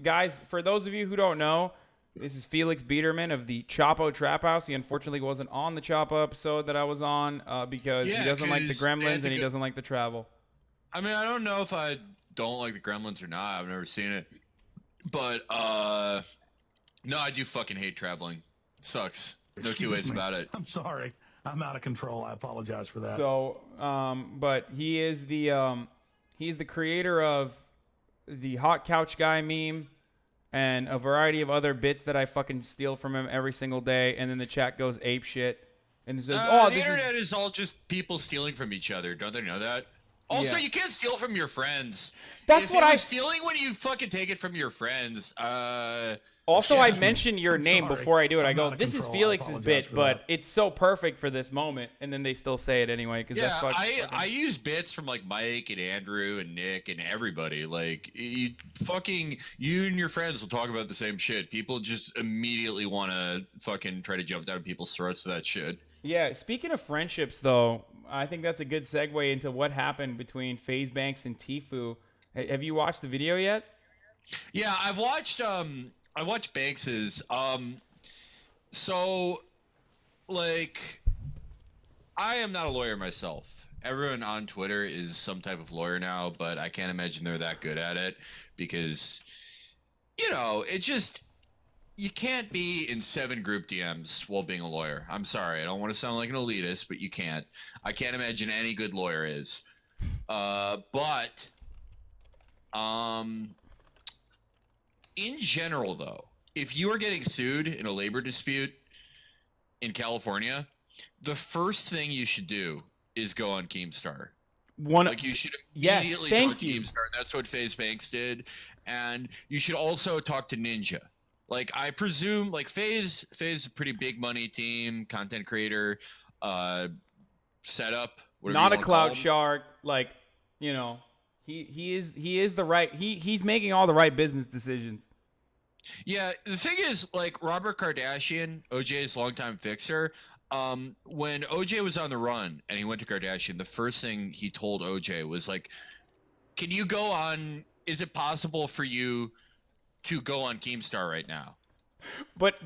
guys, for those of you who don't know, this is Felix Biederman of the Chapo Trap House. He unfortunately wasn't on the Chapo episode that I was on because he doesn't like the Gremlins and he doesn't like the travel. I mean, I don't know if I don't like the Gremlins or not. I've never seen it. But, no, I do fucking hate traveling. It sucks. No two ways about it. I'm sorry. I'm out of control. I apologize for that. So, but he is he's the creator of the Hot Couch Guy meme and a variety of other bits that I fucking steal from him every single day. And then the chat goes ape shit. And says, the internet is all just people stealing from each other. Don't they know that? Also, you can't steal from your friends. That's what I'm stealing when you fucking take it from your friends. Also, I mention your name before I do it. I go, this is Felix's bit, but it's so perfect for this moment. And then they still say it anyway. Cause that's I use bits from like Mike and Andrew and Nick and everybody. Like you and your friends will talk about the same shit. People just immediately want to fucking try to jump down people's throats for that shit. Yeah, speaking of friendships, though, I think that's a good segue into what happened between FaZe Banks and Tfue. Have you watched the video yet? Yeah, I watched Banks's. So, like, I am not a lawyer myself. Everyone on Twitter is some type of lawyer now, but I can't imagine they're that good at it because, you know, it just... You can't be in 7 group DMs while being a lawyer. I'm sorry. I don't want to sound like an elitist, but you can't. I can't imagine any good lawyer is. But in general, though, if you are getting sued in a labor dispute in California, the first thing you should do is go on Keemstar. You should immediately talk to Keemstar. And that's what FaZe Banks did. And you should also talk to Ninja. Like, I presume, like, FaZe is a pretty big money team, content creator, setup. Not a clout shark. Like, you know, he is the right. He's making all the right business decisions. Yeah, the thing is, like, Robert Kardashian, OJ's longtime fixer, when OJ was on the run and he went to Kardashian, the first thing he told OJ was, like, can you go on, is it possible for you to go on Keemstar right now? But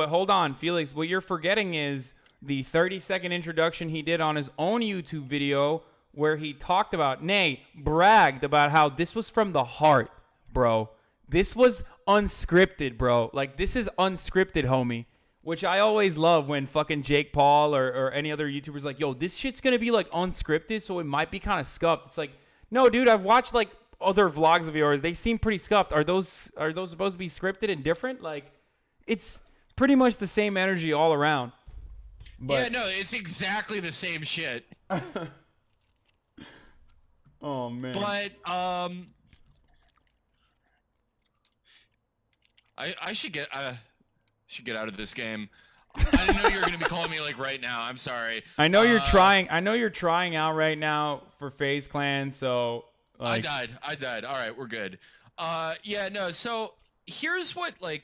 hold on, Felix. What you're forgetting is the 30-second introduction he did on his own YouTube video where he talked about, bragged about how this was from the heart, bro. This was unscripted, bro. Like, this is unscripted, homie. Which I always love when fucking Jake Paul or any other YouTubers like, yo, this shit's gonna be like unscripted, so it might be kind of scuffed. It's like, no, dude, I've watched like other vlogs of yours. They seem pretty scuffed. Are those supposed to be scripted and different? Like, it's pretty much the same energy all around. But, yeah, no, it's exactly the same shit. Oh man. But I should get out of this game. I didn't know you were gonna be calling me like right now. I'm sorry. I know you're trying. I know you're trying out right now for FaZe Clan. So. Like, I died. All right, we're good. Yeah, no. So here's what like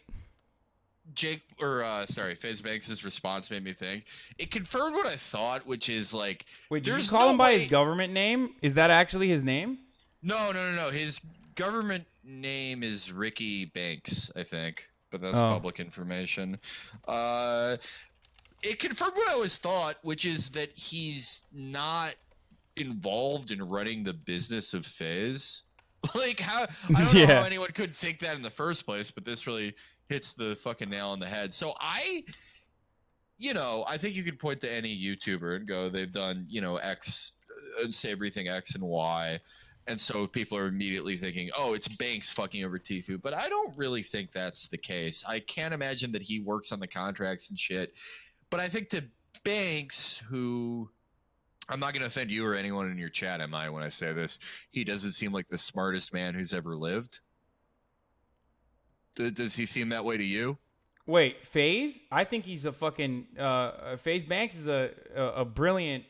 FaZe Banks' response made me think. It confirmed what I thought, which is like, wait, did you call him by his government name? Is that actually his name? No. His government name is Ricky Banks, I think, but that's public information. It confirmed what I always thought, which is that he's not involved in running the business of FaZe. Like, how I don't know how anyone could think that in the first place, but this really hits the fucking nail on the head. So I think you could point to any YouTuber and go, they've done, X, say everything X and Y. And so people are immediately thinking, oh, it's Banks fucking over Tfue. But I don't really think that's the case. I can't imagine that he works on the contracts and shit. But I think to Banks, who, I'm not going to offend you or anyone in your chat, am I, when I say this? He doesn't seem like the smartest man who's ever lived. Does he seem that way to you? Wait, FaZe? I think he's a fucking FaZe Banks is a brilliant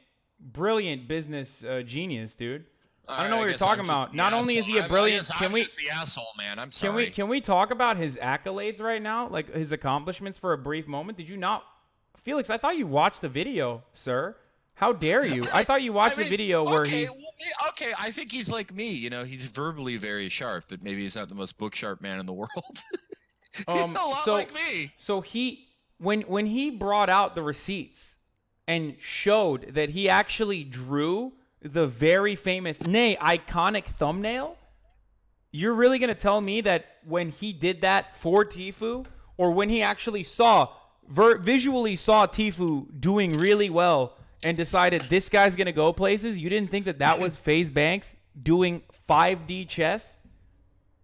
business genius, dude. I don't know what you're talking about. Not only is he a brilliant, I'm just the asshole, man. I'm sorry. Can we talk about his accolades right now, like his accomplishments for a brief moment? Did you not, Felix? I thought you watched the video, sir. How dare you? I thought you watched the video where he. Okay, I think he's like me. You know, he's verbally very sharp, but maybe he's not the most book sharp man in the world. He's a lot like me. So when he brought out the receipts and showed that he actually drew the very famous, nay, iconic thumbnail, you're really going to tell me that when he did that for Tfue, or when he actually visually saw Tfue doing really well and decided this guy's going to go places, you didn't think that was FaZe Banks doing 5D chess?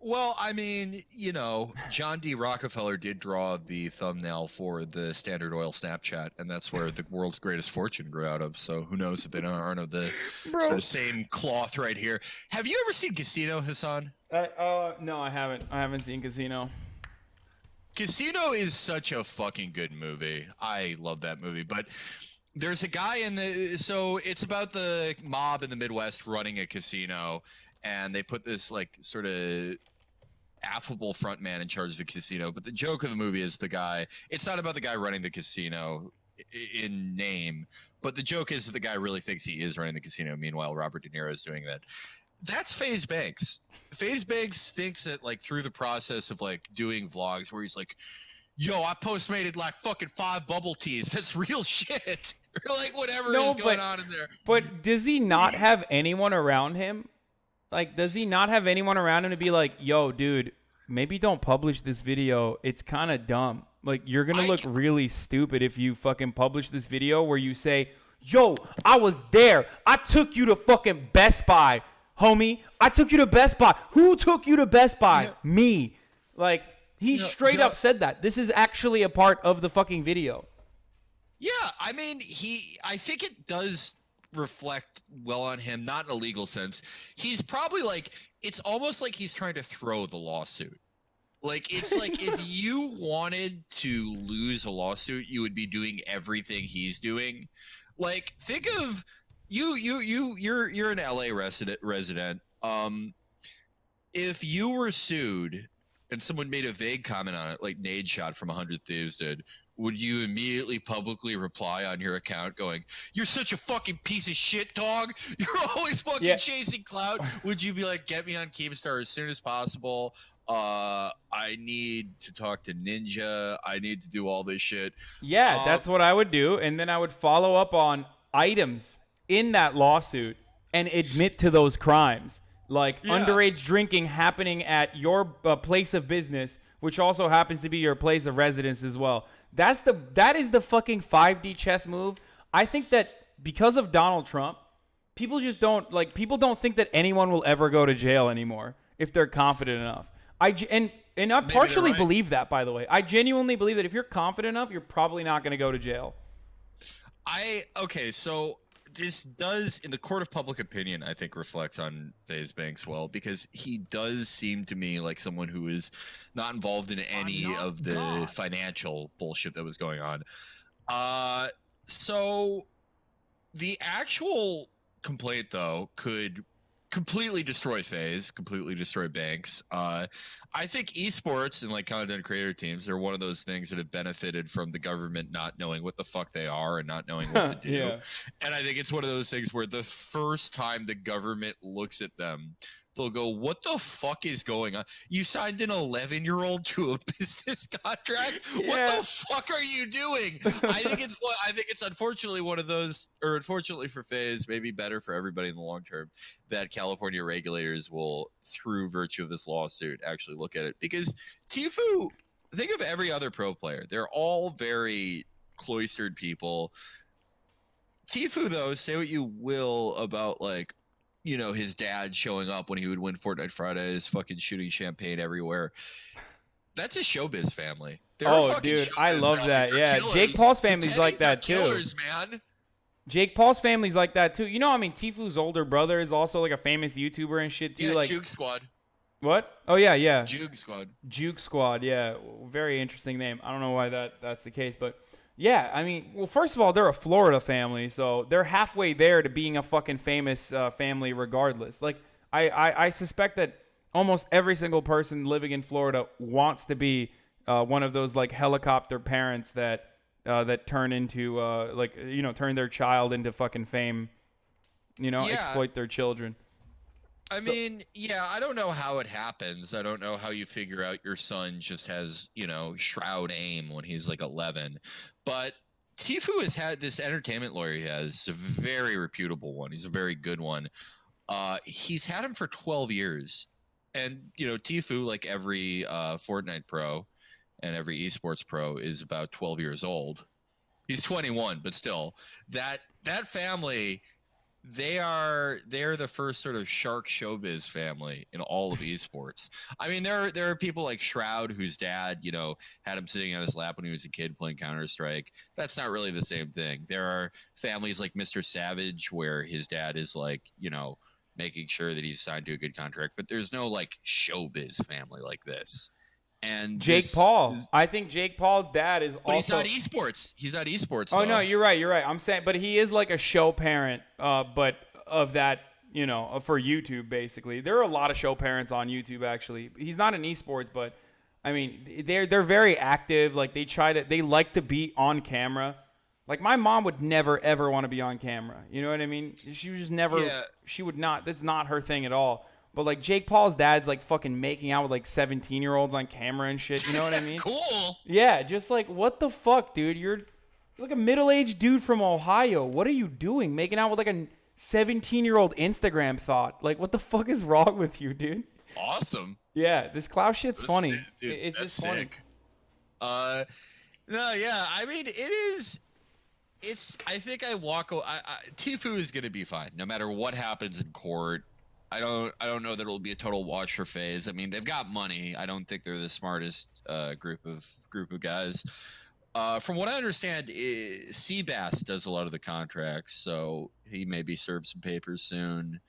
Well, I mean, you know, John D. Rockefeller did draw the thumbnail for the Standard Oil Snapchat, and that's where the world's greatest fortune grew out of. So who knows if they aren't of the sort of same cloth right here. Have you ever seen Casino, Hassan? No, I haven't. I haven't seen Casino. Casino is such a fucking good movie. I love that movie, but there's a guy so it's about the mob in the Midwest running a casino, and they put this like sort of affable front man in charge of the casino. But the joke of the movie is it's not about the guy running the casino in name, but the joke is that the guy really thinks he is running the casino. Meanwhile, Robert De Niro is doing that. That's FaZe Banks. FaZe Banks thinks that like through the process of like doing vlogs where he's like, yo, I postmated like fucking 5 bubble teas. That's real shit. Or like whatever is going on in there. But does he not have anyone around him? Like, does he not have anyone around him to be like, yo, dude, maybe don't publish this video. It's kind of dumb. Like, you're going to look really stupid if you fucking publish this video where you say, yo, I was there. I took you to fucking Best Buy, homie. I took you to Best Buy. Who took you to Best Buy? Yeah. Me. Like, he straight up said that. This is actually a part of the fucking video. Yeah, I mean, I think it does reflect well on him, not in a legal sense. He's probably like, it's almost like he's trying to throw the lawsuit. Like, it's like if you wanted to lose a lawsuit, you would be doing everything he's doing. Like, think of you're an LA resident. If you were sued and someone made a vague comment on it, like Nade Shot from 100 Thieves did, would you immediately publicly reply on your account going, you're such a fucking piece of shit, dog? You're always fucking chasing clout. Would you be like, get me on Keemstar as soon as possible? I need to talk to Ninja. I need to do all this shit. Yeah, that's what I would do. And then I would follow up on items in that lawsuit and admit to those crimes. Like underage drinking happening at your place of business, which also happens to be your place of residence as well. That is the fucking 5D chess move. I think that because of Donald Trump, people just don't think that anyone will ever go to jail anymore if they're confident enough. And I partially believe that, by the way. I genuinely believe that if you're confident enough, you're probably not going to go to jail. So this does, in the court of public opinion, I think reflects on FaZe Banks well, because he does seem to me like someone who is not involved in any of the financial bullshit that was going on. So the actual complaint, though, could completely destroy FaZe, completely destroy Banks. I think esports and like content creator teams are one of those things that have benefited from the government not knowing what the fuck they are and not knowing what to do. And I think it's one of those things where the first time the government looks at them, they'll go, what the fuck is going on? You signed an 11-year-old to a business contract? What the fuck are you doing? I think it's unfortunately one of those, or unfortunately for FaZe, maybe better for everybody in the long term, that California regulators will, through virtue of this lawsuit, actually look at it. Because Tfue, think of every other pro player. They're all very cloistered people. Tfue, though, say what you will about, like, you know, his dad showing up when he would win Fortnite Fridays, fucking shooting champagne everywhere. That's a showbiz family. Dude, I love that. Yeah, killers. Jake Paul's family's like that too. Killers, man. Jake Paul's family's like that too. You know, I mean, Tfue's older brother is also like a famous YouTuber and shit too. Yeah, like Juke Squad. What? Oh yeah. Juke Squad. Juke Squad. Yeah, very interesting name. I don't know why that's the case, but. Yeah, I mean, well, first of all, they're a Florida family, so they're halfway there to being a fucking famous family regardless. Like, I suspect that almost every single person living in Florida wants to be one of those, like, helicopter parents that turn into, turn their child into fucking fame exploit their children. I mean, yeah, I don't know how it happens. I don't know how you figure out your son just has, shroud aim when he's like 11. But Tfue has had this entertainment lawyer he has, a very reputable one. He's a very good one. He's had him for 12 years. And, Tfue, like every Fortnite pro and every esports pro, is about 12 years old. He's 21, but still, that family, they're the first sort of shark showbiz family in all of esports. I mean, there are people like Shroud, whose dad, had him sitting on his lap when he was a kid playing Counter-Strike. That's not really the same thing. There are families like Mr. Savage, where his dad is like, making sure that he's signed to a good contract, but there's no like showbiz family like this. And Jake Paul. I think Jake Paul's dad is but also. He's not esports. He's not esports. Oh, though. no, you're right. I'm saying, but he is like a show parent, but of that, for YouTube, basically. There are a lot of show parents on YouTube, actually. He's not in esports, but I mean, they're very active. Like they like to be on camera. Like my mom would never, ever want to be on camera. You know what I mean? She was just never, she would not, that's not her thing at all. But like Jake Paul's dad's like fucking making out with like 17-year-olds on camera and shit. You know what I mean? Cool. Yeah, just like what the fuck, dude? You're like a middle-aged dude from Ohio. What are you doing? Making out with like a 17-year-old Instagram thought. Like what the fuck is wrong with you, dude? Awesome. Yeah, this Clout shit's funny. Dude, it's that's just funny. sick. No, yeah. I mean, it is. I think Tfue is going to be fine no matter what happens in court. I don't know that it'll be a total wash for FaZe. I mean, they've got money. I don't think they're the smartest group of guys. From what I understand, Seabass does a lot of the contracts, so he maybe serve some papers soon.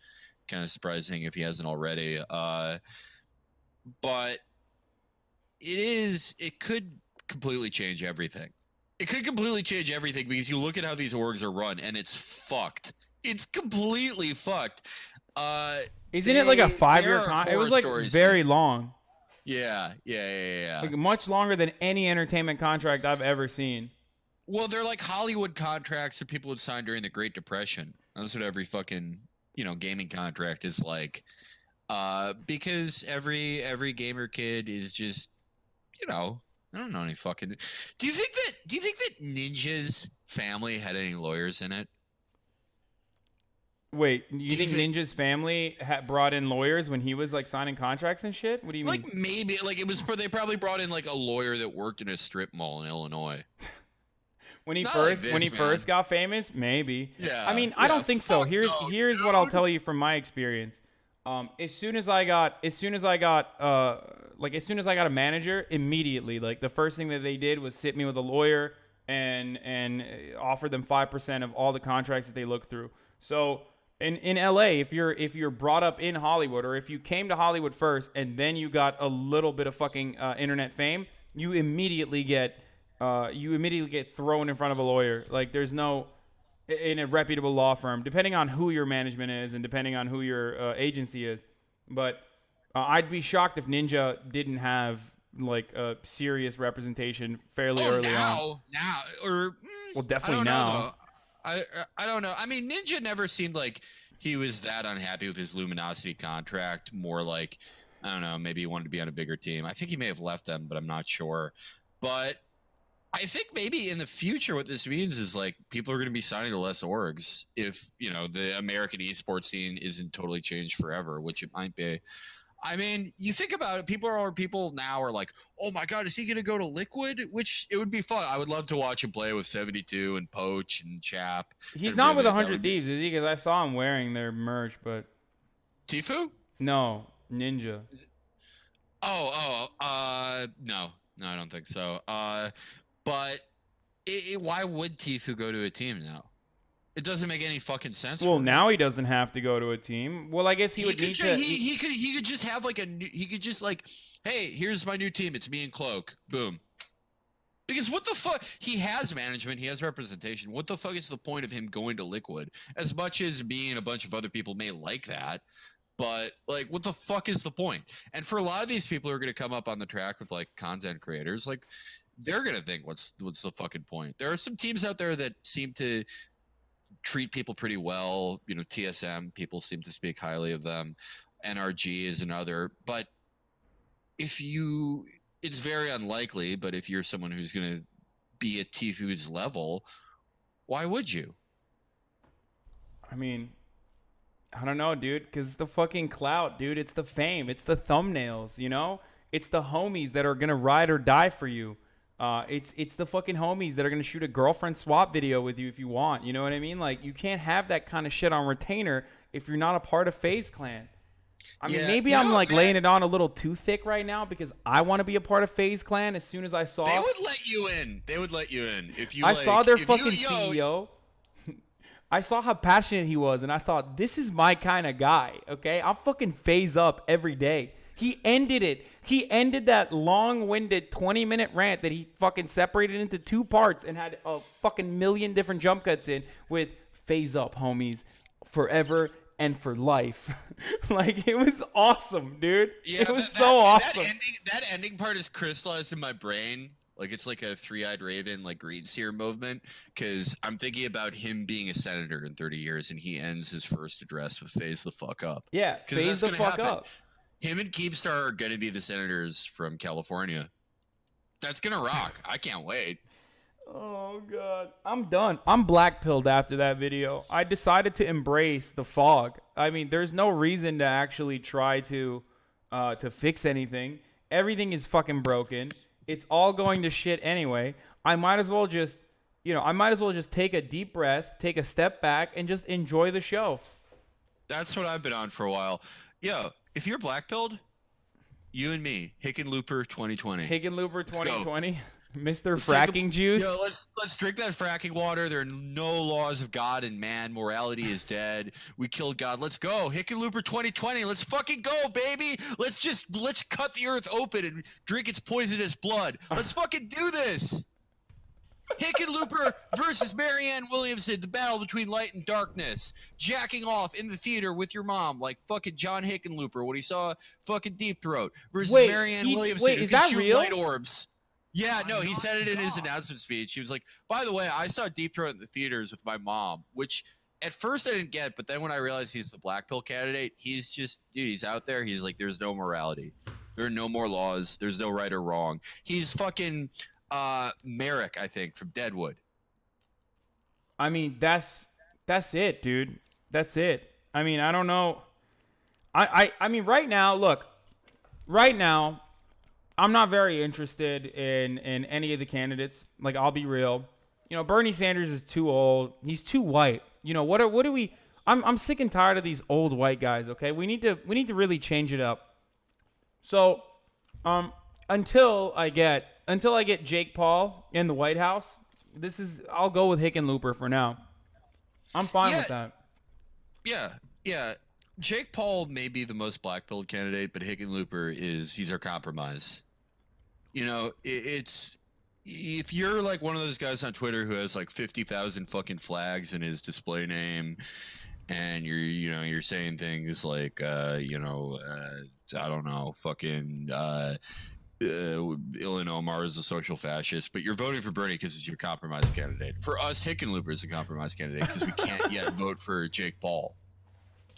Kind of surprising if he hasn't already. But it could completely change everything. It could completely change everything because you look at how these orgs are run, and it's fucked. It's completely fucked. Isn't it like a 5-year contract? It was like very long. Yeah. Like much longer than any entertainment contract I've ever seen. Well, they're like Hollywood contracts that people would sign during the Great Depression. That's what every fucking gaming contract is like. Because every gamer kid is just I don't know any fucking. Do you think that Ninja's family had any lawyers in it? Wait, you think Ninja's family brought in lawyers when he was like signing contracts and shit? What do you mean? Like maybe they probably brought in like a lawyer that worked in a strip mall in Illinois. Yeah. I mean, I don't think so. Here's what I'll tell you from my experience. As soon as I got a manager, immediately, like the first thing that they did was sit me with a lawyer and offer them 5% of all the contracts that they looked through. So in LA, if you're brought up in Hollywood, or if you came to Hollywood first and then you got a little bit of fucking internet fame, you immediately get thrown in front of a lawyer. Like there's no. In a reputable law firm, depending on who your management is and depending on who your agency is. But I'd be shocked if Ninja didn't have like a serious representation fairly early on. Well, definitely now. I don't know. I mean, Ninja never seemed like he was that unhappy with his Luminosity contract. More like, I don't know, maybe he wanted to be on a bigger team. I think he may have left them, but I'm not sure. But I think maybe in the future what this means is like people are going to be signing to less orgs if, the American esports scene isn't totally changed forever, which it might be. I mean, you think about it, people now are like, oh my God, is he going to go to Liquid? Which it would be fun. I would love to watch him play with 72 and Poach and Chap. He's not with 100 Thieves, is he? Because I saw him wearing their merch, but. Tfue? No, Ninja. No, I don't think so. But why would Tfue go to a team now? It doesn't make any fucking sense. Well, now he doesn't have to go to a team. Well, I guess he would need to. He could just have like he could just like, hey, here's my new team. It's me and Cloak. Boom. Because what the fuck? He has management. He has representation. What the fuck is the point of him going to Liquid? As much as me and a bunch of other people may like that, but like, what the fuck is the point? And for a lot of these people who are going to come up on the track with like content creators, like, they're going to think, what's the fucking point? There are some teams out there that seem to treat people pretty well. You know, TSM, people seem to speak highly of them. NRG is another. But it's very unlikely, but if you're someone who's going to be at Tfue's level, why would you? I mean, I don't know, dude, because the fucking clout, dude. It's the fame. It's the thumbnails, you know? It's the homies that are going to ride or die for you. It's the fucking homies that are going to shoot a girlfriend swap video with you if you want. You know what I mean? Like, you can't have that kind of shit on retainer if you're not a part of FaZe Clan. I mean, maybe I'm like laying it on a little too thick right now because I want to be a part of FaZe Clan as soon as I saw. They would let you in. If you. I saw their fucking CEO. I saw how passionate he was, and I thought, this is my kind of guy. Okay, I'll fucking FaZe up every day. He ended it. He ended that long-winded 20-minute rant that he fucking separated into 2 parts and had a fucking million different jump cuts in with FaZe up, homies, forever and for life. Like, it was awesome, dude. Yeah, it was so awesome. That ending part is crystallized in my brain. Like, it's like a three-eyed raven, like green seer movement, because I'm thinking about him being a senator in 30 years, and he ends his first address with "Phase the fuck up." Yeah, phase the fuck up. Him and Keemstar are going to be the senators from California. That's going to rock. I can't wait. Oh, God. I'm done. I'm blackpilled after that video. I decided to embrace the fog. I mean, there's no reason to actually try to fix anything. Everything is fucking broken. It's all going to shit anyway. I might as well just take a deep breath, take a step back, and just enjoy the show. That's what I've been on for a while. Yo, if you're blackpilled, you and me, hickenlooper 2020. Hickenlooper 2020? Mr. Fracking Juice? Yo, let's drink that fracking water. There are no laws of God and man. Morality is dead. We killed God. Let's go. Hickenlooper 2020. Let's fucking go, baby. Let's cut the earth open and drink its poisonous blood. Let's fucking do this. Hickenlooper versus Marianne Williamson, the battle between light and darkness. Jacking off in the theater with your mom like fucking John Hickenlooper when he saw fucking Deep Throat versus Marianne Williamson. Wait, is that real? Light orbs. Yeah, no, he said it in his announcement speech. He was like, by the way, I saw Deep Throat in the theaters with my mom, which at first I didn't get, but then when I realized he's the black pill candidate, he's just, dude, he's out there. He's like, there's no morality. There are no more laws. There's no right or wrong. He's fucking Merrick, I think, from Deadwood. I mean, that's it, dude. That's it. I mean, I don't know. I mean, right now, I'm not very interested in any of the candidates. Like, I'll be real. You know, Bernie Sanders is too old. He's too white. You know, what do we? I'm sick and tired of these old white guys. Okay, we need to really change it up. So, until I get Jake Paul in the White House, I'll go with Hickenlooper for now. I'm fine with that. Yeah. Jake Paul may be the most black-pilled candidate, but Hickenlooper he's our compromise. You know, it's if you're like one of those guys on Twitter who has like 50,000 fucking flags in his display name, and you're saying things like I don't know, fucking Ilhan Omar is a social fascist, but you're voting for Bernie because he's your compromise candidate. For us, Hickenlooper is a compromise candidate because we can't yet vote for Jake Paul.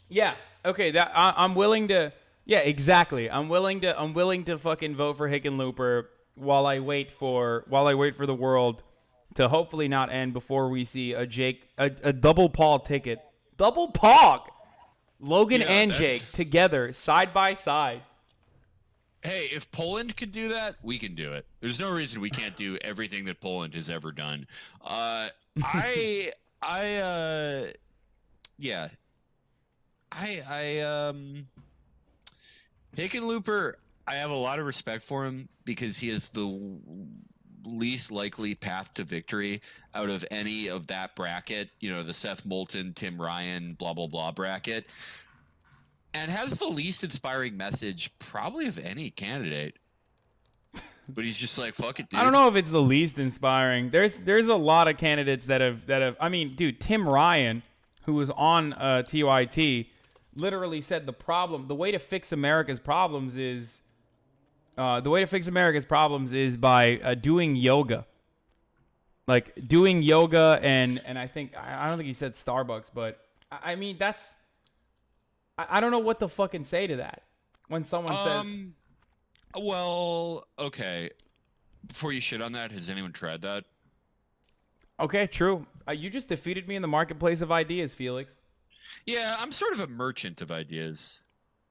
Yeah. Okay. That I'm willing to. Yeah. Exactly. I'm willing to fucking vote for Hickenlooper while I wait for the world to hopefully not end before we see a double Paul ticket, double Pog, Logan and Jake together side by side. Hey, if Poland could do that, we can do it. There's no reason we can't do everything that Poland has ever done. Hickenlooper, I have a lot of respect for him because he is the least likely path to victory out of any of that bracket, you know, the Seth Moulton, Tim Ryan, blah, blah, blah bracket, and has the least inspiring message probably of any candidate. But he's just like, fuck it, dude. I don't know if it's the least inspiring. There's a lot of candidates that have. I mean, dude, Tim Ryan, who was on TYT, literally said the way to fix America's problems is by doing yoga. like doing yoga and I don't think he said Starbucks, but I mean that's I don't know what to fucking say to that when someone says. Well, okay. Before you shit on that, has anyone tried that? Okay, true. You just defeated me in the marketplace of ideas, Felix. Yeah, I'm sort of a merchant of ideas.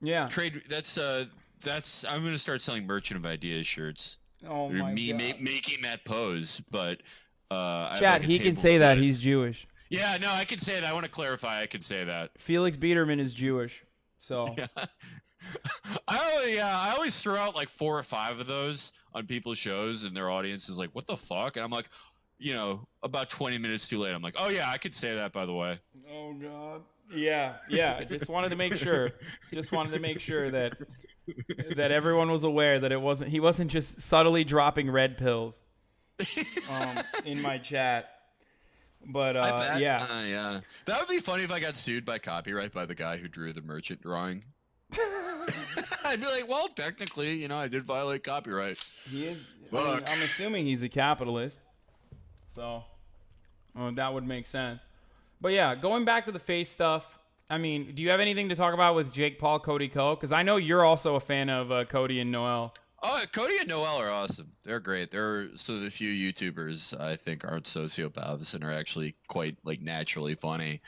Yeah. Trade. That's. I'm gonna start selling merchant of ideas shirts. Oh my God. Making that pose, but. Chat. He can say that he's Jewish. Yeah, no, I can say that. I want to clarify. I can say that. Felix Biederman is Jewish, so. Yeah. I always throw out like 4 or 5 of those on people's shows, and their audience is like, "What the fuck?" And I'm like, about 20 minutes too late, I'm like, "Oh yeah, I could say that, by the way." Oh God. Yeah. I just wanted to make sure. that everyone was aware that he wasn't just subtly dropping red pills in my chat. But yeah, that would be funny if I got sued by copyright by the guy who drew the merchant drawing. I'd be like, well, technically, I did violate copyright. He is. I'm assuming he's a capitalist, so that would make sense. But yeah, going back to the FaZe stuff. I mean, do you have anything to talk about with Jake Paul, Cody Co? Because I know you're also a fan of Cody and Noel. Oh, Cody and Noel are awesome. They're great. They're so the few YouTubers I think aren't sociopaths and are actually quite naturally funny.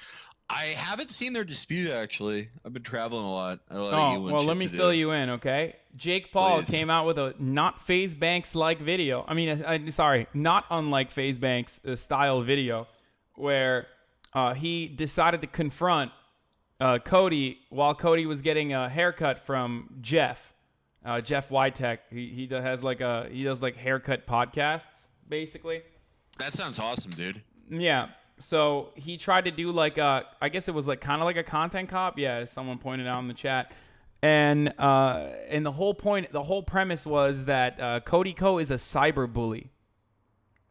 I haven't seen their dispute, actually. I've been traveling a lot. Well, let me fill you in, okay? Jake Paul came out with a not FaZe Banks-like video. I mean, not unlike FaZe Banks style video, where he decided to confront Cody while Cody was getting a haircut from Jeff Witek. He does haircut podcasts, basically. That sounds awesome, dude. Yeah. So he tried to do I guess it was kind of like a content cop. Yeah, as someone pointed out in the chat. And the whole premise was that Cody Co is a cyber bully.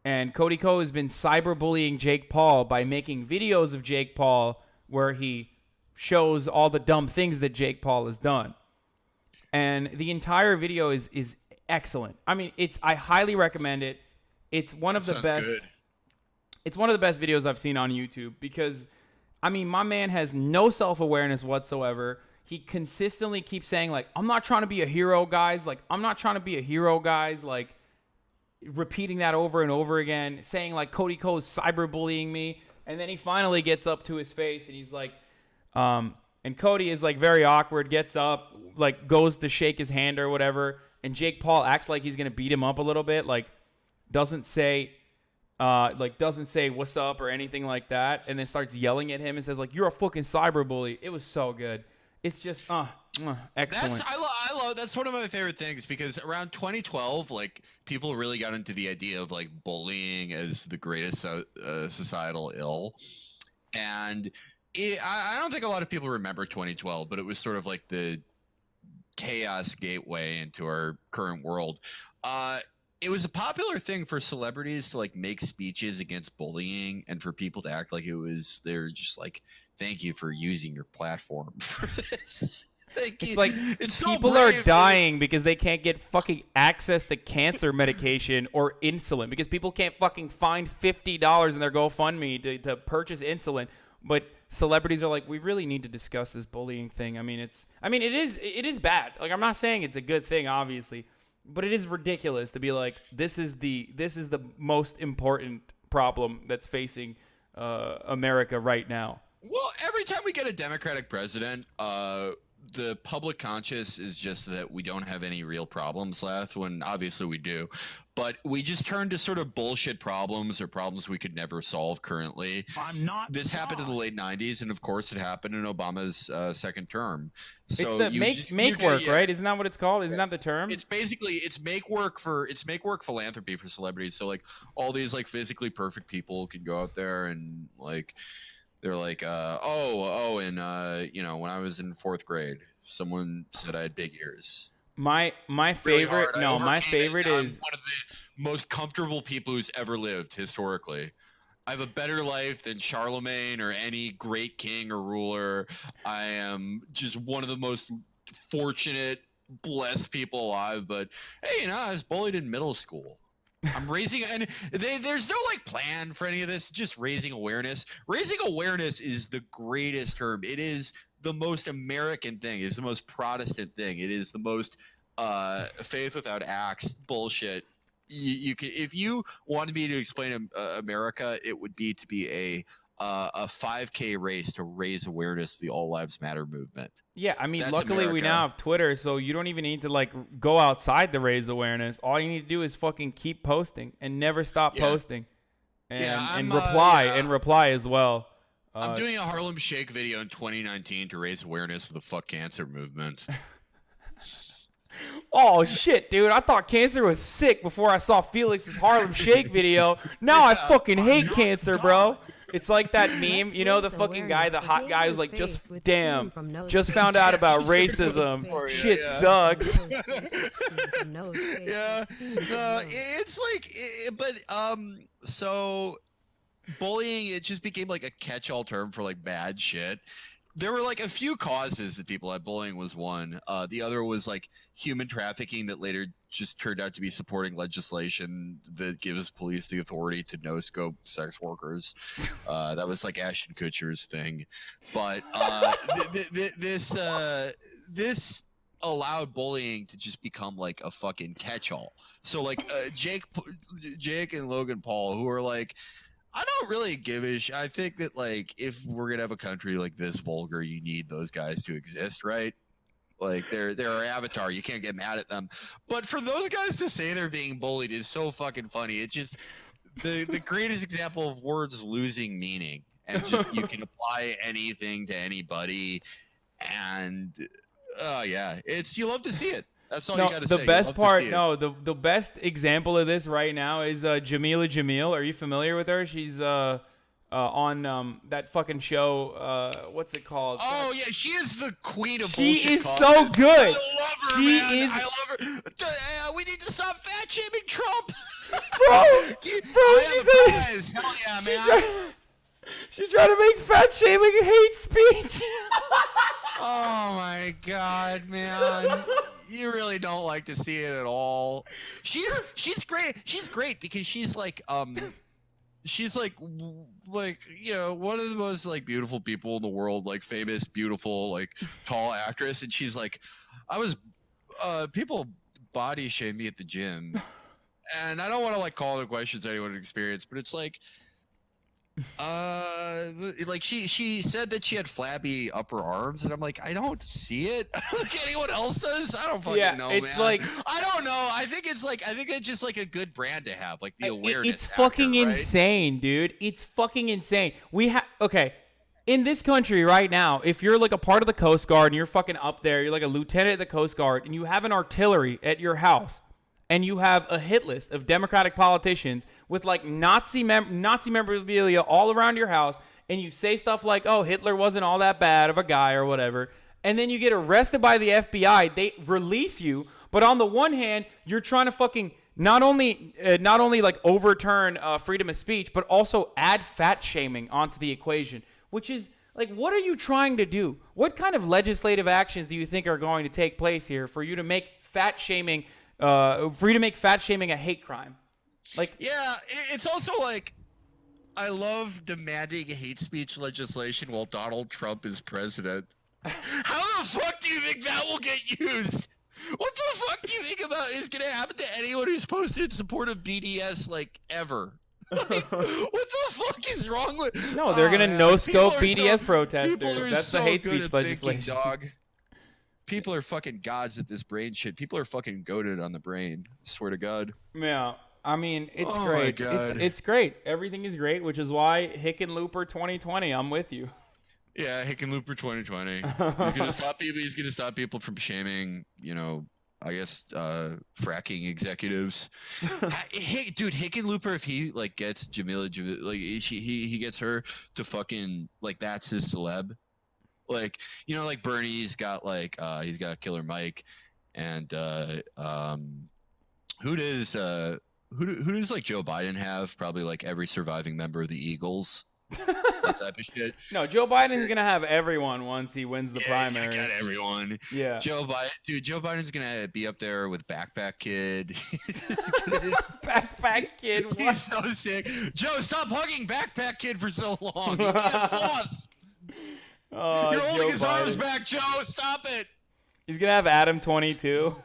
And Cody Co has been cyberbullying Jake Paul by making videos of Jake Paul where he shows all the dumb things that Jake Paul has done. And the entire video is excellent. I mean, I highly recommend it. It's one of the best. Good. It's one of the best videos I've seen on YouTube because, I mean, my man has no self-awareness whatsoever. He consistently keeps saying, I'm not trying to be a hero, guys. I'm not trying to be a hero, guys. Repeating that over and over again, saying, Cody Co is cyberbullying me. And then he finally gets up to his face, and he's like, and Cody is, very awkward, gets up, goes to shake his hand or whatever. And Jake Paul acts like he's going to beat him up a little bit, doesn't say what's up or anything like that, and then starts yelling at him and says you're a fucking cyberbully. It was so good. It's just excellent. I love that's one of my favorite things because around 2012 people really got into the idea of bullying as the greatest societal ill, and I don't think a lot of people remember 2012, but it was sort of the chaos gateway into our current world. It was a popular thing for celebrities to make speeches against bullying and for people to act they're just thank you for using your platform for this. It's people so are dying because they can't get fucking access to cancer medication or insulin because people can't fucking find $50 in their GoFundMe to purchase insulin. But celebrities are we really need to discuss this bullying thing. It is bad. I'm not saying it's a good thing, obviously. But it is ridiculous to be this is the most important problem that's facing America right now. Well, every time we get a Democratic president, the public conscious is just that we don't have any real problems left, when obviously we do. But we just turn to sort of bullshit problems or problems we could never solve currently. This happened in the late 90s, and of course it happened in Obama's second term. So it's make work, right? Isn't that what it's called? Isn't that the term? It's basically make work philanthropy for celebrities. So all these physically perfect people can go out there and they're when I was in 4th grade, someone said I had big ears. My favorite is I'm one of the most comfortable people who's ever lived historically. I have a better life than Charlemagne or any great king or ruler. I am just one of the most fortunate, blessed people alive. But hey, I was bullied in middle school. I'm raising, and there's no like plan for any of this. Just raising awareness. Raising awareness is the greatest term. It is the most American thing. It's the most Protestant thing. It is the most faith without acts bullshit. You can, if you wanted me to explain America, it would be to be a 5K race to raise awareness of the All Lives Matter movement. Yeah, I mean, That's luckily we America. now have Twitter, so you don't even need to like go outside to raise awareness. All you need to do is fucking keep posting and never stop posting, and reply as well. I'm doing a Harlem Shake video in 2019 to raise awareness of the fuck cancer movement. Oh shit, dude! I thought cancer was sick before I saw Felix's Harlem Shake video. Now I fucking hate cancer, bro. It's like that meme, you know, the fucking guy, the hot guy who's like, just found out about racism. Shit sucks. It's like, so bullying, it just became like a catch-all term for like bad shit. There were like a few causes that people had. Bullying was one. The other was like human trafficking that later just turned out to be supporting legislation that gives police the authority to no-scope sex workers. That was like Ashton Kutcher's thing. But this allowed bullying to just become like a fucking catch-all. So like Jake and Logan Paul, who are like, I don't really give a shit. I think that like if we're gonna have a country like this vulgar, you need those guys to exist, right? Like they're our avatar. You can't get mad at them. But for those guys to say they're being bullied is so fucking funny. It's just the greatest example of words losing meaning, and just you can apply anything to anybody, and you love to see it. That's all you got to say. The best part, the best example of this right now is Jamila Jamil. Are you familiar with her? She's on that fucking show. What's it called? Oh yeah, she is the queen of bullshit. She is so good. I love her, man. I love her. We need to stop fat shaming Trump. She's Hell yeah, man. She's trying to make fat shaming hate speech. Oh my god, man. You really don't like to see it at all. She's great. She's great because she's like you know, one of the most like beautiful people in the world, like famous, beautiful, like tall actress, and she's like, people body shame me at the gym, and I don't want to like call the questions anyone would experience, but it's like like she said that she had flabby upper arms, and I'm like, I don't see it. Like anyone else does. I don't fucking know, it's man. like, I don't know. I think it's just like a good brand to have, like the awareness. It's fucking insane, dude. It's fucking insane. In this country right now, if you're like a part of the Coast Guard and you're fucking up there, you're like a lieutenant at the Coast Guard, and you have an artillery at your house, and you have a hit list of Democratic politicians with like Nazi memorabilia all around your house, and you say stuff like, oh, Hitler wasn't all that bad of a guy or whatever, and then you get arrested by the FBI, they release you, but on the one hand, you're trying to fucking not only like overturn freedom of speech, but also add fat shaming onto the equation, which is like, what are you trying to do? What kind of legislative actions do you think are going to take place here for you to make fat shaming a hate crime? Like, yeah, it's also like, I love demanding hate speech legislation while Donald Trump is president. How the fuck do you think that will get used? What the fuck do you think about is going to happen to anyone who's posted in support of BDS like ever? Like, what the fuck is wrong with? No, they're gonna no-scope BDS protesters. That's the hate speech legislation. Dog. People are fucking gods at this brain shit. People are fucking goated on the brain. I swear to God. Yeah, I mean, it's great. It's great. Everything is great, which is why hickenlooper 2020. I'm with you. Yeah, hickenlooper 2020. He's gonna stop people from shaming, you know, I guess fracking executives. Hey, dude, hickenlooper, if he like gets Jamila, like he gets her to fucking like, that's his celeb. Like, you know, like Bernie's got like he's got Killer Mike, and who does like Joe Biden have? Probably like every surviving member of the Eagles. That type of shit. No, Joe Biden's gonna have everyone once he wins the He's primary. gonna get everyone. Yeah. Joe Biden's gonna be up there with Backpack Kid. Backpack Kid. What? He's so sick. Joe, stop hugging Backpack Kid for so long. You can't floss. Oh, You're holding Joe his Biden. arms back, Joe. Stop it. He's gonna have Adam 22.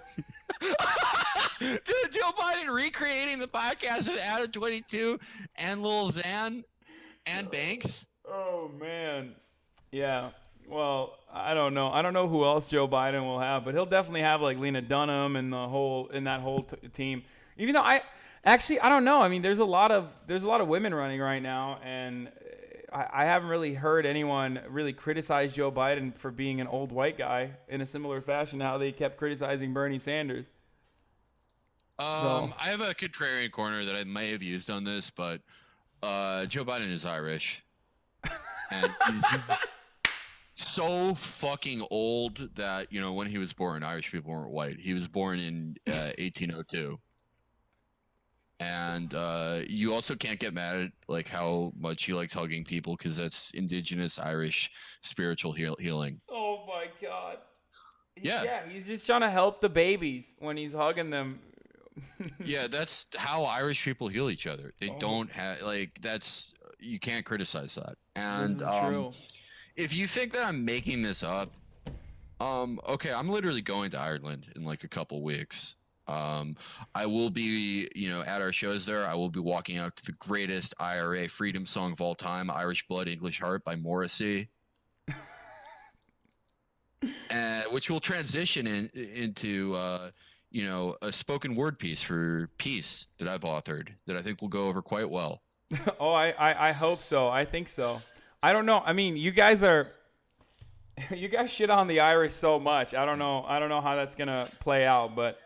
Dude, Joe Biden recreating the podcast with Adam 22 and Lil Xan and Banks. Oh man. Yeah. Well, I don't know. I don't know who else Joe Biden will have, but he'll definitely have like Lena Dunham and that whole team. Even though I don't know. I mean, there's a lot of women running right now, and I haven't really heard anyone really criticize Joe Biden for being an old white guy in a similar fashion to how they kept criticizing Bernie Sanders. I have a contrarian corner that I may have used on this, but Joe Biden is Irish. And he's so fucking old that, when he was born, Irish people weren't white. He was born in 1802. And you also can't get mad at like how much he likes hugging people, because that's indigenous Irish spiritual healing. Oh my God. Yeah, he's just trying to help the babies when he's hugging them. Yeah, that's how Irish people heal each other. They don't have you can't criticize that. And true. If you think that I'm making this up, okay, I'm literally going to Ireland in like a couple weeks. I will be, at our shows there. I will be walking out to the greatest IRA freedom song of all time, Irish Blood, English Heart by Morrissey. Which will transition into a spoken word piece for peace that I've authored that I think will go over quite well. Oh, I hope so. I think so. I don't know. I mean, you guys shit on the Irish so much. I don't know how that's gonna play out, but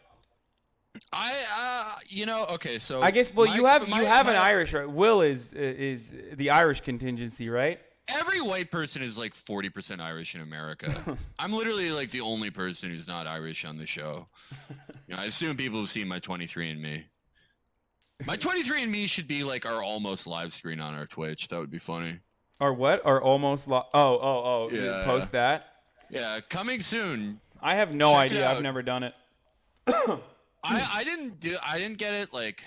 okay, so I guess you have an Irish, right? Will is the Irish contingency, right? Every white person is like 40% Irish in America. I'm literally like the only person who's not Irish on the show. I assume people have seen my 23andMe. My 23andMe should be like our almost live screen on our Twitch. That would be funny. Or what? Or almost Yeah. Post that? Yeah, coming soon. I have no Check idea. it out. I've never done it. I didn't get it. Like,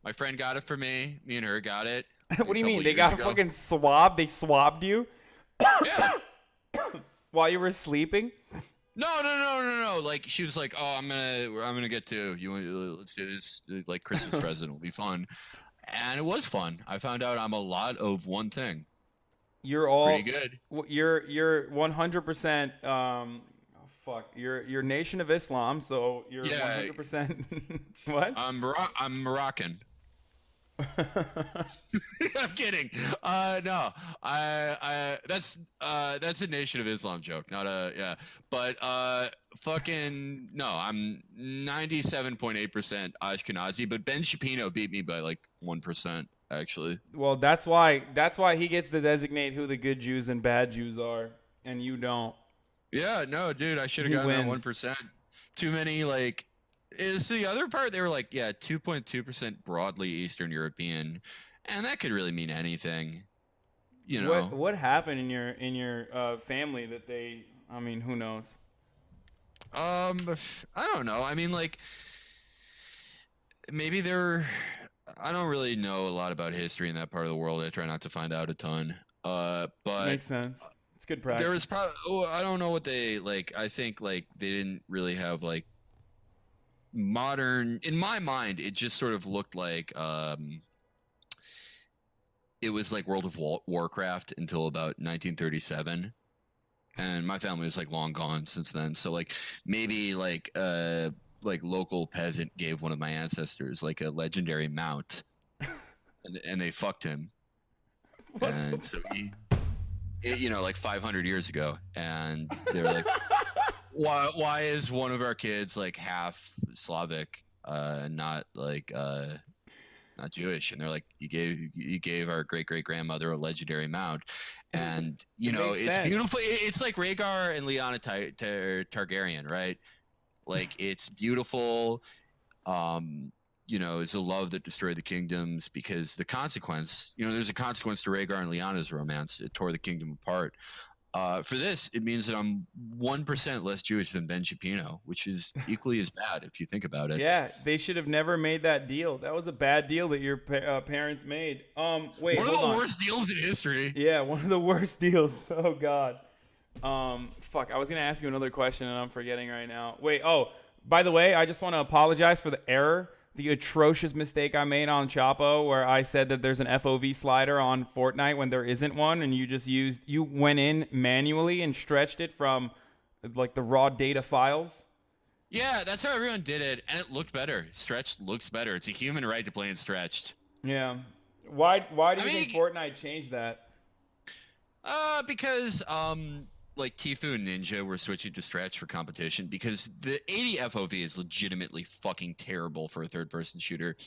my friend got it for me. Me and her got it. What do you mean? They got a fucking swab? They swabbed you? Yeah. While you were sleeping? No. Like, she was like, "Oh, I'm gonna get two. Let's do this. Like, Christmas present will be fun." And it was fun. I found out I'm a lot of one thing. You're all pretty good. You're 100%. You're Nation of Islam, so you're 100%. What? I'm Moroccan. I'm kidding. No, that's a Nation of Islam joke, not But fucking no, I'm 97.8% Ashkenazi, but Ben Shapiro beat me by like 1%. Actually, well, that's why he gets to designate who the good Jews and bad Jews are, and you don't. Yeah, no, dude, I should have gotten that 1%. Too many, like, it's the other part. They were like, 2.2% broadly Eastern European, and that could really mean anything. What happened in your family that they? I mean, who knows? I don't know. I mean, like, maybe they're. I don't really know a lot about history in that part of the world. I try not to find out a ton. But makes sense. It's good practice. There was probably I don't know what they like. I think like they didn't really have like modern. In my mind, it just sort of looked like it was like World of Warcraft until about 1937, and my family was like long gone since then. So like maybe like local peasant gave one of my ancestors like a legendary mount, and they fucked him. And so like 500 years ago, and they're like, why is one of our kids like half Slavic, not Jewish? And they're like, you gave our great grandmother a legendary mount, and it's beautiful. It's like Rhaegar and Lyanna Targaryen, right? Like, it's beautiful. is the love that destroyed the kingdoms, because the consequence, there's a consequence to Rhaegar and Lyanna's romance. It tore the kingdom apart. For this, it means that I'm 1% less Jewish than Ben Shapiro, which is equally as bad if you think about it. Yeah, they should have never made that deal. That was a bad deal that your parents made. Wait, one of the worst deals in history. Yeah, one of the worst deals. Oh God. Fuck. I was gonna ask you another question and I'm forgetting right now. Wait. Oh, by the way, I just want to apologize for the error. The atrocious mistake I made on Chapo, where I said that there's an FOV slider on Fortnite when there isn't one, and you went in manually and stretched it from like the raw data files. Yeah, that's how everyone did it, and it looked better. Stretched looks better. It's a human right to play in stretched. Yeah. Why do you think Fortnite changed that? Because like Tfue and Ninja were switching to stretch for competition, because the 80 FOV is legitimately fucking terrible for a third-person shooter,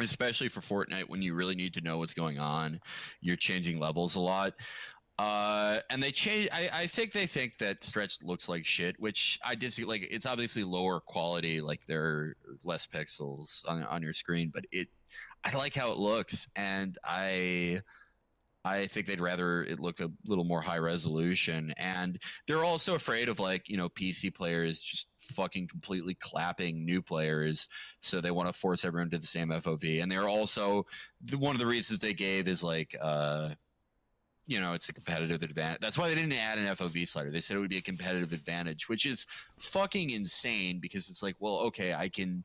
especially for Fortnite when you really need to know what's going on. You're changing levels a lot. And they change. I think they think that stretched looks like shit, which I disagree. Like, it's obviously lower quality, like there are less pixels on your screen, but I like how it looks, and I think they'd rather it look a little more high resolution. And they're also afraid of, like, PC players just fucking completely clapping new players. So they want to force everyone to the same FOV. And they're also, one of the reasons they gave is like, it's a competitive advantage. That's why they didn't add an FOV slider. They said it would be a competitive advantage, which is fucking insane, because it's like, well, okay, I can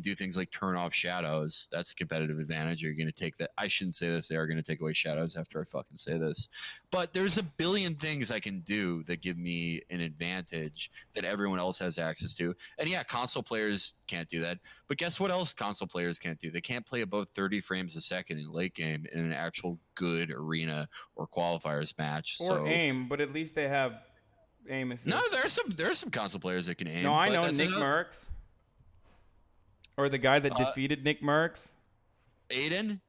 do things like turn off shadows. That's a competitive advantage. You're going to take that. I shouldn't say this. They are going to take away shadows after I fucking say this. But there's a billion things I can do that give me an advantage that everyone else has access to. And yeah, console players can't do that. But guess what else console players can't do? They can't play above 30 frames a second in late game in an actual good arena or qualifiers match. Or aim, but at least they have aim assist. No, there's some console players that can aim. No, I know Nick Merckx. Or the guy that defeated Nick Merckx. Aiden?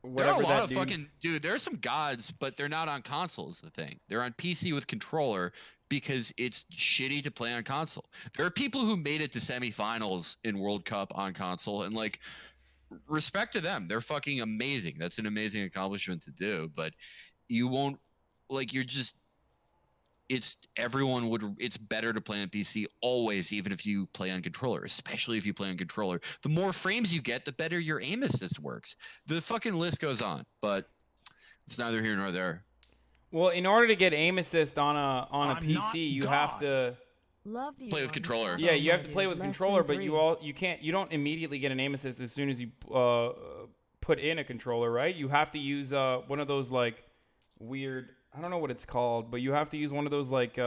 There are a lot of fucking... Dude, there are some gods, but they're not on console is the thing. They're on PC with controller because it's shitty to play on console. There are people who made it to semifinals in World Cup on console, and, like, respect to them. They're fucking amazing. That's an amazing accomplishment to do, but you won't... Like, you're just... It's better to play on PC always, even if you play on controller, especially if you play on controller. The more frames you get, the better your aim assist works. The fucking list goes on, but it's neither here nor there. Well, in order to get aim assist on a PC, you have to play with controller. Yeah, you have to play with controller, but you don't immediately get an aim assist as soon as you put in a controller, right? You have to use one of those, like, weird, I don't know what it's called, but you have to use one of those, like,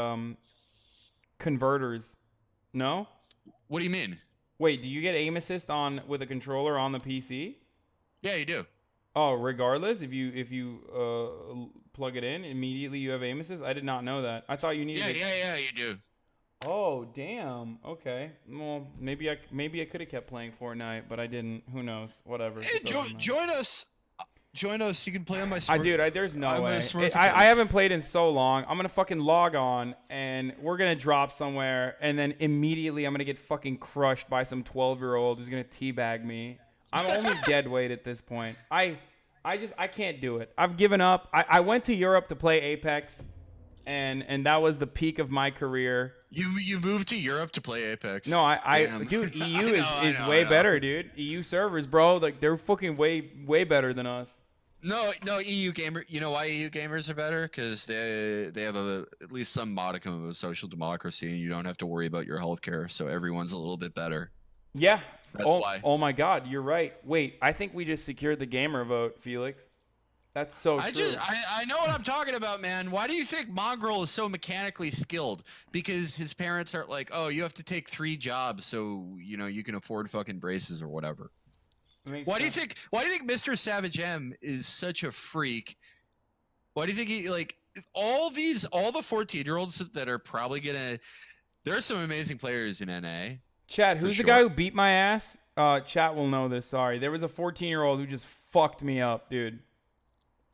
converters. No? What do you mean? Wait, do you get aim assist with a controller on the PC? Yeah, you do. Oh, regardless, if you plug it in, immediately you have aim assist? I did not know that. I thought you needed Yeah, you do. Oh, damn. Okay. Well, maybe I could have kept playing Fortnite, but I didn't. Who knows? Whatever. Hey, join us. Join us. You can play on my smart. There's no way. I haven't played in so long. I'm going to fucking log on, and we're going to drop somewhere, and then immediately I'm going to get fucking crushed by some 12-year-old who's going to teabag me. I'm only dead weight at this point. I can't do it. I've given up. I went to Europe to play Apex, and that was the peak of my career. You moved to Europe to play Apex? No, dude, EU is way better, dude. EU servers, bro, like, they're fucking way better than us. No, EU gamer. You know why EU gamers are better? Because they have at least some modicum of a social democracy, and you don't have to worry about your healthcare, so everyone's a little bit better. Yeah. That's why. Oh my God, you're right. Wait, I think we just secured the gamer vote, Felix. That's so true. I know what I'm talking about, man. Why do you think Mongrel is so mechanically skilled? Because his parents are like, oh, you have to take 3 jobs so you can afford fucking braces or whatever. Why do you think Mr. Savage M is such a freak? Why do you think he, like, all the 14-year-olds that are probably gonna... There are some amazing players in NA. Chat, who's the guy who beat my ass? Chat will know this. Sorry, there was a 14-year-old who just fucked me up, dude.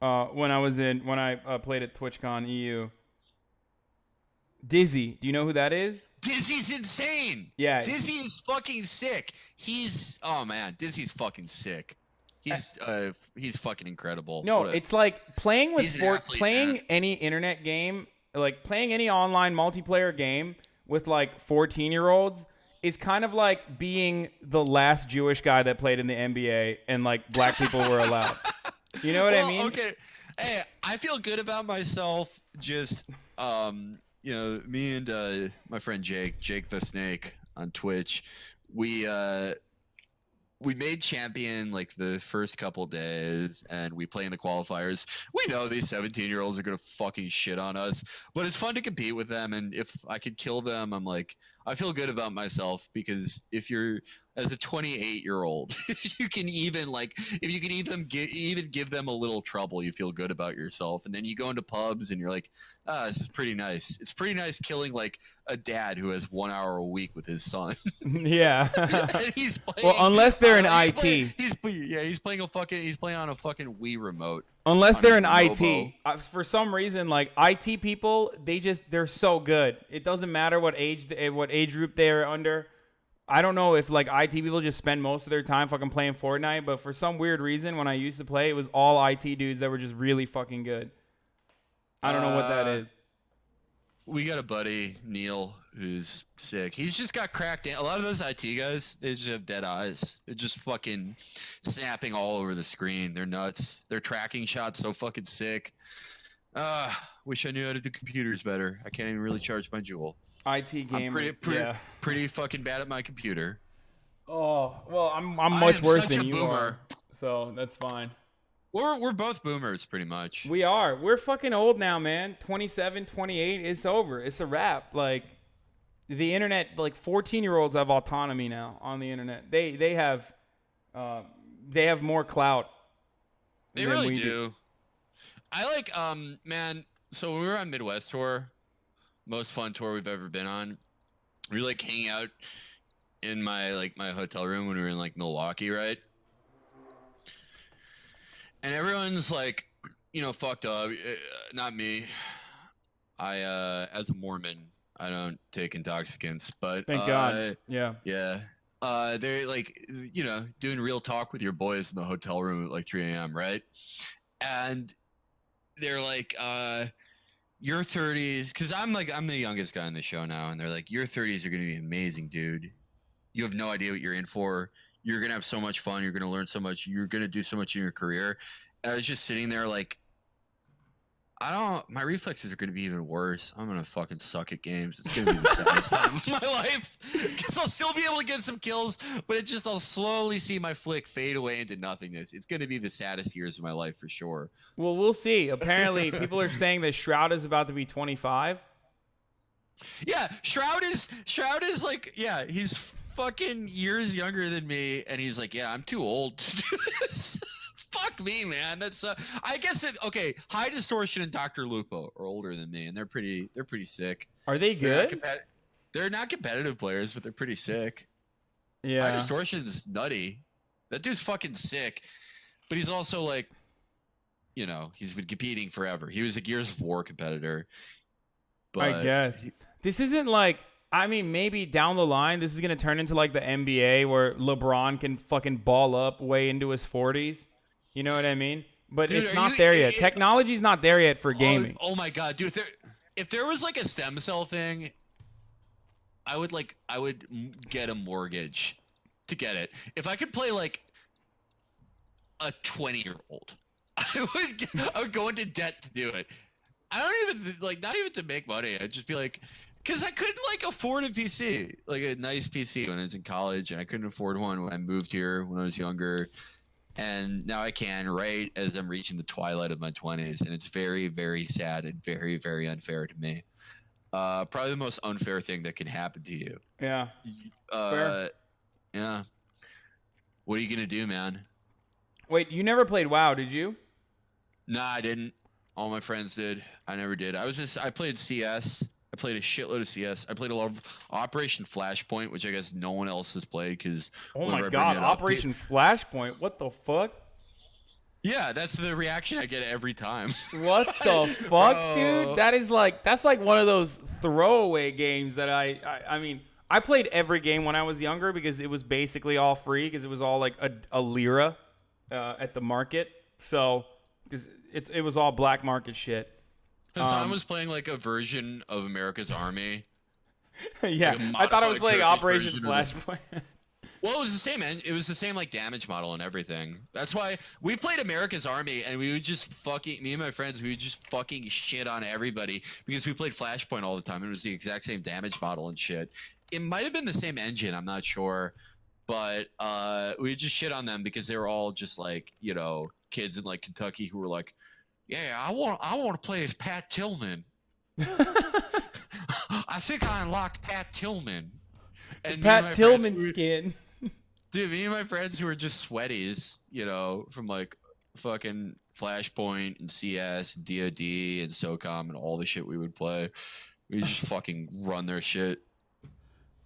When I played at TwitchCon EU. Dizzy, do you know who that is? Dizzy's insane. Yeah. Dizzy is fucking sick. Dizzy's fucking sick. He's fucking incredible. No, it's like playing with sports, playing any internet game, like playing any online multiplayer game with like 14-year-olds is kind of like being the last Jewish guy that played in the NBA and like black people were allowed. You know what I mean? Okay. Hey, I feel good about myself. Just, me and my friend Jake the Snake on Twitch, we made champion like the first couple days, and we play in the qualifiers. We know these 17-year-olds are gonna fucking shit on us, but it's fun to compete with them. And if I could kill them, I feel good about myself, because if you're as a 28-year-old, if you can even give them a little trouble, you feel good about yourself. And then you go into pubs and you're like, this is pretty nice. It's pretty nice killing like a dad who has 1 hour a week with his son. Yeah. And he's playing, well, unless they're in IT. He's playing on a fucking Wii remote. Unless they're in IT. For some reason, like IT people, they're so good. It doesn't matter what age group they're under. I don't know if like IT people just spend most of their time fucking playing Fortnite, but for some weird reason, when I used to play, it was all IT dudes that were just really fucking good. I don't know what that is. We got a buddy, Neil, who's sick. He's just got cracked in. A lot of those IT guys, they just have dead eyes. They're just fucking snapping all over the screen. They're nuts. Their tracking shots so fucking sick. Wish I knew how to do computers better. I can't even really charge my Jewel. IT gamers. I'm pretty fucking bad at my computer. Oh, well, I'm much worse than you are. So that's fine. We're both boomers, pretty much. We are. We're fucking old now, man. 27, 28, it's over. It's a wrap. Like, the internet, like 14-year-olds have autonomy now on the internet. They have more clout. They really do. I like, man, so when we were on Midwest tour, most fun tour we've ever been on, we were like hanging out in my hotel room when we were in like Milwaukee, right? And everyone's like, fucked up. Not me. I, as a Mormon, I don't take intoxicants, but thank God. Yeah. They're like, doing real talk with your boys in the hotel room at like 3 a.m., right? And they're like, your 30s, because I'm the youngest guy on the show now, and they're like, your 30s are going to be amazing, dude. You have no idea what you're in for. You're going to have so much fun. You're going to learn so much. You're going to do so much in your career. And I was just sitting there like, my reflexes are going to be even worse. I'm going to fucking suck at games. It's going to be the saddest time of my life, because I'll still be able to get some kills, but I'll slowly see my flick fade away into nothingness. It's going to be the saddest years of my life for sure. Well, we'll see. Apparently, people are saying that Shroud is about to be 25. Yeah, Shroud is like, yeah, he's fucking years younger than me, and he's like, yeah, I'm too old to do this. Fuck me, man. That's I guess okay. High Distortion and Dr. Lupo are older than me, and they're pretty sick. Are they good? They're not competitive players, but they're pretty sick. Yeah. High Distortion's nutty. That dude's fucking sick, but he's also like, he's been competing forever. He was a Gears of War competitor. But I guess this isn't like. I mean, maybe down the line, this is gonna turn into like the NBA, where LeBron can fucking ball up way into his 40s. You know what I mean? But dude, it's not there yet. Technology's not there yet for gaming. Oh my god, dude! If there was like a stem cell thing, I would get a mortgage to get it. If I could play like a 20-year-old, I would go into debt to do it. I don't even not even to make money. I'd just be like, because I couldn't afford a PC, like a nice PC when I was in college, and I couldn't afford one when I moved here when I was younger. And now I can, right as I'm reaching the twilight of my 20s, and it's very, very sad and very, very unfair to me. Probably the most unfair thing that can happen to you. Yeah. Fair. Yeah. What are you gonna do, man? Wait, you never played WoW, did you? Nah, I didn't. All my friends did. I never did. I played CS. I played a shitload of CS. I played a lot of Operation Flashpoint, which I guess no one else has played because. Oh my god, Operation Flashpoint! What the fuck? Yeah, that's the reaction I get every time. What the fuck, dude? That's like one of those throwaway games that I mean, I played every game when I was younger because it was basically all free because it was all like a lira at the market. So, because it was all black market shit. Hassan was playing like a version of America's Army. Yeah, like I thought I was modified playing Turkish Operation version Flashpoint. Well, it was the same. It was the same like damage model and everything. That's why we played America's Army, and we would just me and my friends, we would just fucking shit on everybody because we played Flashpoint all the time. It was the exact same damage model and shit. It might have been the same engine. I'm not sure, but we would just shit on them because they were all just like, you know, kids in like Kentucky who were like, yeah, I want to play as Pat Tillman. I think I unlocked Pat Tillman. And Pat Tillman skin. Dude, me and my friends who were just sweaties, you know, from like fucking Flashpoint and CS, and DoD and SOCOM and all the shit we would play. We just fucking run their shit.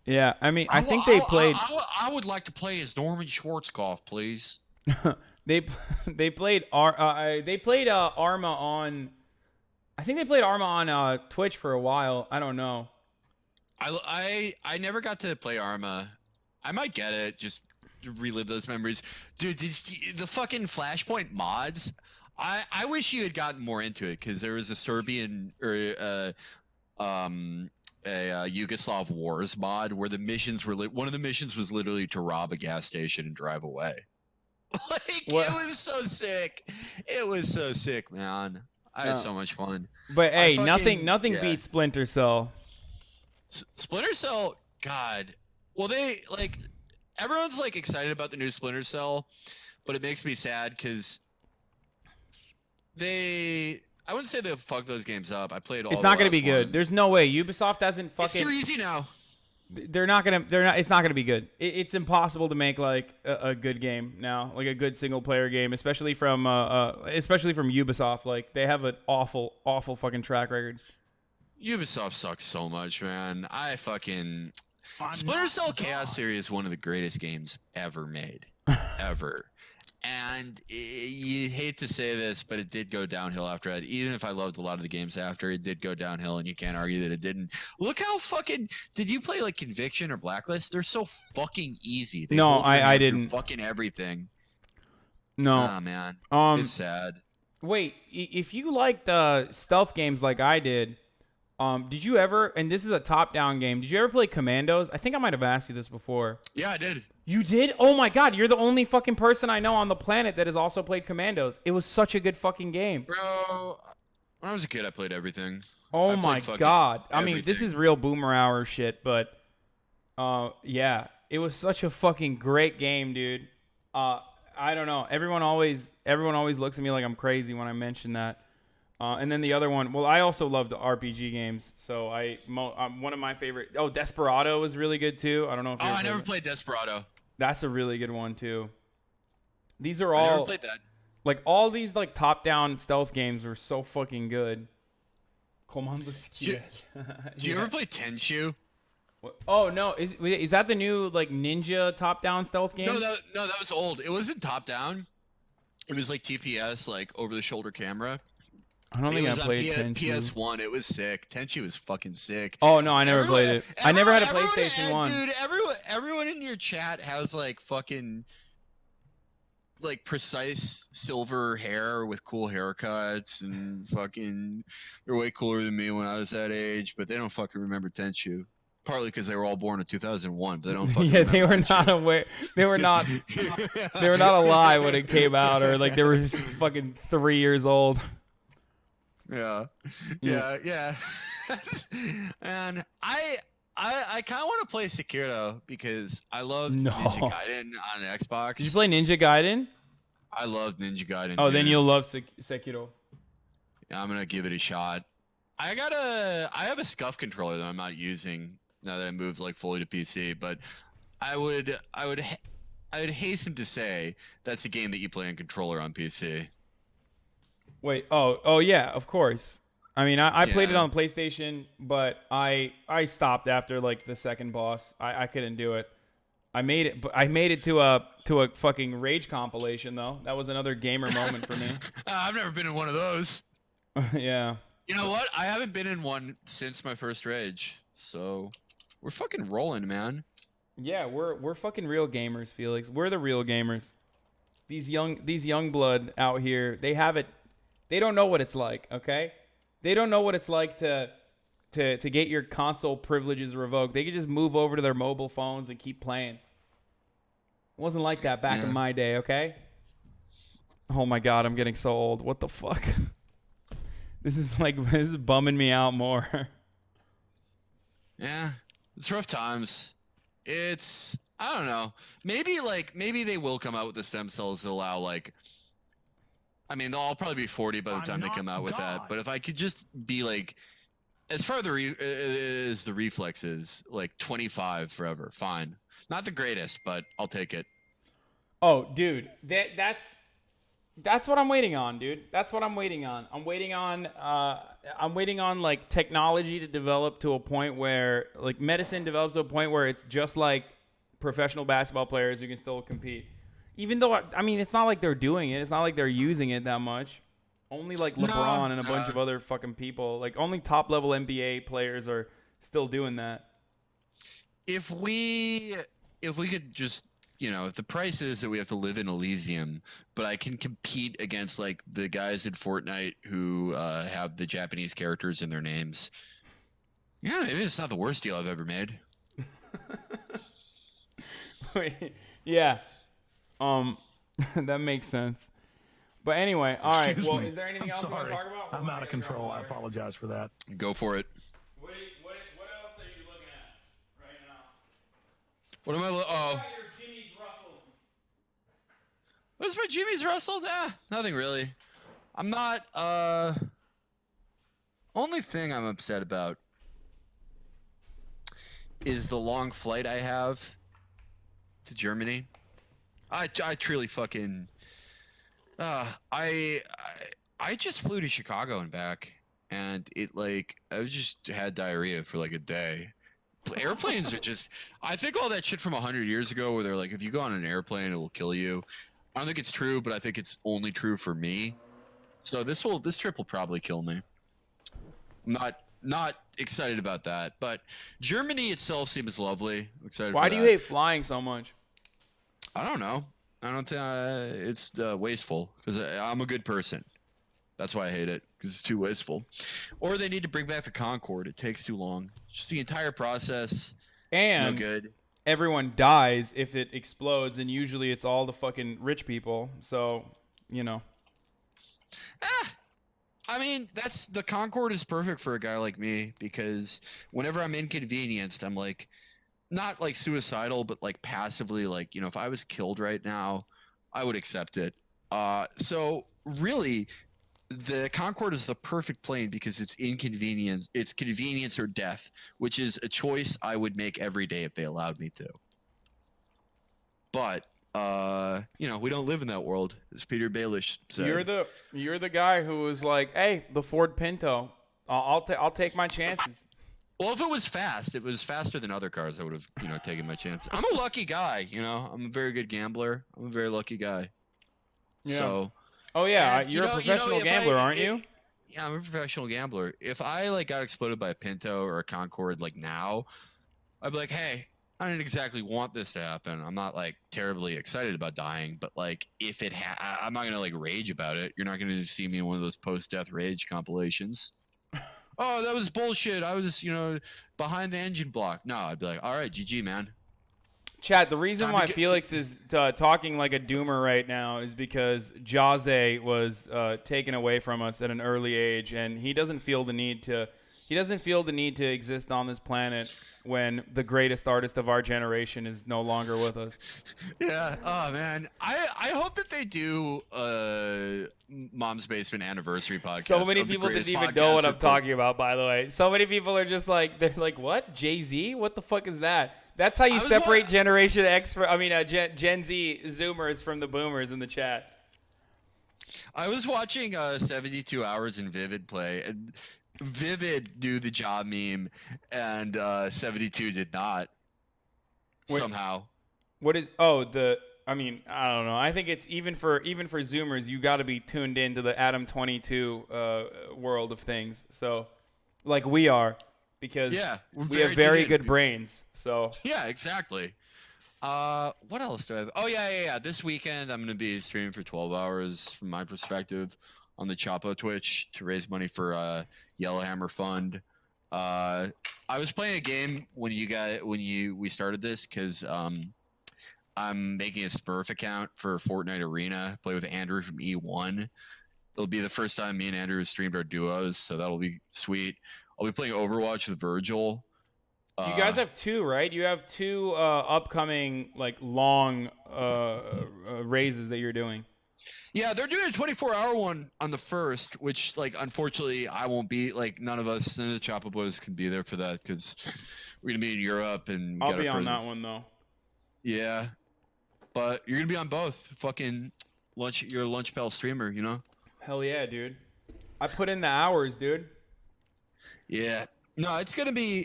Yeah, I mean, I think they played. I would like to play as Norman Schwarzkopf, please. They played Arma on. I think they played Arma on Twitch for a while. I don't know. I never got to play Arma. I might get it, just to relive those memories. Dude, the fucking Flashpoint mods, I wish you had gotten more into it, because there was a Serbian or a Yugoslav Wars mod where the missions were one of the missions was literally to rob a gas station and drive away. Like, what? It was so sick. It was so sick, man. I had so much fun. But hey, nothing beats Splinter Cell. Splinter Cell, God. Well, they like everyone's like excited about the new Splinter Cell, but it makes me sad because I wouldn't say they fucked those games up. I played all. It's not gonna be good. There's no way Ubisoft doesn't fucking. It's too easy now. It's not gonna be good. It's impossible to make like a good game now, like a good single player game, especially from Ubisoft. Like, they have an awful fucking track record. Ubisoft sucks so much, man. Splinter Cell Chaos Theory is one of the greatest games ever made, ever. And you hate to say this, but it did go downhill after that. Even if I loved a lot of the games after, it did go downhill, and you can't argue that it didn't. Look how fucking... Did you play, like, Conviction or Blacklist? They're so fucking easy. No, I didn't. Fucking everything. No. Ah, man. It's sad. Wait, if you liked stealth games like I did you ever... And this is a top-down game. Did you ever play Commandos? I think I might have asked you this before. Yeah, I did. You did? Oh my god, you're the only fucking person I know on the planet that has also played Commandos. It was such a good fucking game. Bro, when I was a kid, I played everything. Oh my god. I mean, this is real boomer hour shit, but yeah, it was such a fucking great game, dude. I don't know. Everyone always looks at me like I'm crazy when I mention that. And then the other one, well, I also loved RPG games, so one of my favorite. Oh, Desperado was really good too. I don't know if. I never played Desperado. That's a really good one too. These are all. I never played that. Like, all these like top-down stealth games were so fucking good. Comando Skill. Did you ever play Tenshu? Oh no, is that the new like ninja top-down stealth game? No, that was old. It wasn't top-down. It was like TPS, like over-the-shoulder camera. I don't think I played Tenshu. PS1. It was sick. Tenshu was fucking sick. Oh no, I never played it. I never had a PlayStation 1. Dude, everyone in your chat has like fucking like precise silver hair with cool haircuts, and fucking they're way cooler than me when I was that age, but they don't fucking remember Tenshu. Partly because they were all born in 2001, but they don't fucking yeah, they were not aware. They were not alive when it came out, or like they were fucking 3 years old. Yeah. And I kind of want to play Sekiro because I loved Ninja Gaiden on Xbox. Did you play Ninja Gaiden? I loved Ninja Gaiden. Oh, dude. Then you'll love Sekiro. Yeah, I'm gonna give it a shot. I have a Scuff controller that I'm not using now that I moved like fully to PC, but I would hasten to say that's a game that you play on controller on PC. Wait, oh yeah, of course. I mean, I played it on PlayStation, but I stopped after like the second boss. I couldn't do it. I made it, but I made it to a fucking rage compilation though. That was another gamer moment for me. I've never been in one of those. Yeah. You know what? I haven't been in one since my first rage. So we're fucking rolling, man. Yeah, we're fucking real gamers, Felix. We're the real gamers. These young blood out here, they have it. They don't know what it's like, okay? They don't know what it's like to get your console privileges revoked. They could just move over to their mobile phones and keep playing. It wasn't like that back in my day, okay? Oh my god, I'm getting so old. What the fuck? This is bumming me out more. Yeah, it's rough times. I don't know. Maybe they will come out with the stem cells that allow they'll all probably be 40 by the time they come out with that. But if I could just be as far as the reflexes, 25 forever, fine. Not the greatest, but I'll take it. Oh, dude, that's what I'm waiting on, dude. That's what I'm waiting on. I'm waiting on technology to develop to a point where medicine develops to a point where it's just like professional basketball players who can still compete. Even though it's not like they're doing it. It's not like they're using it that much. Only LeBron and a bunch of other fucking people. Only top level NBA players are still doing that. If we could just, if the price is that we have to live in Elysium, but I can compete against the guys in Fortnite who have the Japanese characters in their names. Yeah, maybe it's not the worst deal I've ever made. Yeah. That makes sense. But anyway, all right. Well, is there anything else you want to talk about? I'm out of control. I apologize for that. Go for it. What else are you looking at right now? What am I? Your Jimmy's rustled. What's my Jimmy's rustled? Nothing really. I'm not. Only thing I'm upset about is the long flight I have to Germany. I truly fucking. I just flew to Chicago and back, and I just had diarrhea for a day. Airplanes are just. I think all that shit from 100 years ago, where they're if you go on an airplane, it will kill you. I don't think it's true, but I think it's only true for me. So this trip will probably kill me. I'm not excited about that, but Germany itself seems lovely. I'm excited. Why do you hate flying so much? I don't know. I don't think it's wasteful because I'm a good person. That's why I hate it, because it's too wasteful. Or they need to bring back the Concorde. It takes too long. Just the entire process. And no good. Everyone dies if it explodes, and usually it's all the fucking rich people. So, The Concorde is perfect for a guy like me, because whenever I'm inconvenienced, I'm not suicidal, but passively, if I was killed right now, I would accept it. So really, the Concorde is the perfect plane because it's inconvenience. It's convenience or death, which is a choice I would make every day if they allowed me to. But we don't live in that world, as Peter Baelish said. You're the guy who was hey, the Ford Pinto. I'll take my chances. Well, if it was faster than other cars, I would have, taken my chances. I'm a lucky guy, I'm a very good gambler. I'm a very lucky guy. Yeah. So. Oh yeah, you're a professional gambler, aren't you? Yeah, I'm a professional gambler. If I got exploded by a Pinto or a Concorde now, I'd be hey, I didn't exactly want this to happen. I'm not terribly excited about dying, but if it I'm not gonna rage about it. You're not gonna see me in one of those post-death rage compilations. Oh, that was bullshit. I was, behind the engine block. No, I'd be all right, GG, man. Chat, the reason why Felix is talking like a doomer right now is because Jase was taken away from us at an early age, and he doesn't feel the need to exist on this planet when the greatest artist of our generation is no longer with us. Yeah. Oh man. I hope that they do Mom's Basement anniversary podcast. So many people didn't even know what I'm talking about, by the way. So many people are just they're what? Jay-Z? What the fuck is that? That's how you separate Generation X Gen Z Zoomers from the Boomers in the chat. I was watching 72 Hours in Vivid play, and Vivid knew the job meme, and 72 did not. Somehow. What is? Oh, I mean, I don't know. I think it's even for Zoomers, you got to be tuned into the Adam 22 world of things. So, like we are, because we have very good brains. So yeah, exactly. What else do I have? Oh yeah. This weekend I'm gonna be streaming for 12 hours from my perspective on the Chapo Twitch to raise money for Yellowhammer Fund. I was playing a game when we started this because I'm making a Smurf account for Fortnite Arena. Play with Andrew from E1. It'll be the first time me and Andrew streamed our duos, so that'll be sweet. I'll be playing Overwatch with Virgil. You guys have two, right? You have two upcoming like long raises that you're doing. Yeah, they're doing a 24-hour one on the first, which like unfortunately I won't be. Like none of the Chapo boys can be there for that because we're gonna be in Europe and I'll be on that one though. Yeah, but you're gonna be on both. Fucking you're a lunch pal streamer, you know? Hell yeah, dude. I put in the hours, dude. Yeah. No, it's gonna be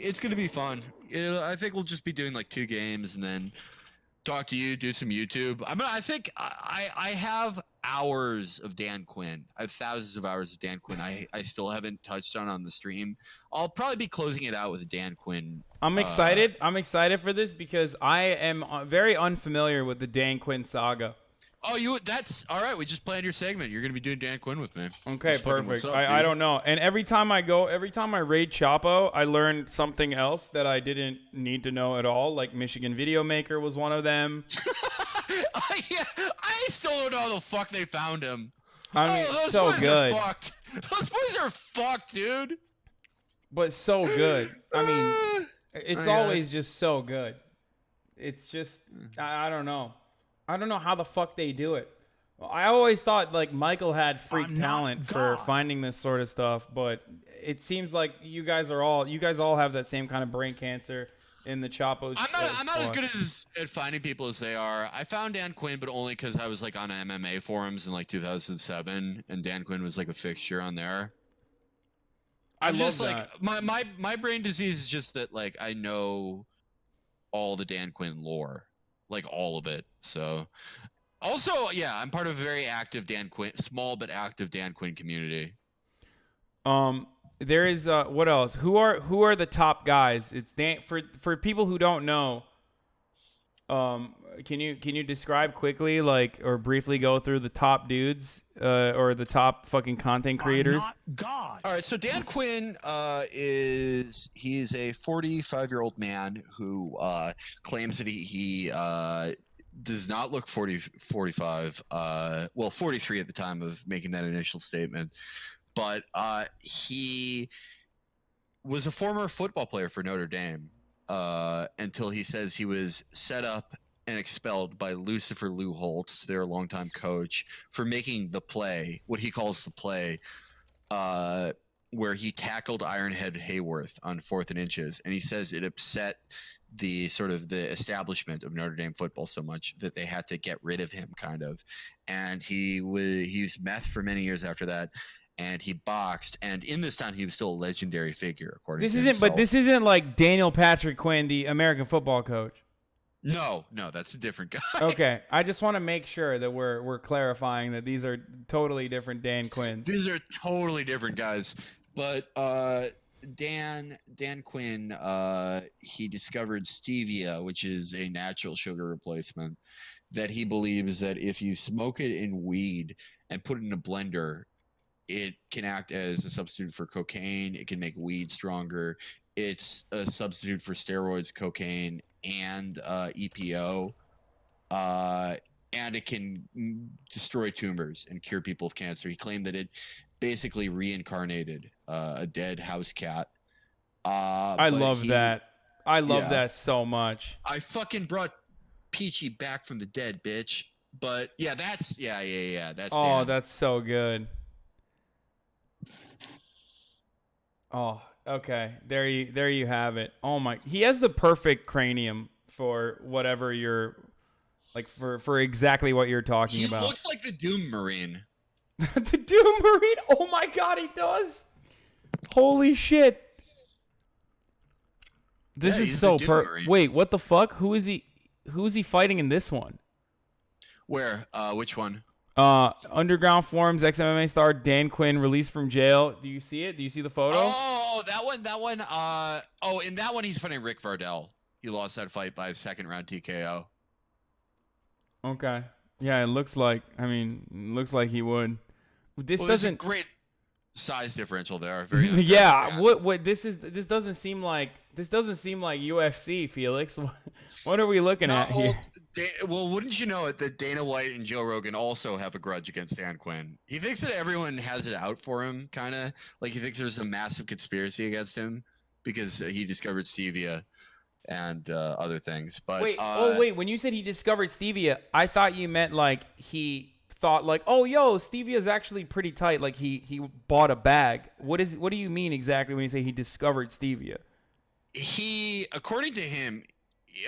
fun. I think we'll just be doing like 2 games and then talk to you, do some YouTube. I think I have hours of Dan Quinn. I have thousands of hours of Dan Quinn. I still haven't touched on the stream. I'll probably be closing it out with a Dan Quinn. I'm excited. I'm excited for this because I am very unfamiliar with the Dan Quinn saga. Oh, that's all right. We just planned your segment. You're gonna be doing Dan Quinn with me. Okay, perfect. I don't know. And every time I raid Chapo, I learn something else that I didn't need to know at all. Like Michigan Video Maker was one of them. Yeah, I still don't know how the fuck they found him. I mean, those so boys good. Are fucked. Those boys are fucked, dude. But so good. I mean, it's always just so good. It's just I don't know. I don't know how the fuck they do it. I always thought like Michael had freak talent for finding this sort of stuff, but it seems like you guys all have that same kind of brain cancer in the Chapo. I'm not as good at finding people as they are. I found Dan Quinn, but only because I was like on MMA forums in like 2007, and Dan Quinn was like a fixture on there. I'm just like my brain disease is just that like I know all the Dan Quinn lore. Like all of it. So also, yeah, I'm part of a very active small but active Dan Quinn community. There is what else? Who are the top guys? It's Dan for people who don't know. Can you describe quickly or briefly go through the top dudes or the top fucking content creators? God. All right, so Dan Quinn he's a 45-year-old man who claims that he does not look 45. Well, 43 at the time of making that initial statement, but he was a former football player for Notre Dame until he says he was set up and expelled by Lucifer Lou Holtz, their longtime coach, for making the play, what he calls the play, where he tackled Ironhead Hayworth on 4th and inches. And he says it upset the establishment of Notre Dame football so much that they had to get rid of him, kind of. And he used meth for many years after that. And he boxed, and in this time he was still a legendary figure, according to himself. But this isn't like Daniel Patrick Quinn, the American football coach. No, that's a different guy. Okay, I just want to make sure that we're clarifying that these are totally different Dan Quinns. These are totally different guys. But Dan Quinn, he discovered Stevia, which is a natural sugar replacement, that he believes that if you smoke it in weed and put it in a blender, it can act as a substitute for cocaine. It can make weed stronger. It's a substitute for steroids, cocaine, and EPO. And it can destroy tumors and cure people of cancer. He claimed that it basically reincarnated a dead house cat. I love that. I love that so much. I fucking brought Peachy back from the dead, bitch. But yeah, that's That's Dan. That's so good. Oh, okay. There you have it. Oh my, he has the perfect cranium for whatever you're like for exactly what you're talking about. He looks like the Doom Marine. The Doom Marine? Oh my god, he does. Holy shit. This is so Wait, what the fuck? Who is he? who's he fighting in this one? Where? Which one? Underground Forums ex-MMA star Dan Quinn released from jail. Do you see it? Do you see the photo? Oh, that one. In that one, he's fighting Rick Vardell. He lost that fight by a second round TKO. Okay. Yeah, it looks like he would. This doesn't there's a great size differential there. Very yeah. What this doesn't seem like UFC, Felix. What are we looking at here? Well, wouldn't you know it that Dana White and Joe Rogan also have a grudge against Dan Quinn? He thinks that everyone has it out for him, kind of like he thinks there's a massive conspiracy against him because he discovered Stevia and other things. But wait, when you said he discovered Stevia, I thought you meant like he thought like, oh, yo, Stevia's actually pretty tight. Like he bought a bag. What do you mean exactly when you say he discovered Stevia? He, according to him,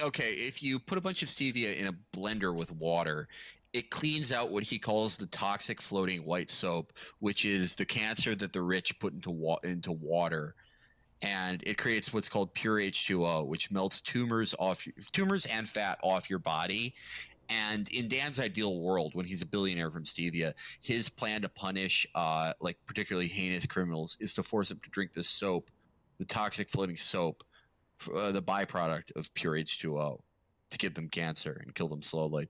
okay, if you put a bunch of Stevia in a blender with water, it cleans out what he calls the toxic floating white soap, which is the cancer that the rich put into water. And it creates what's called pure H2O, which melts tumors and fat off your body. And in Dan's ideal world, when he's a billionaire from Stevia, his plan to punish like particularly heinous criminals is to force them to drink this soap, the toxic floating soap, the byproduct of pure H2O, to give them cancer and kill them slowly.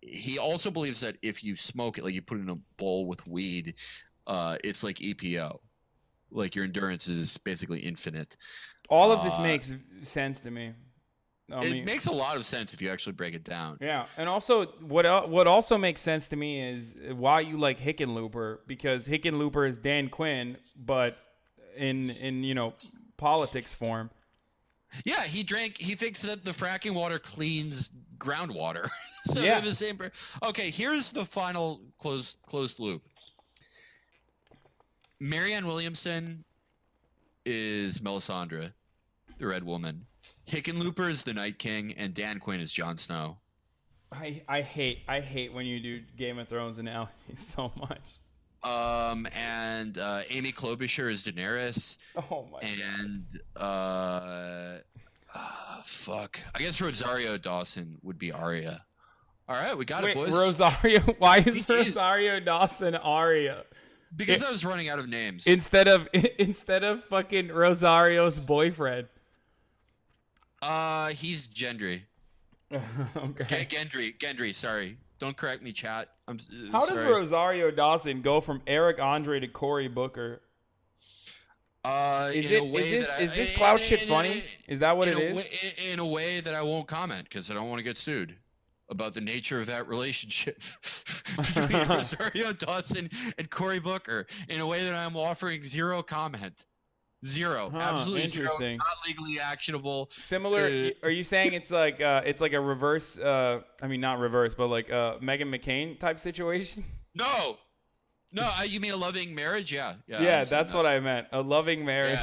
He also believes that if you smoke it, like you put it in a bowl with weed, it's like EPO. Like your endurance is basically infinite. All of this makes sense to me. It makes a lot of sense if you actually break it down. Yeah, and also what also makes sense to me is why you like Hickenlooper, because Hickenlooper is Dan Quinn, but in politics form. Yeah, he thinks that the fracking water cleans groundwater. So yeah. They're the same. Okay, here's the final closed loop. Marianne Williamson is Melisandre, the Red Woman. Hickenlooper is the Night King, and Dan Quinn is Jon Snow. I hate when you do Game of Thrones analogies so much. And Amy Klobuchar is Daenerys. Oh my god. And fuck. I guess Rosario Dawson would be Arya. All right, we got it, boys. Rosario. Why is Rosario Dawson Arya? Because I was running out of names. Instead of fucking Rosario's boyfriend. He's Gendry. Okay. Gendry, sorry. Don't correct me, chat. How does Rosario Dawson go from Eric Andre to Cory Booker? Is this Clout shit funny? Is that what it is? In a way that I won't comment because I don't want to get sued about the nature of that relationship between Rosario Dawson and Cory Booker in a way that I'm offering zero comment. Zero. Absolutely interesting. Zero. Not legally actionable. Similar. Are you saying it's like a reverse? I mean, not reverse, but like Meghan McCain type situation? No. You mean a loving marriage? Yeah. Yeah, that's what I meant. A loving marriage.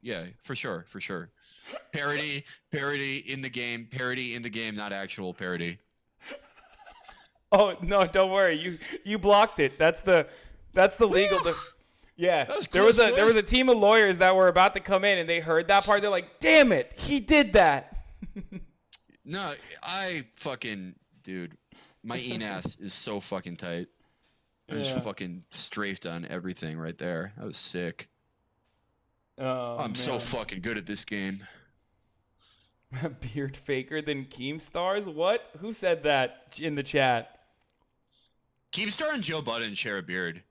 Yeah. For sure. Parody in the game, not actual parody. Oh no, don't worry. You blocked it. That's the legal. Yeah, there was a team of lawyers that were about to come in, and they heard that part. They're like, "Damn it, he did that." No, dude, my enas is so fucking tight. I just fucking strafed on everything right there. That was sick. I'm so fucking good at this game. Beard faker than Keemstars? What? Who said that in the chat? Keemstar and Joe Budden share a beard.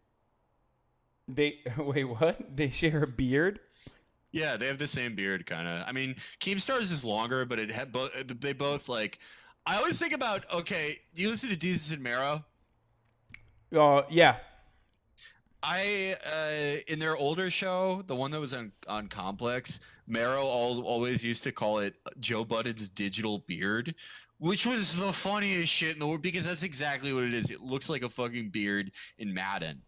Wait, what? They share a beard? Yeah, they have the same beard, kind of. I mean, Keemstar's is longer, but they both like. I always think about. Okay, do you listen to Jesus and Mero? Yeah. In their older show, the one that was on Complex, Mero always used to call it Joe Budden's digital beard, which was the funniest shit in the world because that's exactly what it is. It looks like a fucking beard in Madden.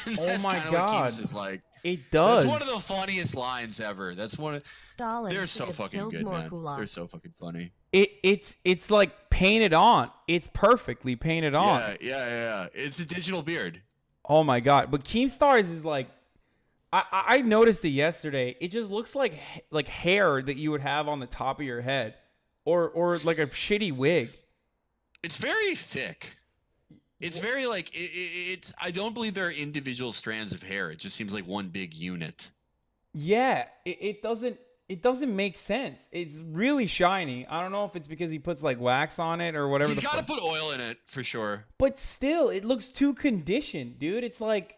And that's my God! God. What Keems is like. It does. That's one of the funniest lines ever. That's one of. Stalin They're so fucking good, man. Kulaks. They're so fucking funny. It's like painted on. It's perfectly painted on. Yeah. It's a digital beard. Oh my God! But Keemstars is like, I noticed it yesterday. It just looks like hair that you would have on the top of your head, or like a shitty wig. It's very thick. It's very like it's. I don't believe there are individual strands of hair. It just seems like one big unit. Yeah, it doesn't make sense. It's really shiny. I don't know if it's because he puts like wax on it or whatever. He's got to put oil in it for sure. But still, it looks too conditioned, dude. It's like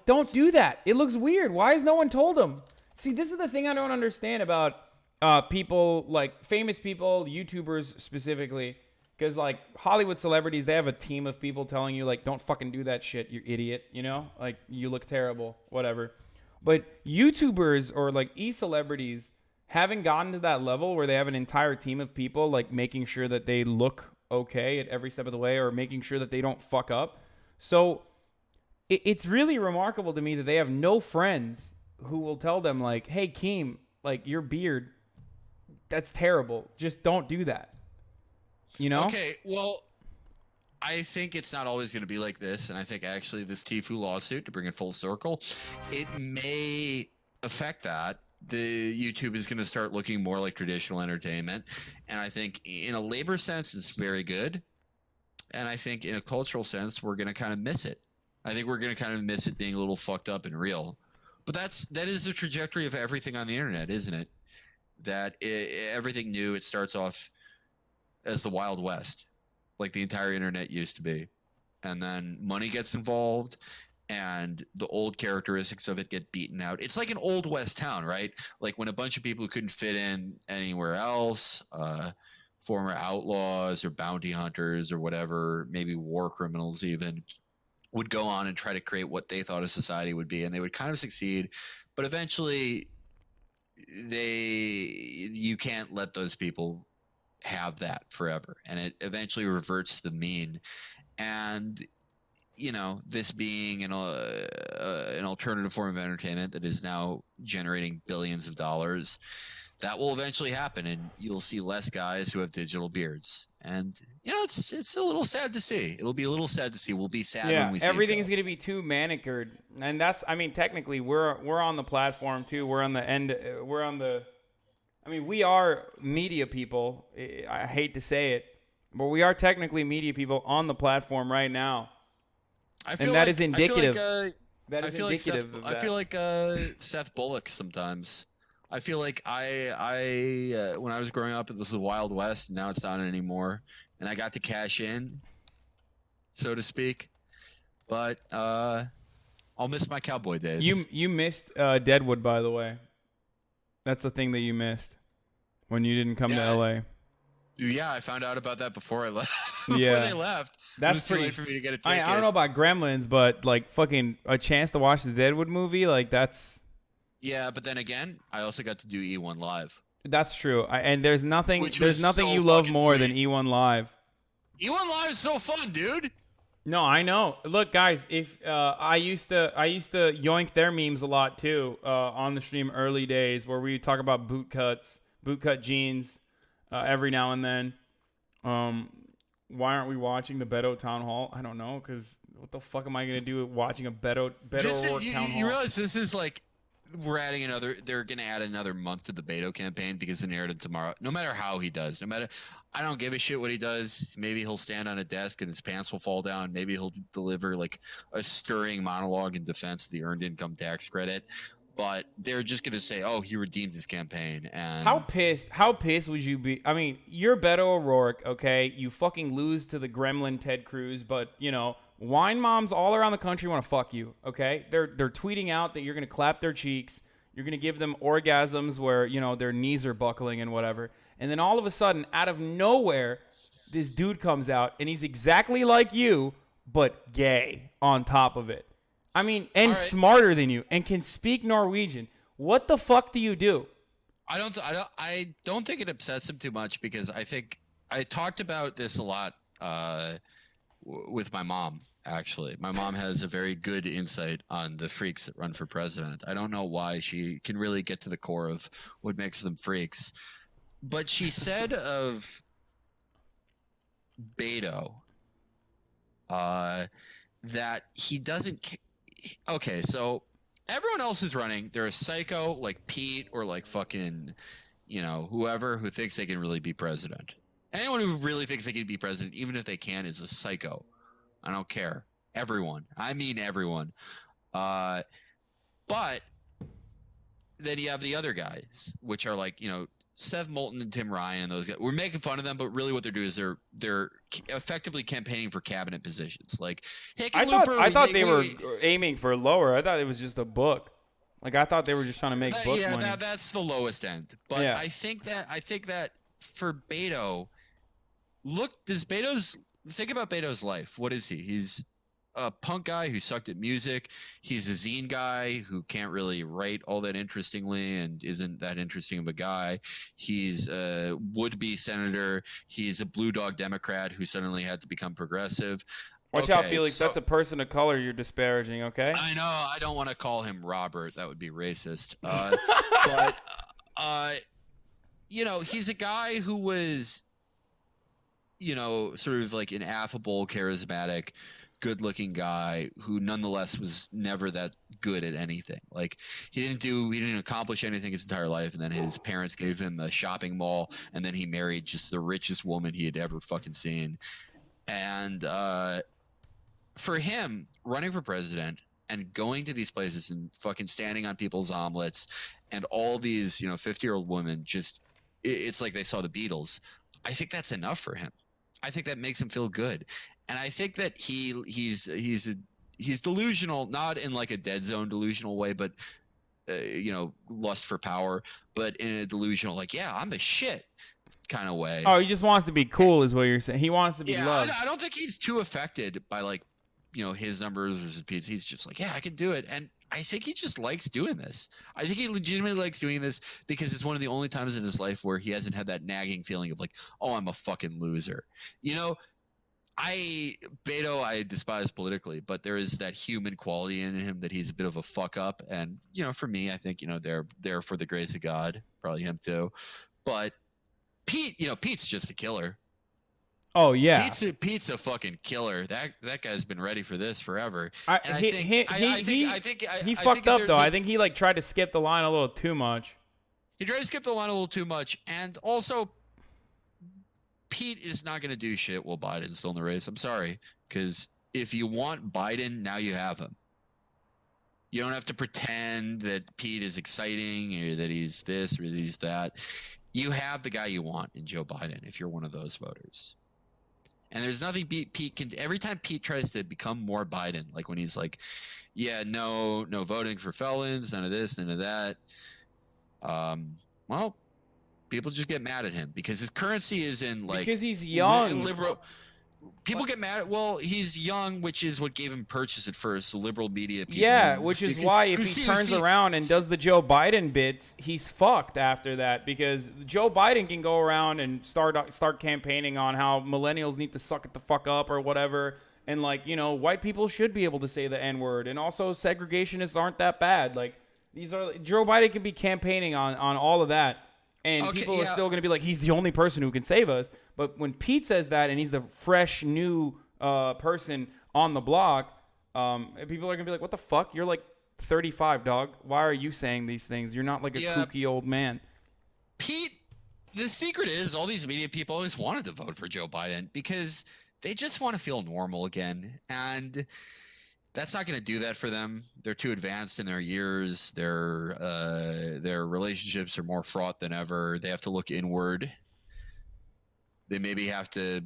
don't do that. It looks weird. Why has no one told him? See, this is the thing I don't understand about people, like famous people, YouTubers specifically, because like Hollywood celebrities, they have a team of people telling you like, don't fucking do that shit, you idiot, you know? Like, you look terrible, whatever. But YouTubers or like e-celebrities haven't gotten to that level where they have an entire team of people like making sure that they look okay at every step of the way or making sure that they don't fuck up. So it's really remarkable to me that they have no friends who will tell them like, hey, Keem, like your beard, that's terrible. Just don't do that. You know? Okay, well, I think it's not always going to be like this, and I think actually this Tfue lawsuit, to bring it full circle, it may affect that. The YouTube is going to start looking more like traditional entertainment, and I think in a labor sense, it's very good, and I think in a cultural sense, we're going to kind of miss it. I think we're going to kind of miss it being a little fucked up and real. But that is the trajectory of everything on the internet, isn't it? That everything new, it starts off as the Wild West, like the entire internet used to be. And then money gets involved and the old characteristics of it get beaten out. It's like an old West town, right? Like when a bunch of people who couldn't fit in anywhere else, former outlaws or bounty hunters or whatever, maybe war criminals even, would go on and try to create what they thought a society would be, and they would kind of succeed, but eventually you can't let those people have that forever, and it eventually reverts to the mean. And you know, this being an alternative form of entertainment that is now generating billions of dollars, that will eventually happen, and you'll see less guys who have digital beards. And you know, it's a little sad to see. It'll be a little sad to see. We'll be sad when we see everything it is going to be too manicured, and that's. I mean, technically, we're on the platform too. We're on the end. We're on the. I mean, we are media people. I hate to say it, but we are technically media people on the platform right now, and that is indicative. That is indicative of that. I feel like Seth Bullock sometimes. I feel like I when I was growing up, this was the Wild West, and now it's not anymore. And I got to cash in, so to speak. But I'll miss my cowboy days. You missed Deadwood, by the way. That's the thing that you missed when you didn't come to LA. Yeah, I found out about that before I left. Yeah. They left. That's it was too pretty. late for me to get a ticket. I don't know about Gremlins, but like fucking a chance to watch the Deadwood movie, like that's. Yeah, but then again, I also got to do E1 Live. That's true. And there's nothing you so love more sweet. than E1 Live. E1 Live is so fun, dude. No, I know. Look, guys, if I used to yoink their memes a lot too on the stream early days where we talk about bootcut jeans every now and then. Why aren't we watching the Beto Town Hall? I don't know, because what the fuck am I gonna do watching a Beto O'Rourke Town Hall? You realize this is like. They're going to add another month to the Beto campaign because the narrative tomorrow, no matter how he does, I don't give a shit what he does. Maybe he'll stand on a desk and his pants will fall down. Maybe he'll deliver like a stirring monologue in defense of the earned income tax credit. But they're just going to say, oh, he redeemed his campaign. And how pissed would you be? I mean, you're Beto O'Rourke, okay? You fucking lose to the gremlin Ted Cruz, but, you know, wine moms all around the country want to fuck you, okay? They're tweeting out that you're going to clap their cheeks. You're going to give them orgasms where, you know, their knees are buckling and whatever. And then all of a sudden, out of nowhere, this dude comes out, and he's exactly like you, but gay on top of it. I mean, and smarter than you, and can speak Norwegian. What the fuck do you do? I don't think it upsets him too much because I think I talked about this a lot with my mom. Actually, my mom has a very good insight on the freaks that run for president. I don't know why she can really get to the core of what makes them freaks, but she said of Beto that he doesn't. Okay, so everyone else is running. They're a psycho like Pete or like fucking, whoever who thinks they can really be president. Anyone who really thinks they can be president, even if they can, is a psycho. I don't care. Everyone. I mean everyone. But then you have the other guys, which are like, Seth Moulton and Tim Ryan and those guys. We're making fun of them, but really what they're doing is they're effectively campaigning for cabinet positions. Like I thought they were aiming for lower. I thought it was just a book. Like I thought they were just trying to make book money. Yeah, that's the lowest end. But yeah. I think that for Beto, think about Beto's life. What is he? He's a punk guy who sucked at music. He's a zine guy who can't really write all that interestingly and isn't that interesting of a guy. He's a would-be senator. He's a blue dog Democrat who suddenly had to become progressive. Watch out, Felix. That's a person of color you're disparaging, okay? I know. I don't want to call him Robert. That would be racist. He's a guy who was, sort of like an affable, charismatic, good-looking guy who nonetheless was never that good at anything. Like he didn't accomplish anything his entire life, and then his parents gave him a shopping mall, and then he married just the richest woman he had ever fucking seen. And for him, running for president and going to these places and fucking standing on people's omelets and all these 50-year-old women, it's like they saw the Beatles. I think that's enough for him. I think that makes him feel good. And I think that he's delusional, not in like a Dead Zone delusional way, but lust for power, but in a delusional like, yeah, I'm the shit kind of way. Oh, he just wants to be cool, is what you're saying. He wants to be loved. I don't think he's too affected by like his numbers versus Pete's. He's just like, yeah, I can do it, and I think he just likes doing this. I think he legitimately likes doing this because it's one of the only times in his life where he hasn't had that nagging feeling of like, oh, I'm a fucking loser. Beto, I despise politically, but there is that human quality in him that he's a bit of a fuck up. And, for me, I think, they're there for the grace of God, probably him too. But Pete's just a killer. Oh yeah, Pete's a fucking killer. That guy's been ready for this forever. He fucked up though. I think he like tried to skip the line a little too much. He tried to skip the line a little too much, and also Pete is not going to do shit while Biden's still in the race. I'm sorry, because if you want Biden, now you have him. You don't have to pretend that Pete is exciting or that he's this or that he's that. You have the guy you want in Joe Biden if you're one of those voters. And there's nothing Pete can. Every time Pete tries to become more Biden, like when he's like, "Yeah, no voting for felons, none of this, none of that." Well, people just get mad at him because his currency is in like because he's young, liberal. People get mad at. Well, he's young, which is what gave him purchase at first. The liberal media. People which is why if he turns around and does the Joe Biden bits, he's fucked after that because Joe Biden can go around and start campaigning on how millennials need to suck it the fuck up or whatever, and like white people should be able to say the N-word, and also segregationists aren't that bad. Like Joe Biden can be campaigning on all of that. And people are still going to be like, he's the only person who can save us. But when Pete says that and he's the fresh, new person on the block, people are going to be like, what the fuck? You're like 35, dog. Why are you saying these things? You're not like a kooky old man. Pete, the secret is all these media people always wanted to vote for Joe Biden because they just want to feel normal again. And that's not going to do that for them. They're too advanced in their years. Their relationships are more fraught than ever. They have to look inward. They maybe have to,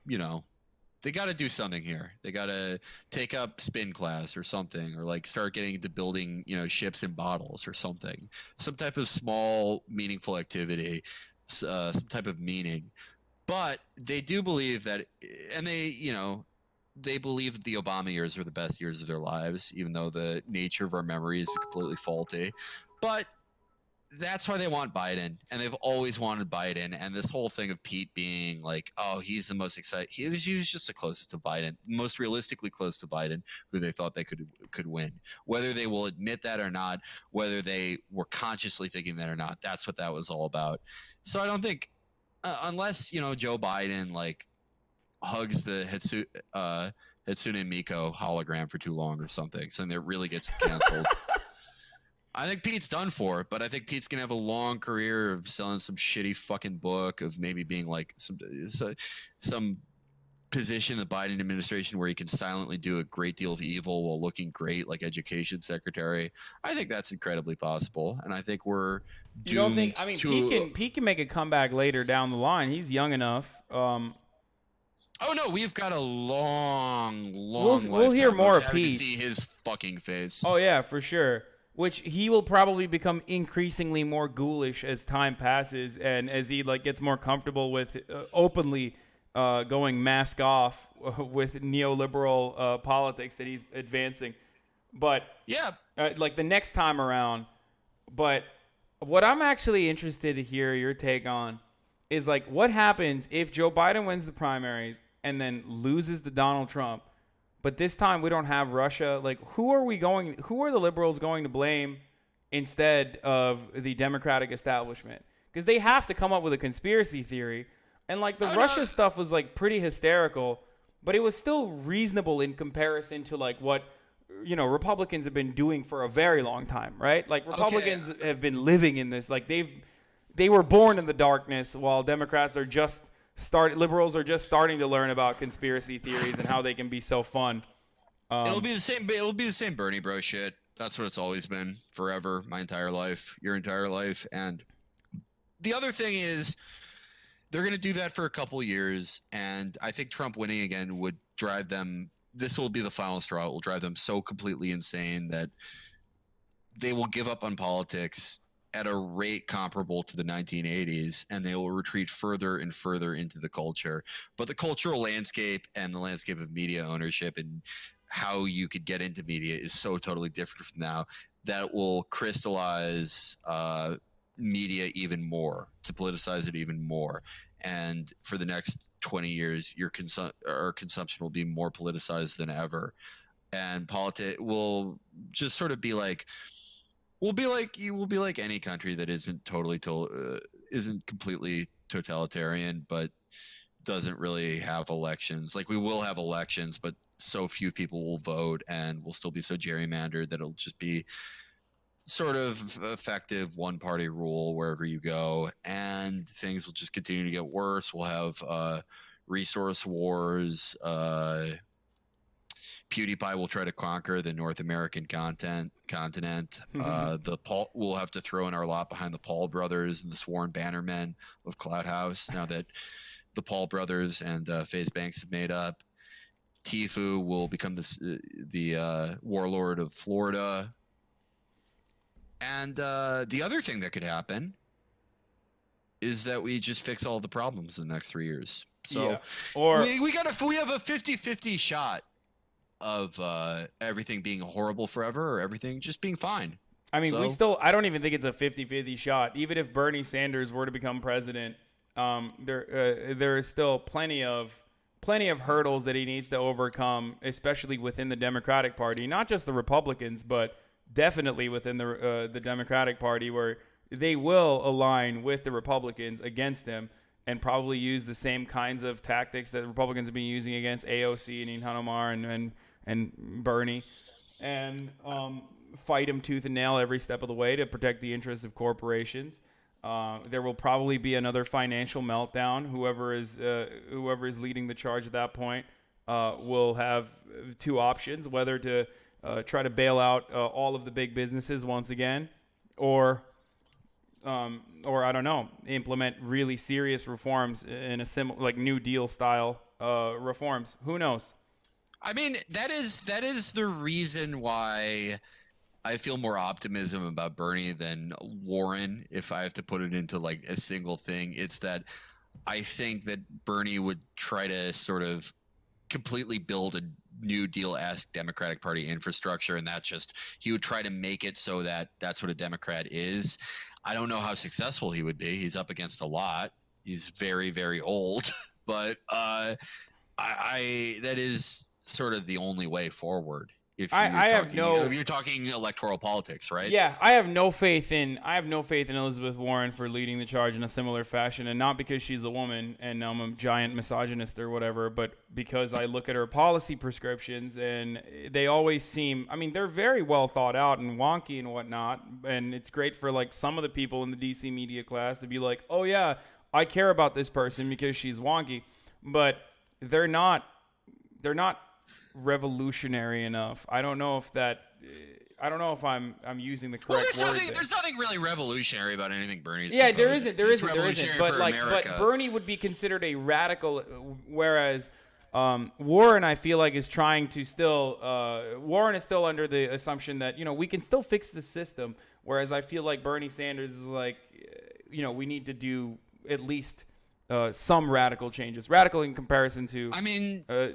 they got to do something here. They got to take up spin class or something, or like start getting into building, ships and bottles or something. Some type of small, meaningful activity, some type of meaning. But they do believe that, and they believe that the Obama years were the best years of their lives, even though the nature of our memory is completely faulty. But that's why they want Biden, and they've always wanted Biden. And this whole thing of Pete being like, oh, he's the most excited. He was just the closest to Biden, most realistically close to Biden, who they thought they could win. Whether they will admit that or not, whether they were consciously thinking that or not, that's what that was all about. So I don't think, unless, Joe Biden, like, hugs the Hatsune Miku hologram for too long or something that really gets canceled. I think Pete's done for, but I think Pete's gonna have a long career of selling some shitty fucking book, of maybe being like some position in the Biden administration where he can silently do a great deal of evil while looking great, like education secretary. I think that's incredibly possible, and I think we're doomed. You don't think? I mean, Pete can make a comeback later down the line. He's young enough. Oh no, we've got a long we'll hear more of Pete. To see his fucking face. Oh yeah, for sure. Which he will probably become increasingly more ghoulish as time passes, and as he gets more comfortable with openly going mask off with neoliberal politics that he's advancing. But yeah, the next time around. But what I'm actually interested to hear your take on is what happens if Joe Biden wins the primaries and then loses to Donald Trump. But this time we don't have Russia. Who are the liberals going to blame instead of the Democratic establishment? Because they have to come up with a conspiracy theory. And Russia stuff was pretty hysterical, but it was still reasonable in comparison to what, Republicans have been doing for a very long time, right? Republicans have been living in this, they were born in the darkness, while Democrats are liberals are just starting to learn about conspiracy theories and how they can be so fun. It'll be the same Bernie bro shit. That's what it's always been forever, my entire life, your entire life. And the other thing is they're going to do that for a couple years. And I think Trump winning again would drive them. This will be the final straw. It will drive them so completely insane that they will give up on politics at a rate comparable to the 1980s, and they will retreat further and further into the culture. But the cultural landscape and the landscape of media ownership and how you could get into media is so totally different from now that will crystallize media even more, to politicize it even more. And for the next 20 years, our consumption will be more politicized than ever. And politics will just sort of be we'll be like any country that isn't isn't completely totalitarian, but doesn't really have elections. We will have elections, but so few people will vote, and we'll still be so gerrymandered that it'll just be sort of effective one-party rule wherever you go, and things will just continue to get worse. We'll have resource wars. PewDiePie will try to conquer the North American continent. We'll have to throw in our lot behind the Paul brothers and the sworn bannermen of Clout House. Now that the Paul brothers and FaZe Banks have made up, Tfue will become the warlord of Florida. And the other thing that could happen is that we just fix all the problems in the next 3 years. So we have a 50-50 shot of everything being horrible forever or everything just being fine. I mean, I don't even think it's a 50-50 shot. Even if Bernie Sanders were to become president, there is still plenty of hurdles that he needs to overcome, especially within the Democratic Party, not just the Republicans, but definitely within the Democratic Party, where they will align with the Republicans against him and probably use the same kinds of tactics that Republicans have been using against AOC and Ilhan Omar and Bernie, and fight him tooth and nail every step of the way to protect the interests of corporations. There will probably be another financial meltdown. Whoever is leading the charge at that point will have two options: whether to try to bail out all of the big businesses once again, or I don't know, implement really serious reforms in a similar New Deal style reforms. Who knows? I mean, that is the reason why I feel more optimism about Bernie than Warren. If I have to put it into a single thing, it's that I think that Bernie would try to sort of completely build a New Deal-esque Democratic Party infrastructure, and he would try to make it so that that's what a Democrat is. I don't know how successful he would be. He's up against a lot. He's very, very old, but that is sort of the only way forward If you're talking electoral politics, right? Yeah, I have no faith in Elizabeth Warren for leading the charge in a similar fashion, and not because she's a woman and I'm a giant misogynist or whatever, but because I look at her policy prescriptions and they always seem, I mean, they're very well thought out and wonky and whatnot, and it's great for like some of the people in the DC media class to be like, oh yeah, I care about this person because she's wonky, but they're not revolutionary enough. I don't know if I'm using the correct word. There's nothing really revolutionary about anything Bernie's. Yeah, proposing. there isn't. But America. Bernie would be considered a radical, whereas Warren, I feel like, is trying to still. Warren is still under the assumption that we can still fix the system, whereas I feel like Bernie Sanders is like, we need to do at least some radical changes. Radical in comparison to,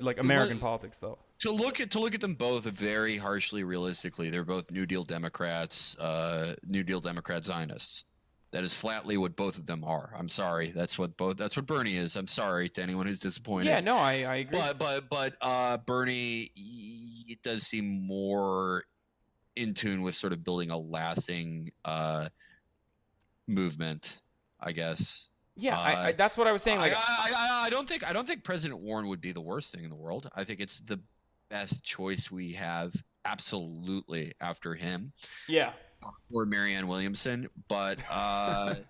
like American politics, though. To look at them both very harshly realistically, they're both New Deal Democrats, Zionists. That is flatly what both of them are. I'm sorry. That's what Bernie is. I'm sorry to anyone who's disappointed. Yeah, no, I agree. But Bernie, it does seem more in tune with sort of building a lasting movement, I guess. Yeah, that's what I was saying. Like, I don't think President Warren would be the worst thing in the world. I think it's the best choice we have, absolutely, after him. Yeah. Or Marianne Williamson, but I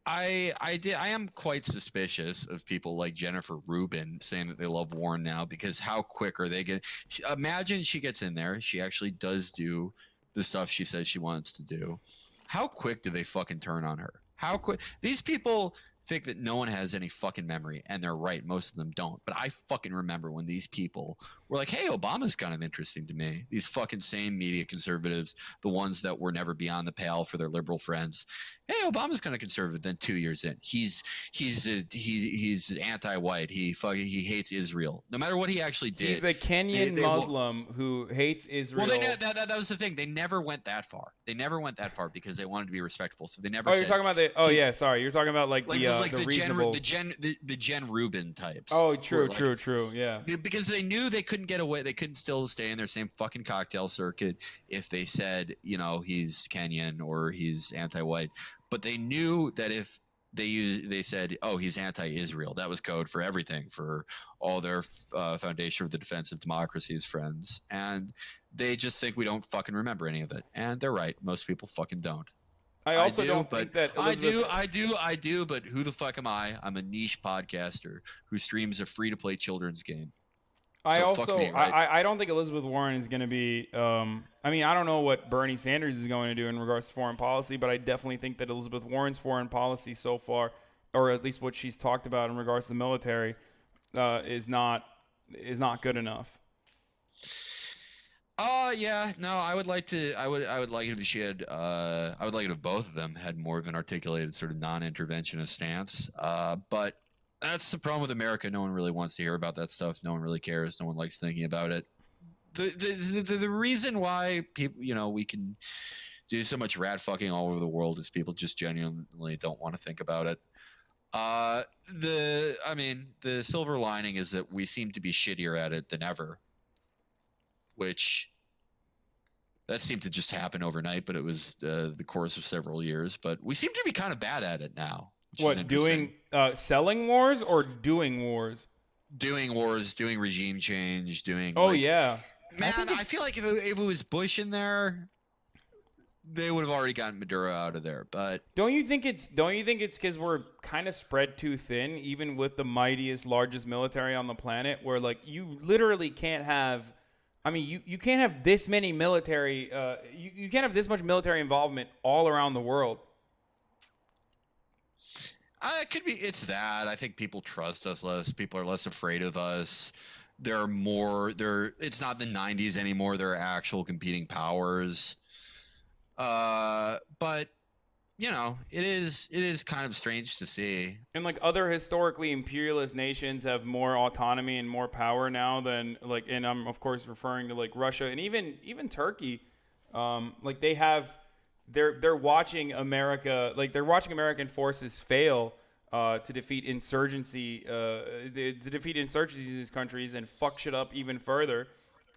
am quite suspicious of people like Jennifer Rubin saying that they love Warren now, because how quick are they going to imagine she gets in there, she actually does do the stuff she says she wants to do. How quick do they fucking turn on her? How quick? These people think that no one has any fucking memory, and they're right. Most of them don't. But I fucking remember when these people were like, hey, Obama's kind of interesting to me. These fucking same media conservatives, the ones that were never beyond the pale for their liberal friends. Hey, Obama's kind of conservative. Then 2 years in, he's anti-white. He hates Israel. No matter what he actually did. He's a Kenyan Muslim who hates Israel. Well, that was the thing. They never went that far. They never went that far because they wanted to be respectful. So they never. Oh, you're talking about the. Oh yeah, sorry. You're talking about like the reasonable. The Jen Rubin types. Oh, true. Yeah. Because they knew they couldn't get away. They couldn't still stay in their same fucking cocktail circuit if they said, he's Kenyan or he's anti-white. But they knew that if they said, oh, he's anti-Israel, that was code for everything, for all their Foundation for the Defense of Democracy's friends. And they just think we don't fucking remember any of it. And they're right. Most people fucking don't. I don't think that Elizabeth... I do, but who the fuck am I? I'm a niche podcaster who streams a free-to-play children's game. I don't think Elizabeth Warren is going to be. I don't know what Bernie Sanders is going to do in regards to foreign policy, but I definitely think that Elizabeth Warren's foreign policy so far, or at least what she's talked about in regards to the military, is not good enough. Yeah, no, I would like it if she had. I would like it if both of them had more of an articulated sort of non-interventionist stance. But that's the problem with America. No one really wants to hear about that stuff. No one really cares. No one likes thinking about it. The reason why people, we can do so much rat fucking all over the world is people just genuinely don't want to think about it. The silver lining is that we seem to be shittier at it than ever, which that seemed to just happen overnight, but it was the course of several years. But we seem to be kind of bad at it now. What, doing selling wars or doing wars? Doing wars, doing regime change, doing. Oh yeah, man. I feel like if it was Bush in there, they would have already gotten Maduro out of there. But don't you think it's because we're kind of spread too thin, even with the mightiest, largest military on the planet, where like you literally can't have. I mean, you can't have this many military. You can't have this much military involvement all around the world. It could be. It's that. I think people trust us less. People are less afraid of us. There are more. It's not the 90s anymore. There are actual competing powers. But it is kind of strange to see. And like other historically imperialist nations have more autonomy and more power now than like, and I'm of course referring to like Russia and even Turkey. Like they have. They're watching America, like they're watching American forces fail to defeat insurgency, in these countries and fuck shit up even further,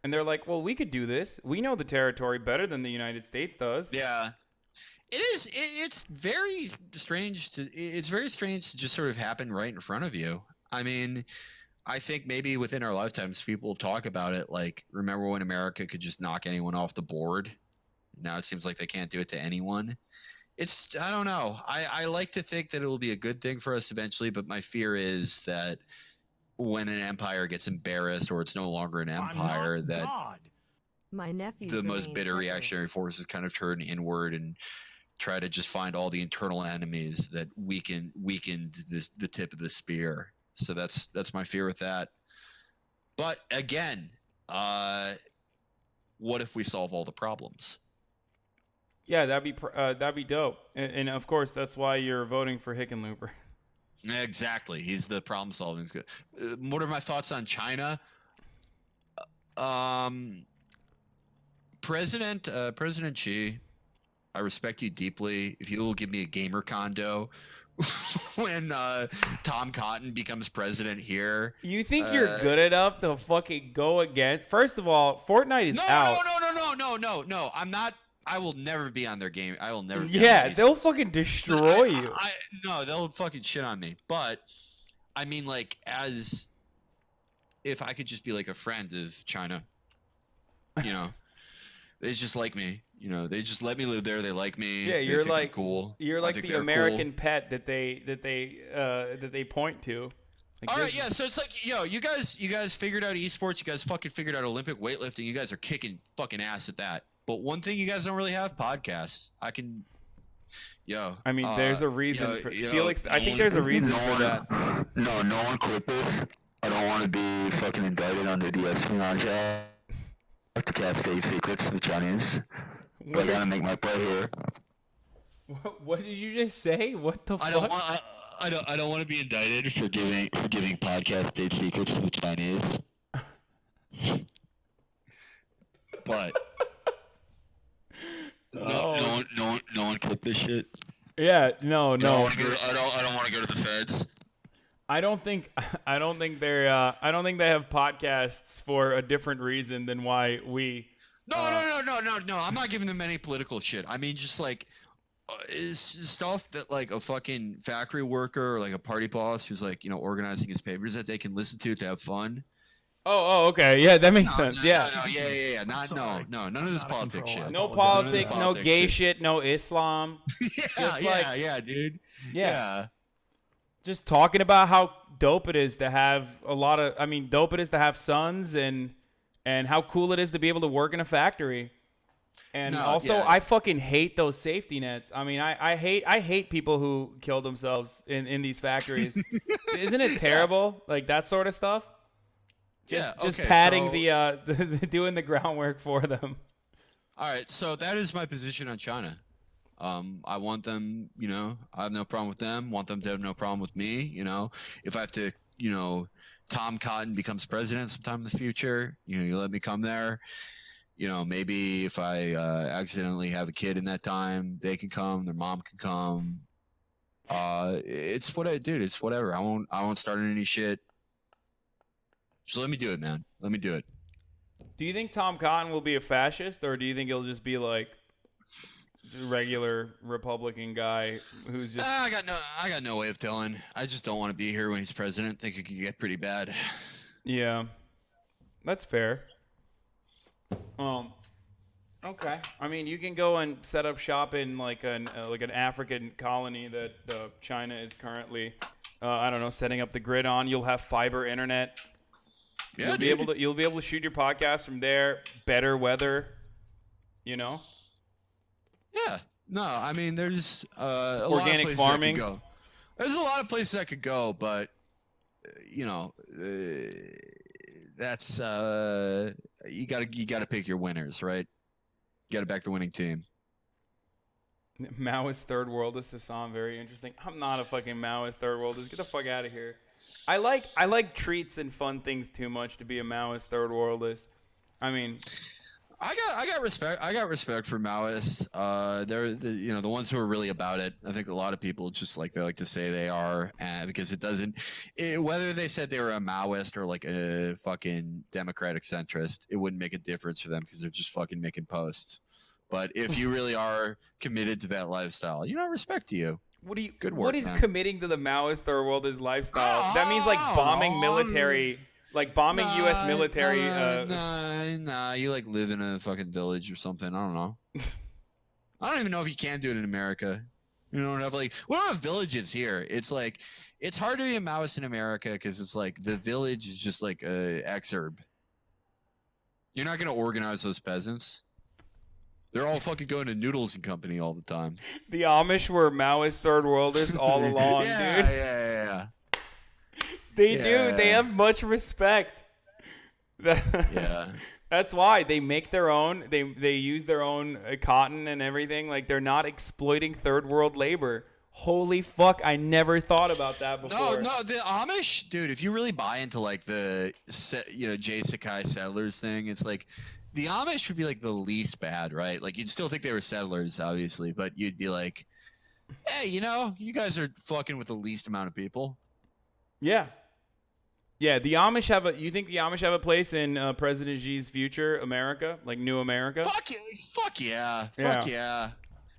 And they're like, well, we could do this. We know the territory better than the United States does. Yeah. It is. It's very strange it's very strange to just sort of happen right in front of you. I mean, I think maybe within our lifetimes, people talk about it. Like, remember when America could just knock anyone off the board? Now it seems like they can't do it to anyone. I don't know. I like to think that it will be a good thing for us eventually, but my fear is that when an empire gets embarrassed or it's no longer an empire, that my nephew the most bitter reactionary forces kind of turn inward and try to just find all the internal enemies that weakened the tip of the spear. So that's my fear with that. But again, what if we solve all the problems? Yeah, that'd be dope. And of course, that's why you're voting for Hickenlooper. Exactly. He's the problem solving. Good. What are my thoughts on China? President Xi, I respect you deeply. If you will give me a gamer condo when Tom Cotton becomes president here. You think you're good enough to fucking go again? First of all, Fortnite is out. No. I'm not. I will never be on their game. I will never. Yeah, they'll fucking destroy you. No, they'll fucking shit on me. But I mean, like, as if I could just be like a friend of China, you know, they just like me. You know, they just let me live there. They like me. Yeah, you're like cool. You're like the American pet that they point to. Like, all right, yeah. So it's like, you guys figured out esports. You guys fucking figured out Olympic weightlifting. You guys are kicking fucking ass at that. But one thing you guys don't really have, podcasts. I mean, there's a reason for Felix. I think there's a reason for that. No one clip this. I don't want to be fucking indicted under the espionage act to cast state secrets to the Chinese. But I gotta make my play here. What did you just say? What the fuck? I don't want to be indicted for giving podcast state secrets to the Chinese. But no one clip this shit. Yeah, no. I don't want to go to the feds. I don't think they have podcasts for a different reason than why we. No. I'm not giving them any political shit. I mean, just like is stuff that like a fucking factory worker or like a party boss who's like, organizing his papers that they can listen to have fun. Oh, okay. Yeah, that makes sense. Yeah. None of this politics shit. No politics, no gay shit, no Islam. Yeah, dude. Yeah. Just talking about how dope it is to have dope it is to have sons and how cool it is to be able to work in a factory. And I fucking hate those safety nets. I mean, I hate people who kill themselves in these factories. Isn't it terrible? Like that sort of stuff? Just padding the doing the groundwork for them. All right, so that is my position on China. I want them, I have no problem with them. Want them to have no problem with me. If I have to, Tom Cotton becomes president sometime in the future, you let me come there. Maybe if I accidentally have a kid in that time, they can come. Their mom can come. It's whatever. I won't start any shit. Just let me do it, man. Let me do it. Do you think Tom Cotton will be a fascist, or do you think he'll just be like a regular Republican guy who's just? I got no way of telling. I just don't want to be here when he's president. Think it could get pretty bad. Yeah, that's fair. Okay. I mean, you can go and set up shop in like an African colony that China is currently, setting up the grid on. You'll have fiber internet. Yeah, you'll be able to shoot your podcast from there. Better weather, Yeah. No, I mean, there's organic farming. There's a lot of places I could go, but that's you gotta pick your winners, right? You gotta back the winning team. Maoist third worldist to sound very interesting. I'm not a fucking Maoist third worldist. Get the fuck out of here. I like treats and fun things too much to be a Maoist third worldist. I mean, I got respect. I got respect for Maoists. They're the ones who are really about it. I think a lot of people just they like to say they are, because it doesn't. Whether they said they were a Maoist or like a fucking democratic centrist, it wouldn't make a difference for them because they're just fucking making posts. But if you really are committed to that lifestyle, I respect to you. Good work, what is man. committing to the Maoist third worldist lifestyle? That means like bombing military. Like bombing U.S. military. Nah, you like live in a fucking village or something. I don't know. I don't even know if you can do it in America. You don't have we don't have villages here. It's like it's hard to be a Maoist in America because it's like the village is just like a exurb. You're not gonna organize those peasants. They're all fucking going to Noodles and Company all the time. The Amish were Maoist third worlders all along, dude. Yeah. They do. They have much respect. Yeah. That's why they make their own. They use their own cotton and everything. Like they're not exploiting third world labor. Holy fuck! I never thought about that before. No, the Amish, dude. If you really buy into like the Jay Sakai settlers thing, it's like the Amish would be like the least bad, right? Like you'd still think they were settlers, obviously, but you'd be like, hey, you guys are fucking with the least amount of people. Yeah. Yeah, the Amish have you think the Amish have a place in President Xi's future America, like new America? Fuck yeah.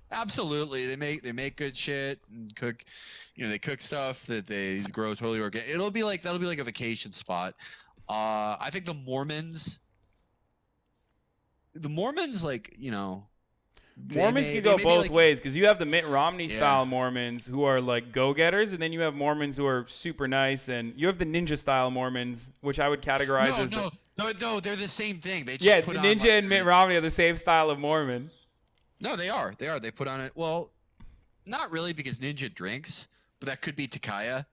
Absolutely. They make good shit and cook, they cook stuff that they grow totally organic. That'll be like a vacation spot. I think the Mormons Mormons can go both ways because you have the Mitt Romney style Mormons who are like go-getters, and then you have Mormons who are super nice, and you have the ninja style Mormons, which I would categorize as no, they're the same thing. They just the ninja and Mitt Romney are the same style of Mormon. No, they are. They put on it. Well, not really because ninja drinks, but that could be Takaya.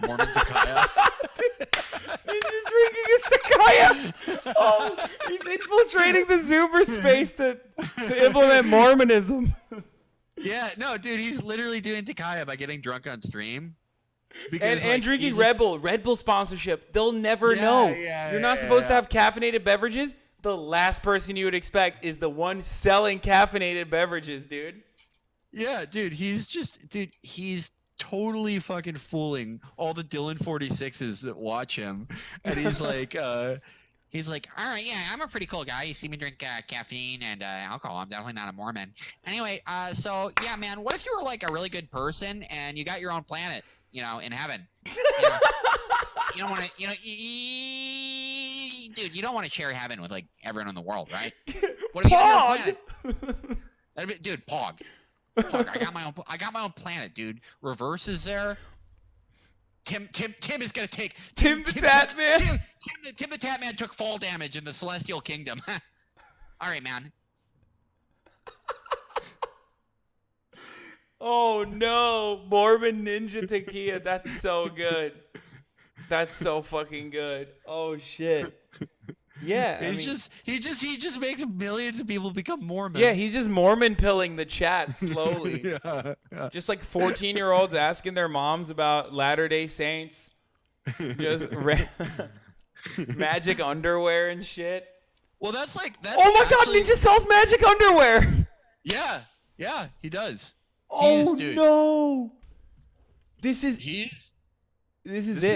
Mormon Takaya. Ninja drinking is Takaya. Oh, he's infiltrating the Zuber space to implement Mormonism. Yeah, no, dude, he's literally doing Takaya by getting drunk on stream. And drinking Red Bull. Red Bull sponsorship. They'll never know. You're not supposed to have caffeinated beverages. The last person you would expect is the one selling caffeinated beverages, dude. Yeah, dude, he's totally fucking fooling all the Dylan 46s that watch him, and he's like, all right, yeah, I'm a pretty cool guy. You see me drink caffeine and alcohol. I'm definitely not a Mormon. Anyway, so yeah, man, what if you were like a really good person and you got your own planet, in heaven? You don't want to, dude, you don't want to share heaven with like everyone in the world, right? What if you got your own planet? Dude, Pog. Fuck, I got my own planet, dude. Reverse is there. Tim is gonna take Tim the Tat Man. Tim the Tat Man took fall damage in the Celestial Kingdom. All right, man. Oh no, Mormon Ninja Takia. That's so good. That's so fucking good. Oh shit. Yeah, he just makes millions of people become Mormon. Yeah, he's just Mormon pilling the chat slowly. Yeah. Just like 14-year-olds asking their moms about Latter-day Saints. Just magic underwear and shit. Well, that's oh my god, Ninja sells magic underwear. Yeah, he does. Oh no. This is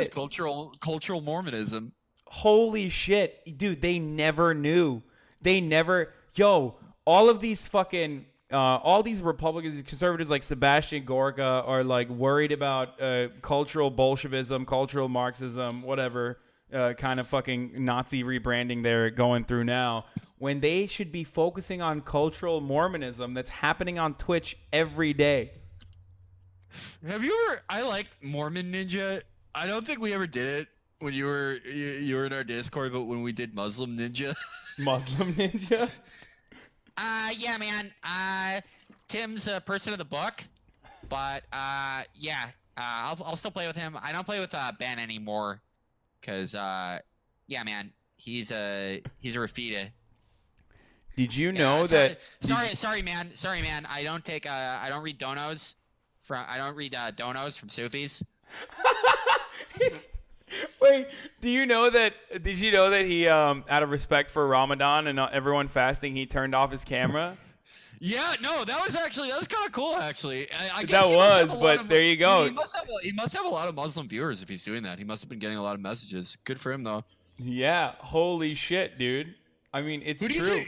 cultural Mormonism. Holy shit, dude, they never knew. All of these fucking, all these Republicans, conservatives like Sebastian Gorka are like worried about cultural Bolshevism, cultural Marxism, whatever kind of fucking Nazi rebranding they're going through now, when they should be focusing on cultural Mormonism that's happening on Twitch every day. Have you ever, I like Mormon Ninja. I don't think we ever did it. When you were in our Discord, but when we did Muslim Ninja. Muslim Ninja? Yeah, man. Tim's a person of the book, but yeah, I'll still play with him. I don't play with Ben anymore, cause yeah, man, he's a Rafida. Did you know that? Sorry, man. I don't read donos from Sufis. Wait, do you know that? Did you know that he, out of respect for Ramadan and everyone fasting, he turned off his camera? Yeah, no, that was kind of cool. Actually, I guess there you go. He must have a lot of Muslim viewers if he's doing that. He must have been getting a lot of messages. Good for him, though. Yeah, holy shit, dude. I mean, it's true.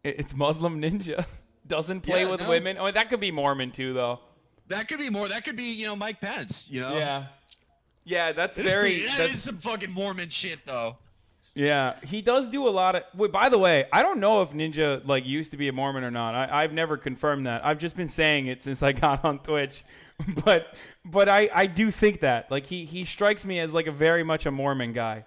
It's Muslim Ninja. Doesn't play with women. Oh, that could be Mormon too, though. That could be more. That could be, Mike Pence. Yeah. Yeah, that is some fucking Mormon shit, though. Yeah, he does do a lot of. Wait, by the way, I don't know if Ninja used to be a Mormon or not. I've never confirmed that. I've just been saying it since I got on Twitch, but I do think that he strikes me as a very much a Mormon guy.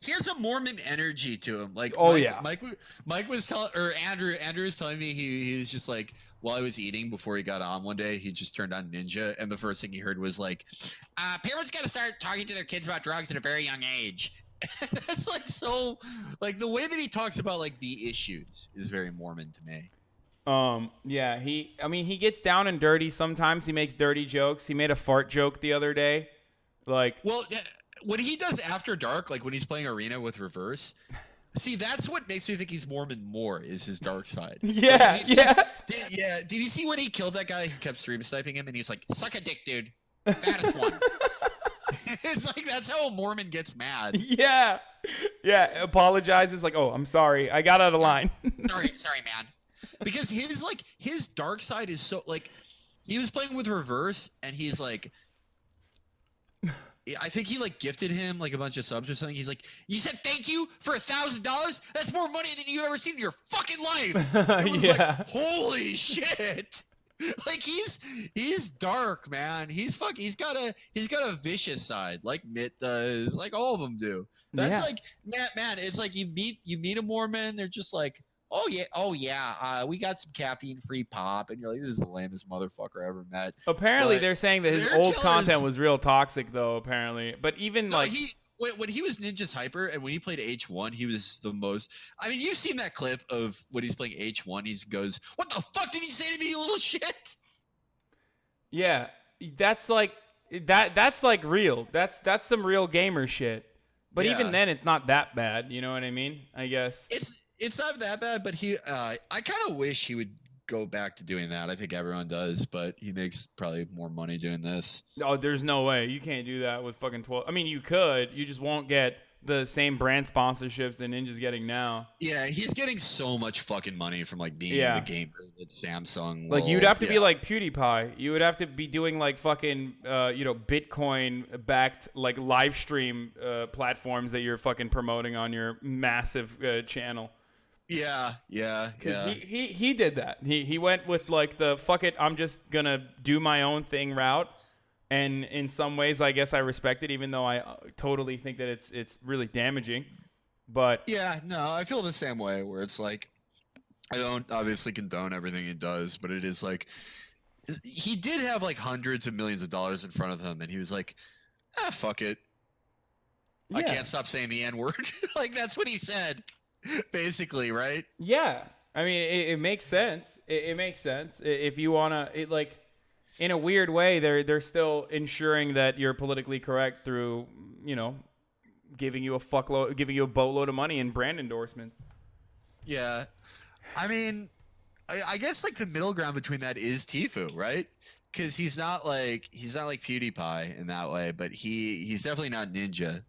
He has a Mormon energy to him. Mike was telling, or Andrew was telling me he's just while I was eating before he got on one day, he just turned on Ninja, and the first thing he heard was parents got to start talking to their kids about drugs at a very young age. That's so the way that he talks about the issues is very Mormon to me. Yeah, he gets down and dirty. Sometimes he makes dirty jokes. He made a fart joke the other day. When he does After Dark, when he's playing Arena with Reverse, see, that's what makes me think he's Mormon more, is his dark side. Yeah, Did you see when he killed that guy who kept stream sniping him, and he's like, suck a dick, dude. Fattest one. It's that's how a Mormon gets mad. Yeah. Apologizes oh, I'm sorry. I got out of line. sorry, man. Because his dark side is so he was playing with Reverse, and he's I think he gifted him a bunch of subs or something. He's you said thank you for $1,000? That's more money than you've ever seen in your fucking life. It was holy shit. He's dark, man. He's got a vicious side, like Mitt does, like all of them do. That's man. It's you meet a Mormon, they're just oh yeah, we got some caffeine-free pop, and you're this is the lamest motherfucker I ever met. Apparently, they're saying that his old content was real toxic, though. Apparently, but even when he was Ninja's hyper and when he played H1, he was the most. I mean, you've seen that clip of when he's playing H1. He goes, "What the fuck did he say to me, you little shit?" Yeah, that's That's real. That's some real gamer shit. But even then, it's not that bad. You know what I mean? I guess it's not that bad. But I kind of wish he would go back to doing that. I think everyone does, but he makes probably more money doing this. Oh, there's no way. You can't do that with fucking 12. I mean, you could. You just won't get the same brand sponsorships that Ninja's getting now. Yeah, he's getting so much fucking money from being in the game with Samsung. You'd have to be like PewDiePie. You would have to be doing fucking Bitcoin backed live stream platforms that you're fucking promoting on your massive channel. Yeah. He did that. He went with the fuck it, I'm just gonna do my own thing route. And in some ways, I guess I respect it, even though I totally think that it's really damaging. But yeah, no, I feel the same way. Where it's I don't obviously condone everything he does, but it is he did have hundreds of millions of dollars in front of him, and he was fuck it. Yeah. I can't stop saying the N-word. That's what he said, basically, right? Yeah, I mean, it makes sense. It makes sense if you wanna in a weird way, they're still ensuring that you're politically correct through, giving you a boatload of money in brand endorsements. Yeah, I mean, I guess the middle ground between that is Tfue, right? Because he's not like PewDiePie in that way, but he's definitely not Ninja.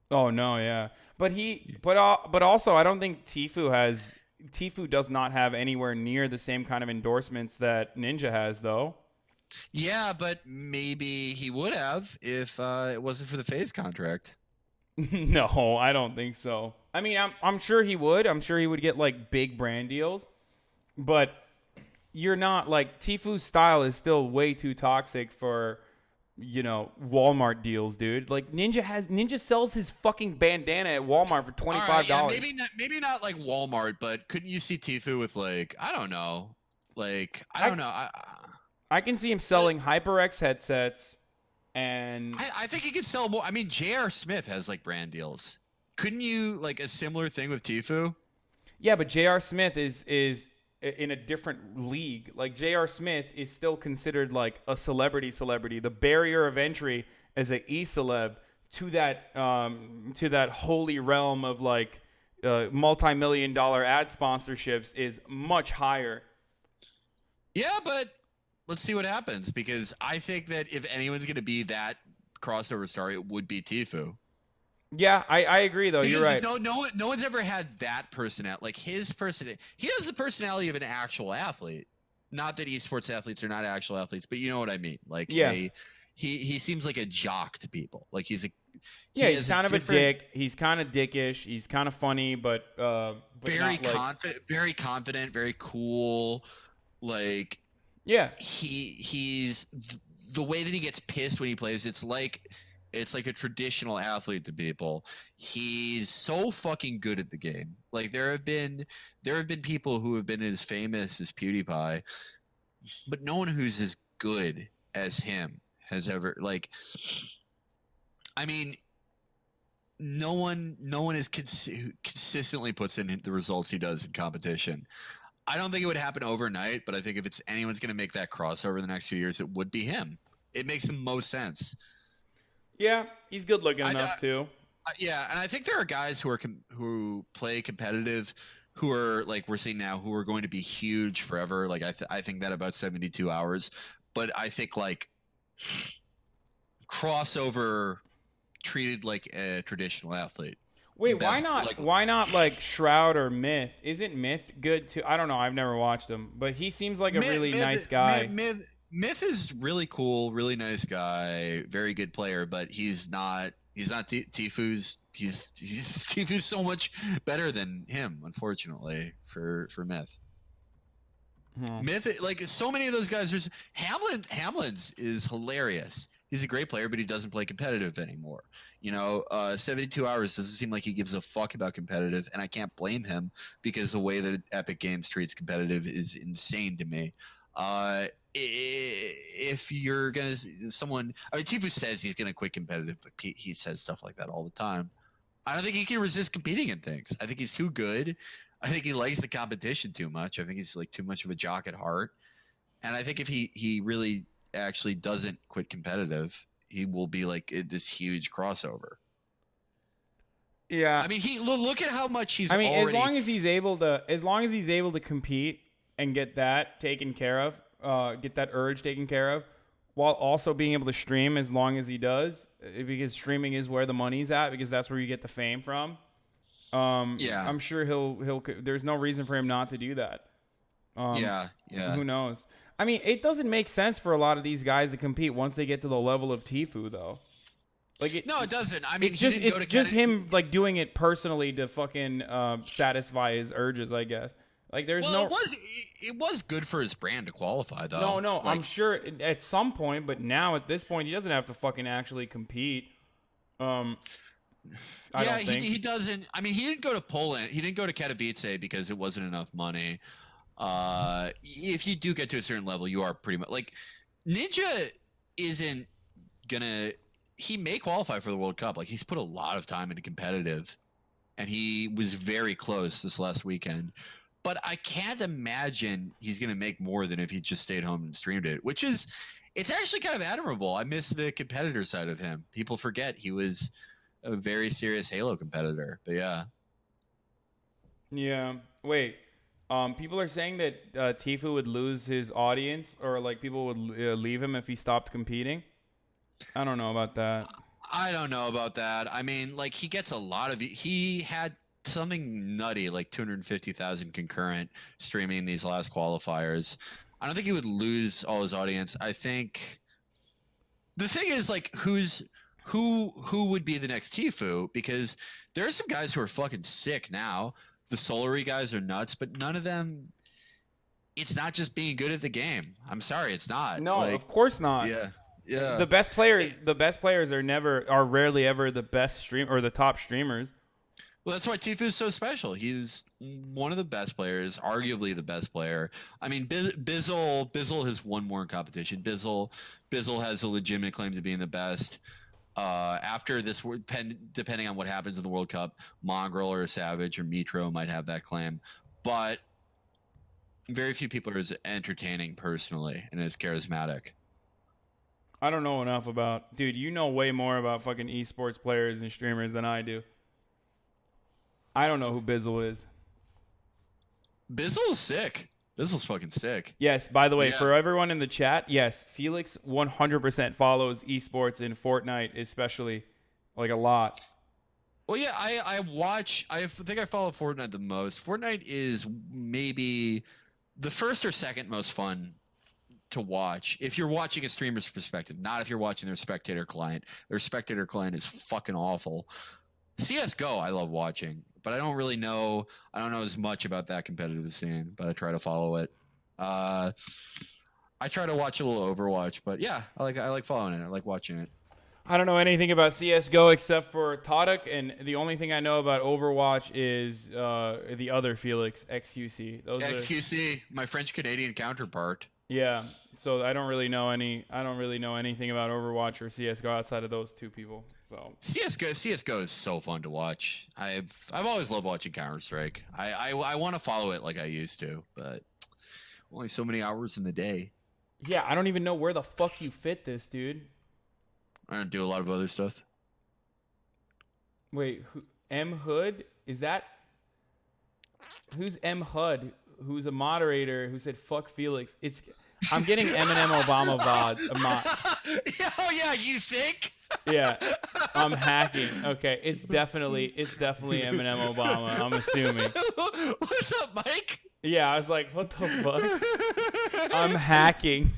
Oh no, yeah, but also I don't think Tfue does not have anywhere near the same kind of endorsements that Ninja has, though. Yeah, but maybe he would have if it wasn't for the FaZe contract. No, I don't think so. I mean, I'm sure he would. I'm sure he would get big brand deals, but you're not Tfue's style is still way too toxic for Walmart deals, dude. Ninja sells his fucking bandana at Walmart for $25. Yeah, maybe not Walmart, but couldn't you see Tfue with I don't know, I don't know. I can see him selling HyperX headsets, and I think he could sell more. I mean, J.R. Smith has brand deals. Couldn't you a similar thing with Tfue? Yeah, but J.R. Smith is in a different league. J.R. Smith is still considered a celebrity. The barrier of entry as a e-celeb to that holy realm of like multi-million-dollar ad sponsorships is much higher. Yeah, but let's see what happens, because I think that if anyone's going to be that crossover star, it would be Tfue. Yeah, I agree though. Because you're right. No one's ever had that personality. Like his personality, he has the personality of an actual athlete. Not that esports athletes are not actual athletes, but you know what I mean. Like, yeah. He seems like a jock to people. Like he's he's kind of a dick. He's kind of dickish. He's kind of funny, but very confident, very confident, very cool. Like, yeah, he's the way that he gets pissed when he plays. It's like a traditional athlete to people. He's so fucking good at the game. Like there have been people who have been as famous as PewDiePie, but no one who's as good as him has ever, like, I mean, no one is consistently puts in the results he does in competition. I don't think it would happen overnight, but I think if it's anyone's going to make that crossover in the next few years, it would be him. It makes the most sense. Yeah, he's good looking enough too. Yeah, and I think there are guys who play competitive, who are like we're seeing now, who are going to be huge forever. Like I think that about 72 hours, but I think like crossover treated like a traditional athlete. Wait, why not like Shroud or Myth? Isn't Myth good too? I don't know. I've never watched him, but he seems like a really nice guy. Myth is really cool, really nice guy, very good player, but he's not Tfue's. He's Tfue's so much better than him, unfortunately, for Myth. Myth, like so many of those guys, there's Hamlin's is hilarious. He's a great player, but he doesn't play competitive anymore. 72 hours doesn't seem like he gives a fuck about competitive, and I can't blame him because the way that Epic Games treats competitive is insane to me. If you're gonna Tfue says he's gonna quit competitive, but he says stuff like that all the time. I don't think he can resist competing in things. I think he's too good. I think he likes the competition too much. I think he's like too much of a jock at heart. And I think if he really actually doesn't quit competitive, he will be like this huge crossover. Yeah. I mean, look at how much he's. as long as he's able to compete and get that taken care of, get that urge taken care of, while also being able to stream as long as he does, because streaming is where the money's at, because that's where you get the fame from. Yeah. I'm sure he'll. There's no reason for him not to do that. Yeah. Who knows? I mean, it doesn't make sense for a lot of these guys to compete once they get to the level of Tfue, though. No, it doesn't. I mean, it's just him like doing it personally to fucking satisfy his urges, I guess. Like there's it was good for his brand to qualify, though. No, I'm sure at some point, but now at this point, he doesn't have to fucking actually compete. I don't think he doesn't. I mean, he didn't go to Poland. He didn't go to Katowice because it wasn't enough money. If you do get to a certain level, you are pretty much like Ninja isn't gonna. He may qualify for the World Cup. Like he's put a lot of time into competitive, and he was very close this last weekend. But I can't imagine he's gonna make more than if he just stayed home and streamed it, which is it's actually kind of admirable. I miss the competitor side of him. People forget he was a very serious Halo competitor. But yeah. Yeah. Wait. People are saying that Tfue would lose his audience, or like people would leave him if he stopped competing. I don't know about that. I don't know about that. I mean, like he gets a lot of. He had something nutty like 250,000 concurrent streaming these last qualifiers. I don't think he would lose all his audience. I think the thing is like who would be the next Tfue, because there are some guys who are fucking sick now. The Solary guys are nuts, but none of them. It's not just being good at the game. I'm sorry, it's not. No, of course not. Yeah. The best players are rarely ever the best stream or the top streamers. Well, that's why Tfue is so special. He's one of the best players, arguably the best player. I mean, Bizzle has won more in competition. Bizzle has a legitimate claim to being the best. After this, depending on what happens in the World Cup, Mongrel or Savage or Mitro might have that claim, but very few people are as entertaining personally and as charismatic. I don't know enough about. Dude, you know way more about fucking esports players and streamers than I do. I don't know who Bizzle is. Bizzle's sick. Bizzle's fucking sick. Yes, by the way, for everyone in the chat, yes, Felix 100% follows esports in Fortnite, especially, like, a lot. Well, yeah, I think I follow Fortnite the most. Fortnite is maybe the first or second most fun to watch if you're watching a streamer's perspective, not if you're watching their spectator client. Their spectator client is fucking awful. CSGO, I love watching, but I don't really know. I don't know as much about that competitive scene, but I try to follow it. I try to watch a little Overwatch, but yeah, I like following it. I like watching it. I don't know anything about CSGO except for Todok, and the only thing I know about Overwatch is the other Felix, XQC. XQC, my French-Canadian counterpart. Yeah, so I don't really know anything about Overwatch or CSGO outside of those two people. So CSGO is so fun to watch. I've always loved watching Counter-Strike. I want to follow it like I used to, but only so many hours in the day. Yeah, I don't even know where the fuck you fit this, dude. I don't do a lot of other stuff. Wait, M Hood? Is that who's M Hud? Who's a moderator who said fuck Felix? I'm getting Eminem Obama VODs. Oh yeah, you think? Yeah, I'm hacking. Okay, it's definitely Eminem Obama. I'm assuming. What's up, Mike? Yeah, I was like, what the fuck? I'm hacking.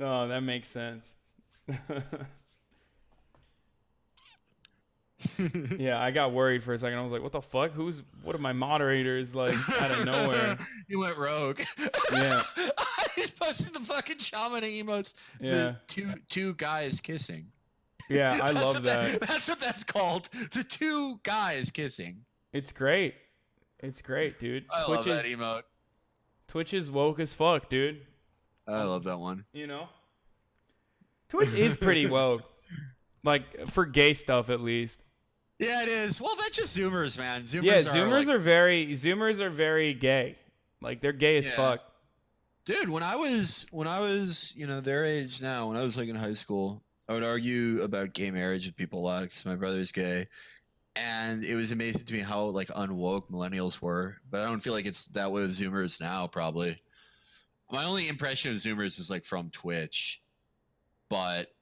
Oh, that makes sense. Yeah, I got worried for a second. I was like, what the fuck? What are my moderators like out of nowhere? You went rogue. Yeah. I just posted the fucking shaman emotes. Yeah. The two guys kissing. Yeah, I love that. That's what that's called. The two guys kissing. It's great. It's great, dude. I love that emote. Twitch is woke as fuck, dude. I love that one. You know? Twitch is pretty woke. Like, for gay stuff, at least. Yeah, it is. Well, that's just Zoomers, man. Zoomers are very gay. Like, they're gay as fuck. Dude, when I was, their age now, when I was like in high school, I would argue about gay marriage with people a lot because my brother's gay. And it was amazing to me how like unwoke millennials were. But I don't feel like it's that way with Zoomers now, probably. My only impression of Zoomers is like from Twitch. But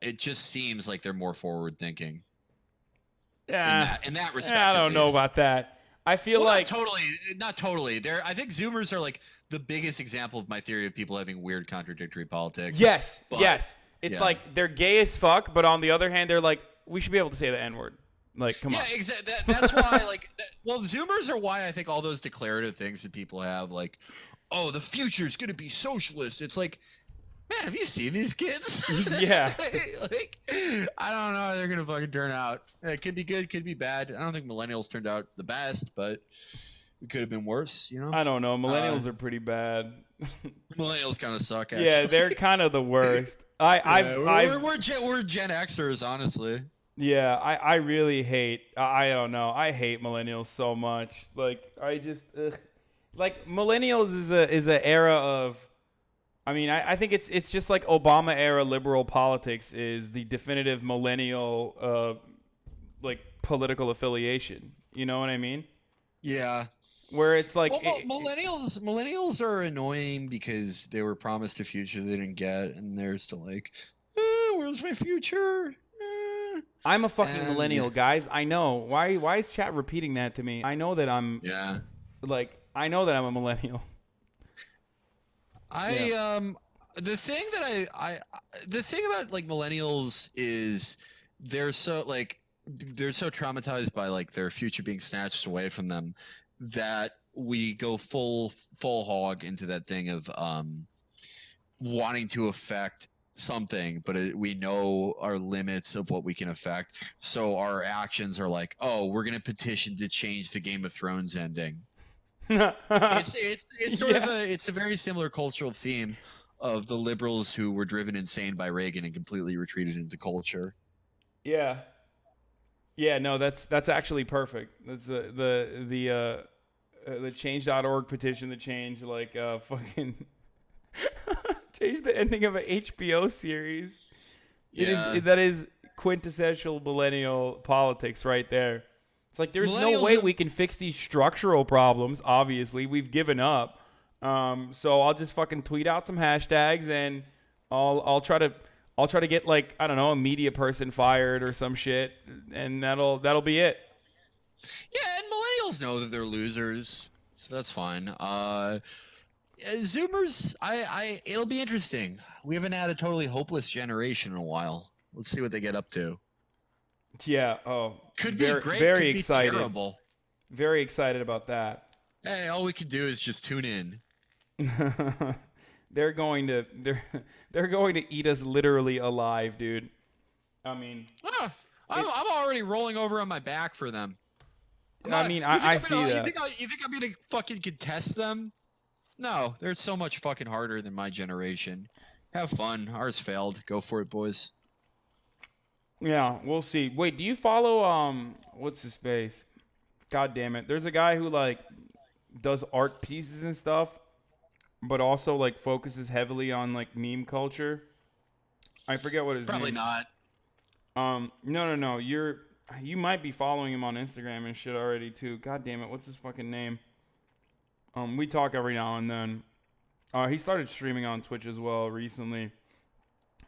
it just seems like they're more forward thinking. Yeah. In that respect. I don't know about that. I feel like not totally. I think Zoomers are like the biggest example of my theory of people having weird contradictory politics. Yes. It's like they're gay as fuck, but on the other hand, they're like, we should be able to say the N-word. Like, come on. Yeah, exactly. That's why, well, Zoomers are why I think all those declarative things that people have, like, oh, the future's going to be socialist. It's like, man, have you seen these kids? Yeah. Like, I don't know how they're going to fucking turn out. It could be good, could be bad. I don't think millennials turned out the best, but it could have been worse, you know? I don't know. Millennials are pretty bad. Millennials kind of suck, actually. Yeah, they're kind of the worst. We're Gen Xers, honestly. Yeah, I really hate. I don't know. I hate millennials so much. Like, I just like millennials is a era of. I mean, I think it's just like Obama era liberal politics is the definitive millennial like political affiliation. You know what I mean? Yeah. Where it's like millennials are annoying because they were promised a future they didn't get, and they're still like, where's my future? I'm a fucking millennial, guys. I know. Why is chat repeating that to me? I know that I'm I know that I'm a millennial. The thing about like millennials is they're so traumatized by like their future being snatched away from them that we go full hog into that thing of wanting to affect something, but we know our limits of what we can affect. So our actions are like, oh, we're gonna petition to change the Game of Thrones ending. It's sort of a very similar cultural theme of the liberals who were driven insane by Reagan and completely retreated into culture. Yeah. Yeah, no, that's actually perfect. That's the change.org petition to change like fucking Change the ending of an HBO series. Yeah. That is quintessential millennial politics right there. It's like there's no way we can fix these structural problems. Obviously, we've given up. So I'll just fucking tweet out some hashtags and I'll try to get like, I don't know, a media person fired or some shit, and that'll be it. Yeah, and millennials know that they're losers, so that's fine. Zoomers, it'll be interesting. We haven't had a totally hopeless generation in a while. Let's see what they get up to. Yeah. Oh, Could be great. Very could excited. Be terrible. Very excited about that. Hey, all we can do is just tune in. They're going to eat us literally alive, dude. I mean, I'm already rolling over on my back for them. I see that. You think I'm gonna fucking contest them? No, they're so much fucking harder than my generation. Have fun. Ours failed. Go for it, boys. Yeah, we'll see. Wait, do you follow what's his face? God damn it. There's a guy who like does art pieces and stuff, but also like focuses heavily on like meme culture. I forget what his Probably name. not. No. You might be following him on Instagram and shit already too. God damn it. What's his fucking name? We talk every now and then. He started streaming on Twitch as well recently.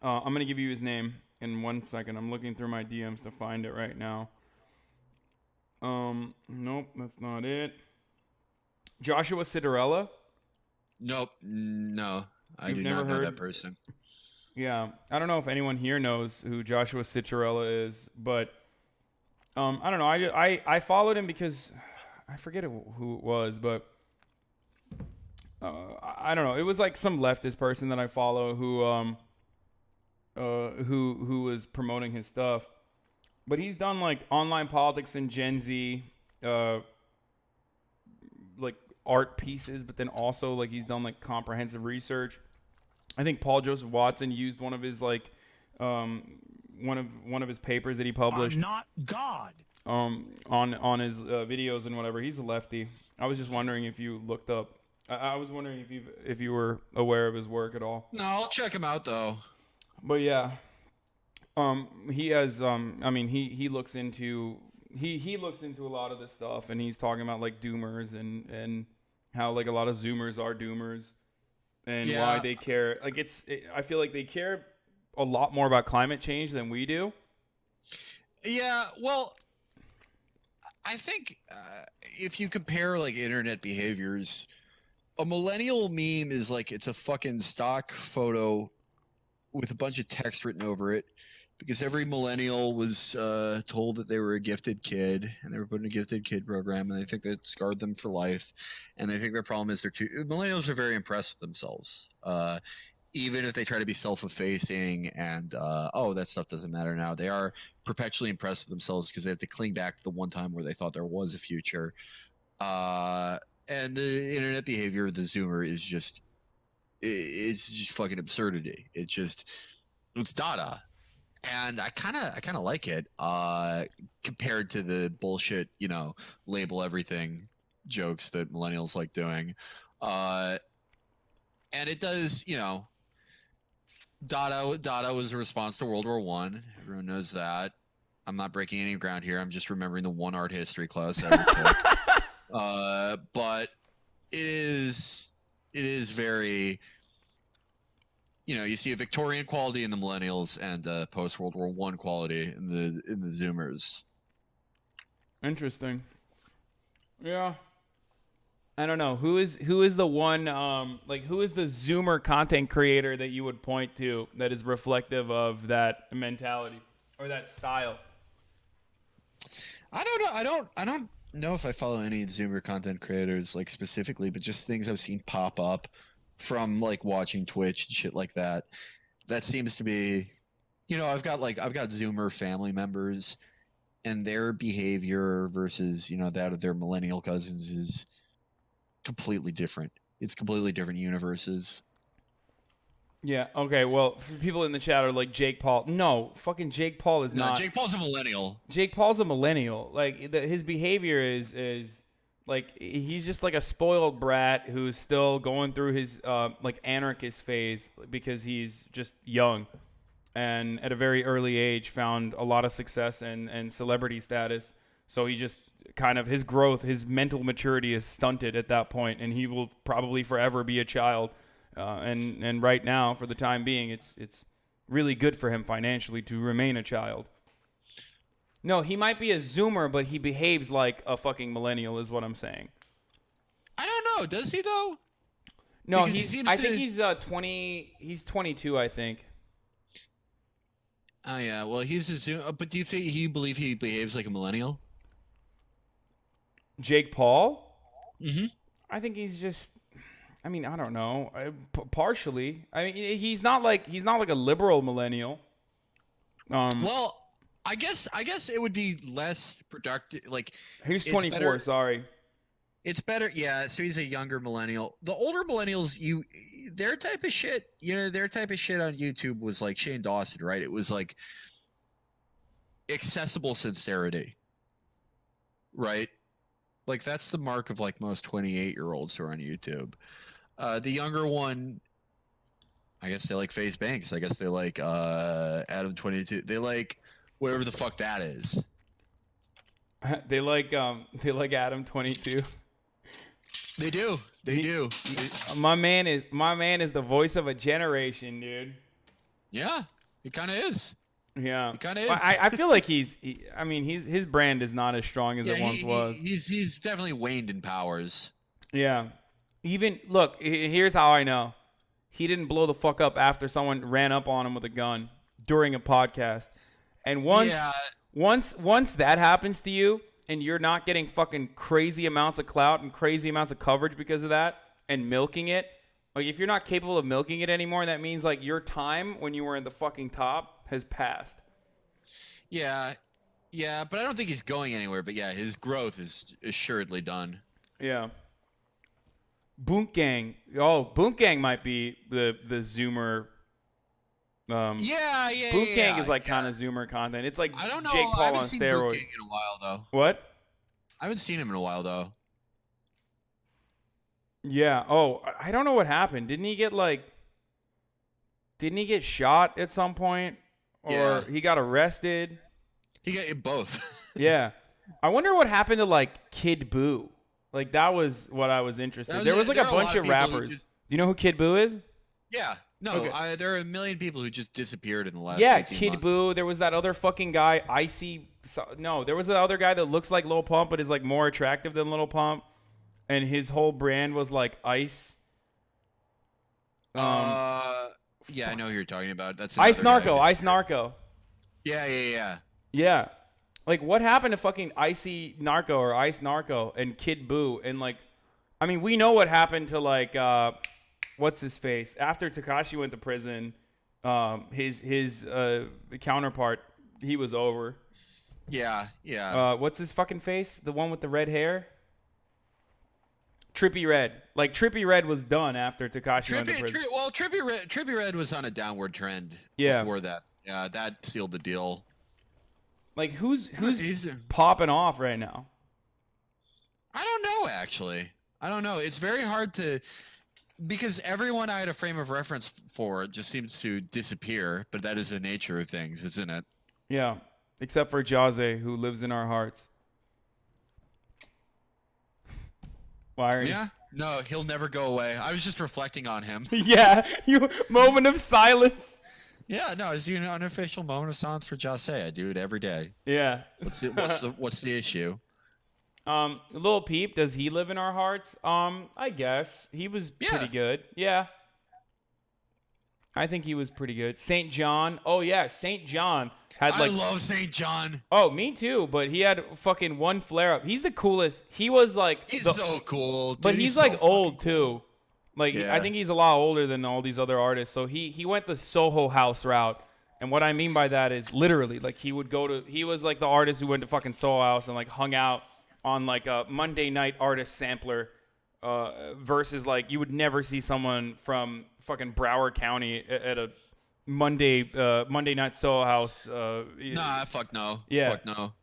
I'm going to give you his name in 1 second. I'm looking through my DMs to find it right now. Nope, that's not it. Joshua Citarella? Nope. No. I You've do never not know heard- that person. Yeah, I don't know if anyone here knows who Joshua Citarella is, but I don't know. I followed him because I forget who it was, but I don't know. It was like some leftist person that I follow who was promoting his stuff. But he's done like online politics and Gen Z, like art pieces, but then also like he's done like comprehensive research. I think Paul Joseph Watson used one of his like one of his papers that he published. I'm not God. On his videos and whatever. He's a lefty. I was just wondering if you looked up. I was wondering if you were aware of his work at all. No, I'll check him out though. But yeah, he has. I mean, he looks into he looks into a lot of this stuff, and he's talking about like doomers and how like a lot of Zoomers are doomers, and why they care. Like I feel like they care a lot more about climate change than we do. Yeah, well, I think if you compare like internet behaviors, a millennial meme is like it's a fucking stock photo with a bunch of text written over it because every millennial was told that they were a gifted kid and they were put in a gifted kid program and they think that scarred them for life, and they think their problem is millennials are very impressed with themselves. Even if they try to be self-effacing and that stuff doesn't matter now, they are perpetually impressed with themselves because they have to cling back to the one time where they thought there was a future. And the internet behavior of the Zoomer is just fucking absurdity. It's data, and I kind of like it compared to the bullshit, label everything jokes that millennials like doing. And it does, Dada was a response to World War I. Everyone knows that. I'm not breaking any ground here. I'm just remembering the one art history class I ever took. But it is very, you see a Victorian quality in the millennials and post World War I quality in the Zoomers. Interesting. Yeah. I don't know. Who is the one who is the Zoomer content creator that you would point to that is reflective of that mentality or that style? I don't know. I don't know if I follow any Zoomer content creators like specifically, but just things I've seen pop up from like watching Twitch and shit like that. That seems to be, I've got Zoomer family members, and their behavior versus that of their millennial cousins is completely different. It's completely different universes. Yeah. Okay. Well, for people in the chat are like Jake Paul. No, fucking Jake Paul is not. Jake Paul's a millennial. Jake Paul's a millennial. Like his behavior is Like he's just like a spoiled brat who's still going through his like anarchist phase because he's just young, and at a very early age found a lot of success and celebrity status. So he just kind of his growth, his mental maturity is stunted at that point, and he will probably forever be a child. And right now, for the time being, it's really good for him financially to remain a child. No, he might be a Zoomer, but he behaves like a fucking millennial, is what I'm saying. I don't know. Does he though? No, Because I think he's 20. He's 22, I think. Oh yeah. Well, he's a Zoomer. But do you believe he behaves like a millennial? Jake Paul? Mm-hmm. I think he's just. I mean, I don't know. Partially. I mean, he's not like a liberal millennial. Well, I guess it would be less productive. Like he's 24. Sorry. It's better, yeah. So he's a younger millennial. The older millennials, their type of shit on YouTube was like Shane Dawson, right? It was like accessible sincerity, right? Like that's the mark of like most 28-year-olds who are on YouTube. The younger one, I guess they like FaZe Banks. I guess they like Adam 22. They like whatever the fuck that is. They like Adam 22. They do. They do. My man is the voice of a generation, dude. Yeah, he kind of is. Yeah, he kind of is. I feel like his brand is not as strong as it once was. He's definitely waned in powers. Yeah. Even look, here's how I know. He didn't blow the fuck up after someone ran up on him with a gun during a podcast. And once that happens to you and you're not getting fucking crazy amounts of clout and crazy amounts of coverage because of that and milking it, like if you're not capable of milking it anymore, that means like your time when you were in the fucking top has passed. Yeah, but I don't think he's going anywhere. But yeah, his growth is assuredly done. Yeah. Boonk Gang. Oh, Boonk Gang might be the Zoomer. Boonk Gang is like kind of Zoomer content. It's like I don't know. Jake Paul I haven't on seen steroids. Boonk Gang in a while though. What? I haven't seen him in a while though. Yeah. Oh, I don't know what happened. Didn't he get shot at some point, or he got arrested? He got both. Yeah. I wonder what happened to like Kid Buu. Like that was what I was interested. There was like a bunch of rappers. Do you know who Kid Buu is? Yeah. No, okay. There are a million people who just disappeared in the last 18 Kid months. Buu. There was that other fucking guy, there was the other guy that looks like Lil Pump but is like more attractive than Lil Pump. And his whole brand was like Ice. Yeah, I know who you're talking about. That's Ice Narco. Yeah. Yeah. Like, what happened to fucking Icy Narco or Ice Narco and Kid Buu? And, like, I mean, we know what happened to, like, what's his face? After Tekashi went to prison, his counterpart, he was over. Yeah. What's his fucking face? The one with the red hair? Trippie Redd. Like, Trippie Redd was done after Tekashi went to prison. Trippie Redd was on a downward trend before that. Yeah, that sealed the deal. Like, who's popping off right now? I don't know, actually. I don't know. It's very hard to... Because everyone I had a frame of reference for just seems to disappear, but that is the nature of things, isn't it? Yeah, except for Jose, who lives in our hearts. Why are you? Yeah? No, he'll never go away. I was just reflecting on him. Yeah, moment of silence. Yeah, no, it's an unofficial moment of silence for Jose. I do it every day. Yeah. What's the issue? Lil Peep, does he live in our hearts? I guess he was pretty good. Yeah. I think he was pretty good. St. John. Oh yeah, St. John had like. I love St. John. Oh, me too. But he had fucking one flare up. He's the coolest. He was like. He's so cool. Dude. But he's so like old too. Cool. Like I think he's a lot older than all these other artists. So he went the Soho House route. And what I mean by that is literally like he was like the artist who went to fucking Soho House and like hung out on like a Monday night artist sampler versus like you would never see someone from fucking Broward County at a Monday night Soho House. Nah, fuck no. Yeah. Fuck no.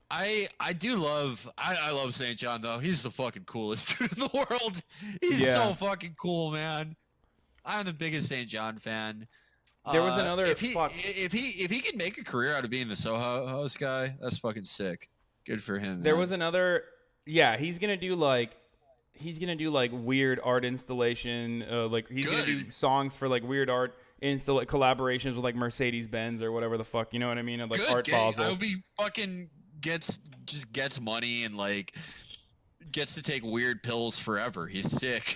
I love St. John though. He's the fucking coolest dude in the world. He's Yeah. so fucking cool, man. I'm the biggest St. John fan. There was another if he could make a career out of being the Soho host guy, that's fucking sick. Good for him. There man. was another. Yeah, he's gonna do like weird art installation. Like he's gonna do songs for like weird art collaborations with like Mercedes Benz or whatever the fuck. You know what I mean? And, like Art Basel. I hope he fucking gets money and like gets to take weird pills forever. He's sick.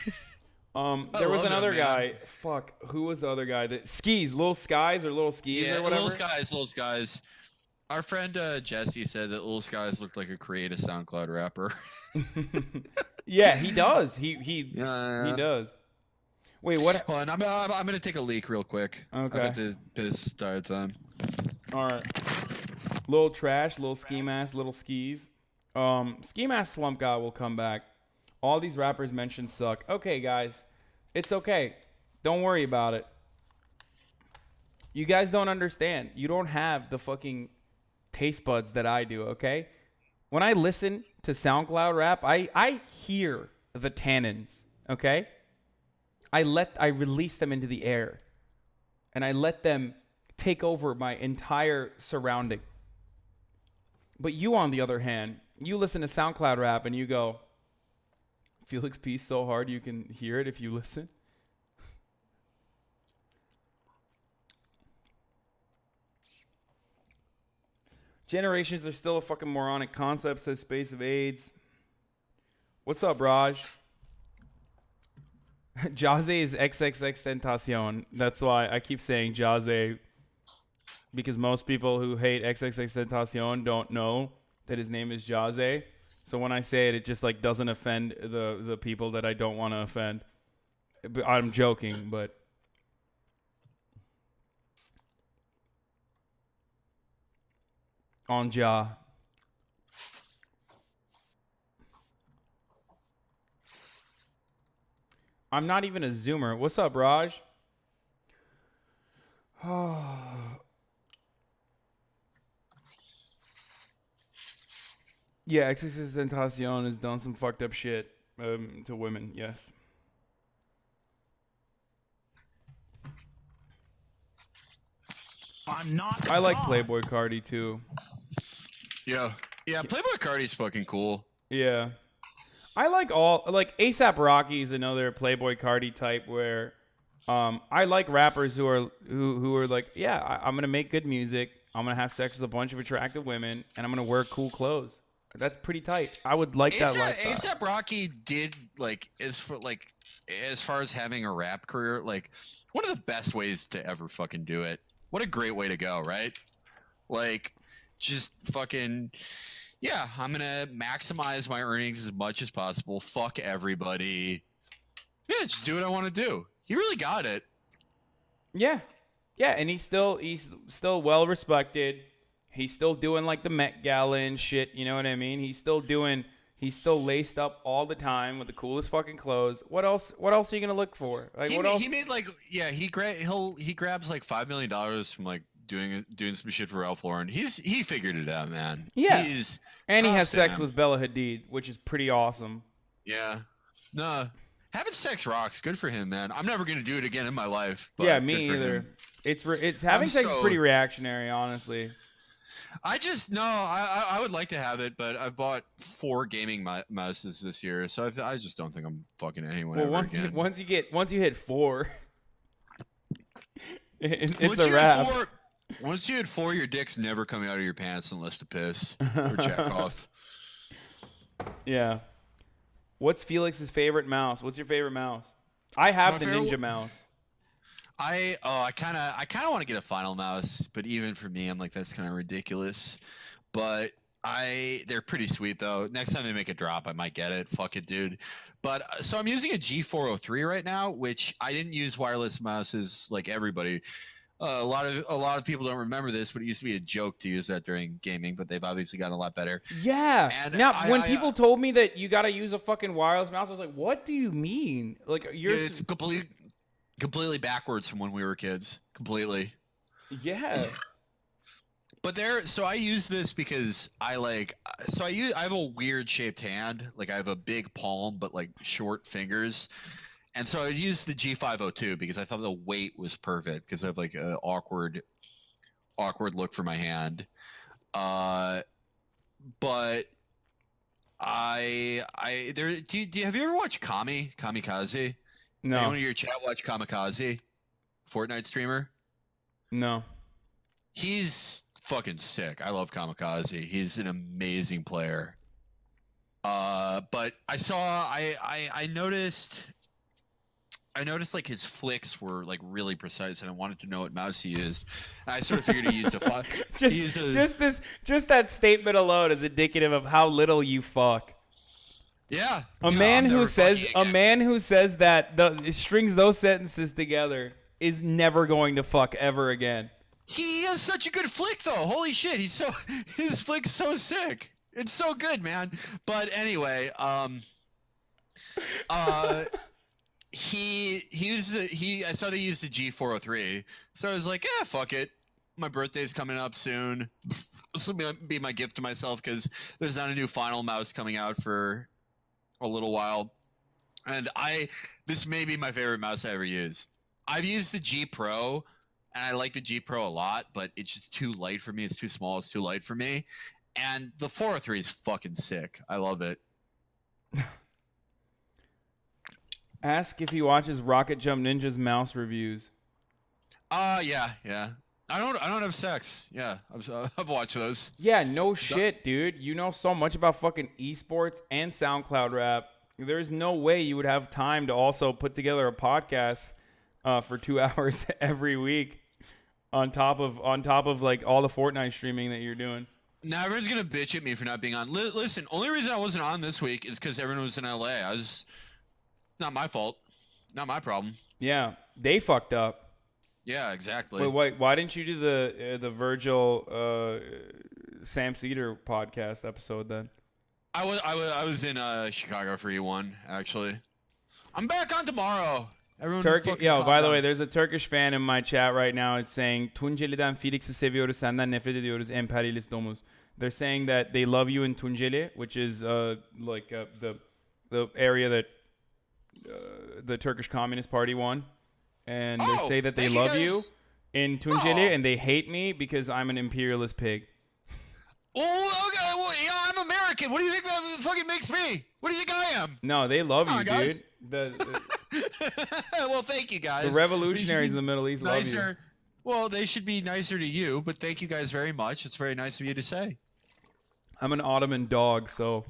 There was another guy. Fuck, who was the other guy? That Skis, Little Skies or Little Skis or whatever. Little Skies. Our friend Jesse said that Little Skies looked like a creative SoundCloud rapper. Yeah, he does. He does. Wait, what? Hold on, I'm gonna take a leak real quick. Okay. I have to piss start time. All right. Little Trash, Little Ski Mask, Little Skis. Ski Mask Slump God will come back. All these rappers mentioned suck. Okay, guys. It's okay. Don't worry about it. You guys don't understand. You don't have the fucking taste buds that I do, okay? When I listen to SoundCloud rap, I hear the tannins, okay? I release them into the air. And I let them take over my entire surrounding. But you, on the other hand, you listen to SoundCloud rap and you go, Felix P's so hard you can hear it if you listen. Generations are still a fucking moronic concept, says Space of AIDS. What's up, Raj? Jase is XXX Tentacion. That's why I keep saying Jase, because most people who hate XXX Tentacion don't know that his name is Jase. So when I say it, it just like doesn't offend the people that I don't want to offend. I'm joking, but on Ja. I'm not even a Zoomer. What's up, Raj? Yeah, XXX Tentacion has done some fucked up shit to women, yes. I'm not. I like Playboy Cardi too. Yeah, Playboy Cardi's fucking cool. Yeah. I like ASAP Rocky's another Playboy Cardi type where I like rappers who are like, yeah, I'm going to make good music. I'm going to have sex with a bunch of attractive women and I'm going to wear cool clothes. That's pretty tight. I would like that lifestyle. ASAP Rocky did as far as having a rap career, like one of the best ways to ever fucking do it. What a great way to go, right? Like, just fucking, yeah, I'm gonna maximize my earnings as much as possible. Fuck everybody. Yeah, just do what I want to do. He really got it. Yeah, and he's still well respected. He's still doing like the Met Gala and shit. You know what I mean? He's still laced up all the time with the coolest fucking clothes. What else are you gonna look for? Like he else? He made he grabs like $5 million from like doing some shit for Ralph Lauren. He figured it out, man. Yeah, and he has sex him. with Bella Hadid, which is pretty awesome. Yeah, no, having sex rocks. Good for him, man. I'm never gonna do it again in my life. But yeah, me either. It's having sex is pretty reactionary, honestly. I would like to have it, but I've bought 4 gaming mouses this year, so I just don't think I'm fucking anyone ever again. Once you hit 4, it's a wrap. Once you hit 4, your dick's never coming out of your pants unless to piss or jack off. Yeah. What's Felix's favorite mouse? What's your favorite mouse? I have the Ninja mouse. I kind of want to get a Final mouse, but even for me, I'm like, that's kind of ridiculous. But they're pretty sweet though. Next time they make a drop, I might get it. Fuck it, dude. But so I'm using a G403 right now, which I didn't use wireless mouses like everybody. A lot of people don't remember this, but it used to be a joke to use that during gaming. But they've obviously gotten a lot better. Yeah. And now, when people told me that you got to use a fucking wireless mouse, I was like, what do you mean? Like it's completely backwards from when we were kids. Completely. Yeah. But so I use this because I have a weird shaped hand. Like I have a big palm, but like short fingers. And so I used the G502 because I thought the weight was perfect because I have like an awkward look for my hand. But have you ever watched Kamikaze? No. Anyone in your chat watch Kamikaze? Fortnite streamer? No. He's fucking sick. I love Kamikaze. He's an amazing player. But I noticed like his flicks were like really precise, and I wanted to know what mouse he used. And I sort of figured he used just that statement alone is indicative of how little you fuck. Yeah. A man who says that strings those sentences together is never going to fuck ever again. He has such a good flick though. Holy shit, his flick's so sick. It's so good, man. But anyway, I saw they used the G403, so I was like, fuck it. My birthday's coming up soon. This will be my gift to myself because there's not a new Final mouse coming out for a little while, and this may be my favorite mouse I ever used. I've used the G Pro, and I like the G Pro a lot, but it's just too light for me. It's too small. It's too light for me. And the 403 is fucking sick. I love it. Ask if he watches Rocket Jump Ninja's mouse reviews. Yeah. I don't have sex. Yeah, I've watched those. Yeah, no shit, dude. You know so much about fucking esports and SoundCloud rap. There's no way you would have time to also put together a podcast for 2 hours every week on top of like all the Fortnite streaming that you're doing. Now everyone's gonna bitch at me for not being on. Listen, only reason I wasn't on this week is because everyone was in LA. It's not my fault, not my problem. Yeah, they fucked up. Yeah, exactly. Wait, why didn't you do the Virgil Sam Cedar podcast episode then? I was in Chicago for E1 actually. I'm back on tomorrow. Everyone by the way, there's a Turkish fan in my chat right now. It's saying Tunceli'den Felix'i seviyoruz, senden nefret ediyoruz, emperyalist domuz. They're saying that they love you in Tunceli, which is the area that the Turkish Communist Party won. And they say that they love you in Tunceli, and they hate me because I'm an imperialist pig. Oh, okay. Well, yeah, I'm American. What do you think that fucking makes me? What do you think I am? No, they love you, guys. dude. Well, thank you, guys. The revolutionaries in the Middle East love you. Well, they should be nicer to you, but thank you guys very much. It's very nice of you to say. I'm an Ottoman dog, so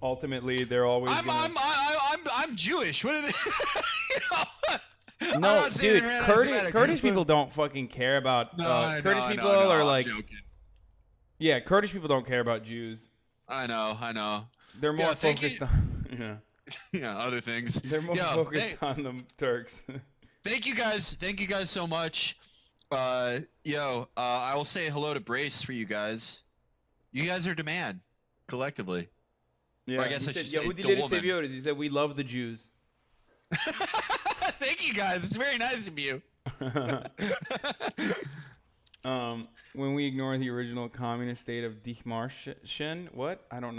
ultimately they're always. I'm Jewish. What are they? No, dude, Kurdish people don't fucking care about Kurdish people are like joking. Yeah, Kurdish people don't care about Jews. I know. They're more focused on other things. They're more focused on the Turks. Thank you guys so much. I will say hello to Brace for you guys. You guys are demand collectively. Yeah, or I guess I should say Yahudileri seviyoruz. He said we love the Jews. Thank you guys. It's very nice of you. When we ignore the original communist state of Dithmarschen, what? I don't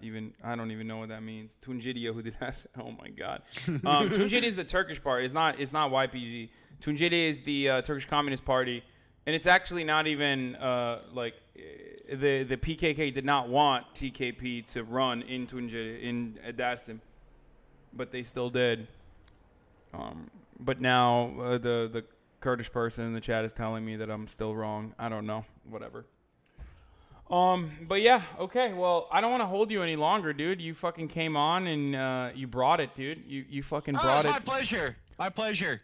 even know what that means. Tunceli Yahudiler. Oh my god. Tunceli is the Turkish part. It's not YPG. Tunceli is the Turkish Communist Party, and it's actually not even like the PKK did not want TKP to run in Tunceli in Dersim, but they still did. But now the Kurdish person in the chat is telling me that I'm still wrong. I don't know. Whatever. But yeah, okay. Well, I don't want to hold you any longer, dude. You fucking came on and you brought it, dude. You fucking brought it. My pleasure. My pleasure.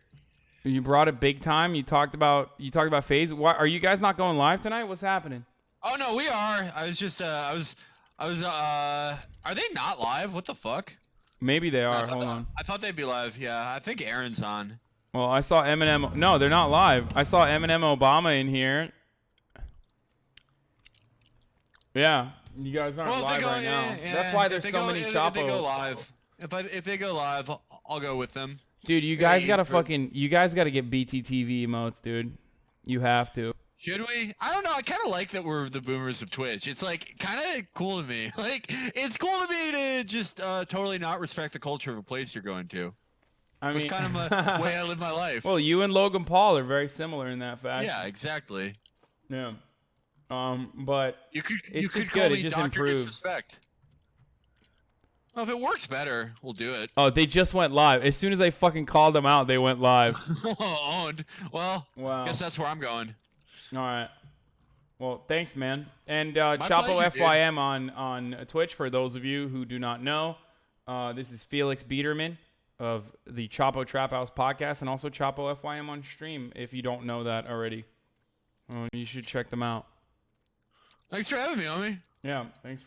You brought it big time. You talked about FaZe. Why are you guys not going live tonight? What's happening? Oh no, we are. I was just are they not live? What the fuck? Maybe they are. Hold on. I thought they'd be live. Yeah, I think Aaron's on. Well, I saw Eminem. No, they're not live. I saw Eminem Obama in here. Yeah, you guys aren't live right now. Yeah, that's why there's so many chopos. If they go live, if they go live, I'll go with them. Dude, you guys gotta get BTTV emotes, dude. You have to. Should we? I don't know. I kind of like that we're the boomers of Twitch. It's like kind of cool to me. Like it's cool to me to just totally not respect the culture of a place you're going to. It's kind of the way I live my life. Well, you and Logan Paul are very similar in that fashion. Yeah, exactly. Yeah. But you could just call good. me It just Dr. improves. Disrespect. Well, if it works better, we'll do it. Oh, they just went live. As soon as I fucking called them out, they went live. Owned. Well, Wow. guess that's where I'm going. All right. Well, thanks, man. And My Chapo pleasure, FYM on Twitch, for those of you who do not know. This is Felix Biederman of the Chapo Trap House podcast, and also Chapo FYM on stream, if you don't know that already. You should check them out. Thanks for having me, homie. Yeah, thanks for